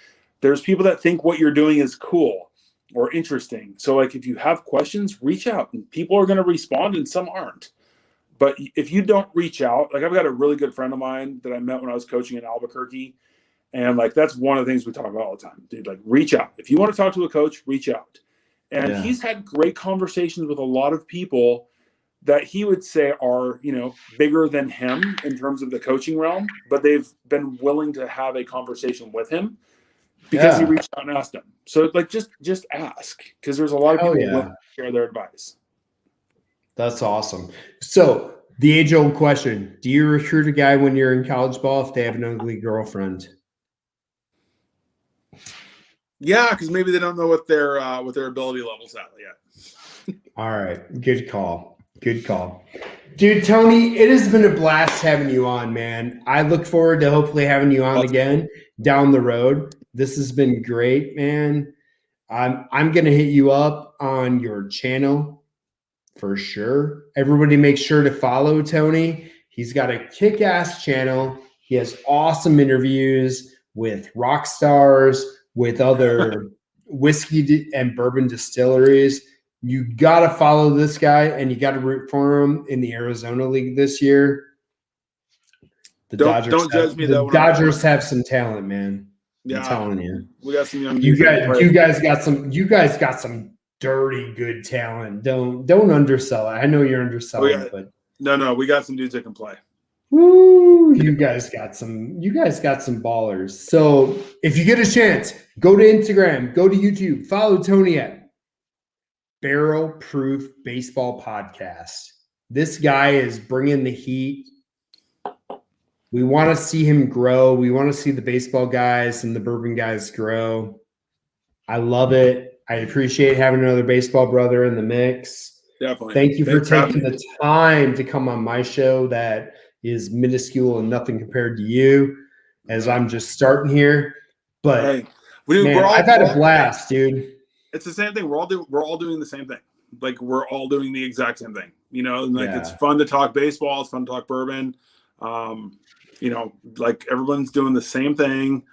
There's people that think what you're doing is cool or interesting. So like, if you have questions, reach out, and people are going to respond and some aren't. But if you don't reach out, like, I've got a really good friend of mine that I met when I was coaching in Albuquerque. And like, that's one of the things we talk about all the time, dude. Like, reach out. If you want to talk to a coach, reach out. And he's had great conversations with a lot of people that he would say are, bigger than him in terms of the coaching realm, but they've been willing to have a conversation with him because he reached out and asked them. So like, just ask, because there's a lot of people who want to share their advice. That's awesome. So the age-old question: do you recruit a guy when you're in college ball if they have an ugly girlfriend? Yeah, because maybe they don't know what their ability level's at yet. All right, good call. Good call. Dude, Tony, it has been a blast having you on, man. I look forward to hopefully having you on again down the road. This has been great, man. I'm going to hit you up on your channel for sure. Everybody make sure to follow Tony. He's got a kick-ass channel. He has awesome interviews with rock stars, with other whiskey and bourbon distilleries. You got to follow this guy, and you got to root for him in the Arizona League this year. Don't judge me though. The Dodgers have some talent, man. Yeah, I'm telling you. We got some young You guys got some dirty good talent. Don't undersell it. I know you're underselling it, but no, we got some dudes that can play. Woo! You guys got some ballers. So if you get a chance, go to Instagram, go to YouTube, follow Tony at Barrel Proof Baseball Podcast. This guy is bringing the heat. We want to see him grow. We want to see the baseball guys and the bourbon guys grow. I love it. I appreciate having another baseball brother in the mix. Definitely. Thank you for taking the time to come on my show that is minuscule and nothing compared to you, as I'm just starting here. But hey, I've had a blast, dude. It's the same thing. We're all doing the same thing. Like, we're all doing the exact same thing. It's fun to talk baseball. It's fun to talk bourbon. Like, everyone's doing the same thing.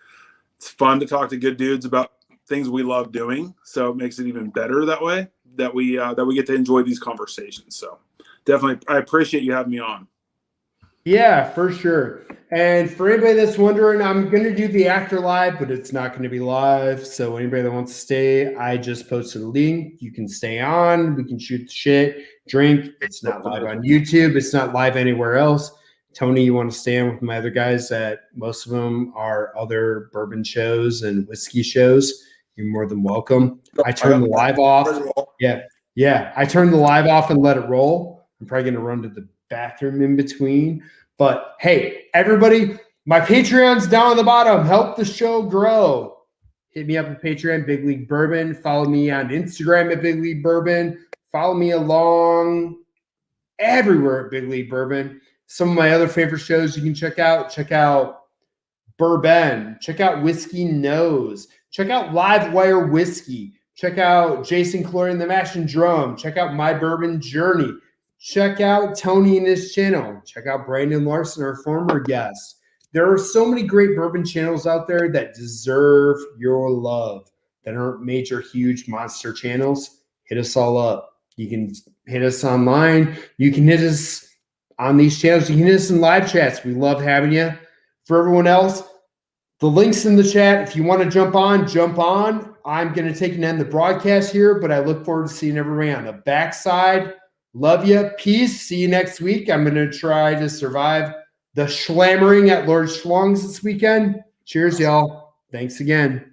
It's fun to talk to good dudes about things we love doing. So it makes it even better that way, that we get to enjoy these conversations. So definitely, I appreciate you having me on. Yeah, for sure. And for anybody that's wondering, I'm going to do the after live, but it's not going to be live. So anybody that wants to stay, I just posted a link. You can stay on. We can shoot the shit, drink. It's not live on YouTube. It's not live anywhere else. Tony, you want to stand with my other guys that most of them are other bourbon shows and whiskey shows, you're more than welcome. I turned the live off. Yeah. I turned the live off and let it roll. I'm probably going to run to the bathroom in between. But hey, everybody, my Patreon's down on the bottom. Help the show grow. Hit me up on Patreon, Big League Bourbon. Follow me on Instagram at Big League Bourbon. Follow me along everywhere at Big League Bourbon. Some of my other favorite shows you can check out Bourbon, check out Whiskey Nose, check out Livewire Whiskey, check out Jason Clory and the Mash and Drum, check out My Bourbon Journey, check out Tony and his channel, check out Brandon Larson, our former guest. There are so many great bourbon channels out there that deserve your love, that aren't major, huge monster channels. Hit us all up. You can hit us online. You can hit us on these channels. You can hit us in live chats. We love having you. For everyone else, the link's in the chat. If you want to jump on, jump on. I'm going to take and end the broadcast here, but I look forward to seeing everybody on the backside. Love you. Peace. See you next week. I'm going to try to survive the schlammering at Lord Schlong's this weekend. Cheers, y'all. Thanks again.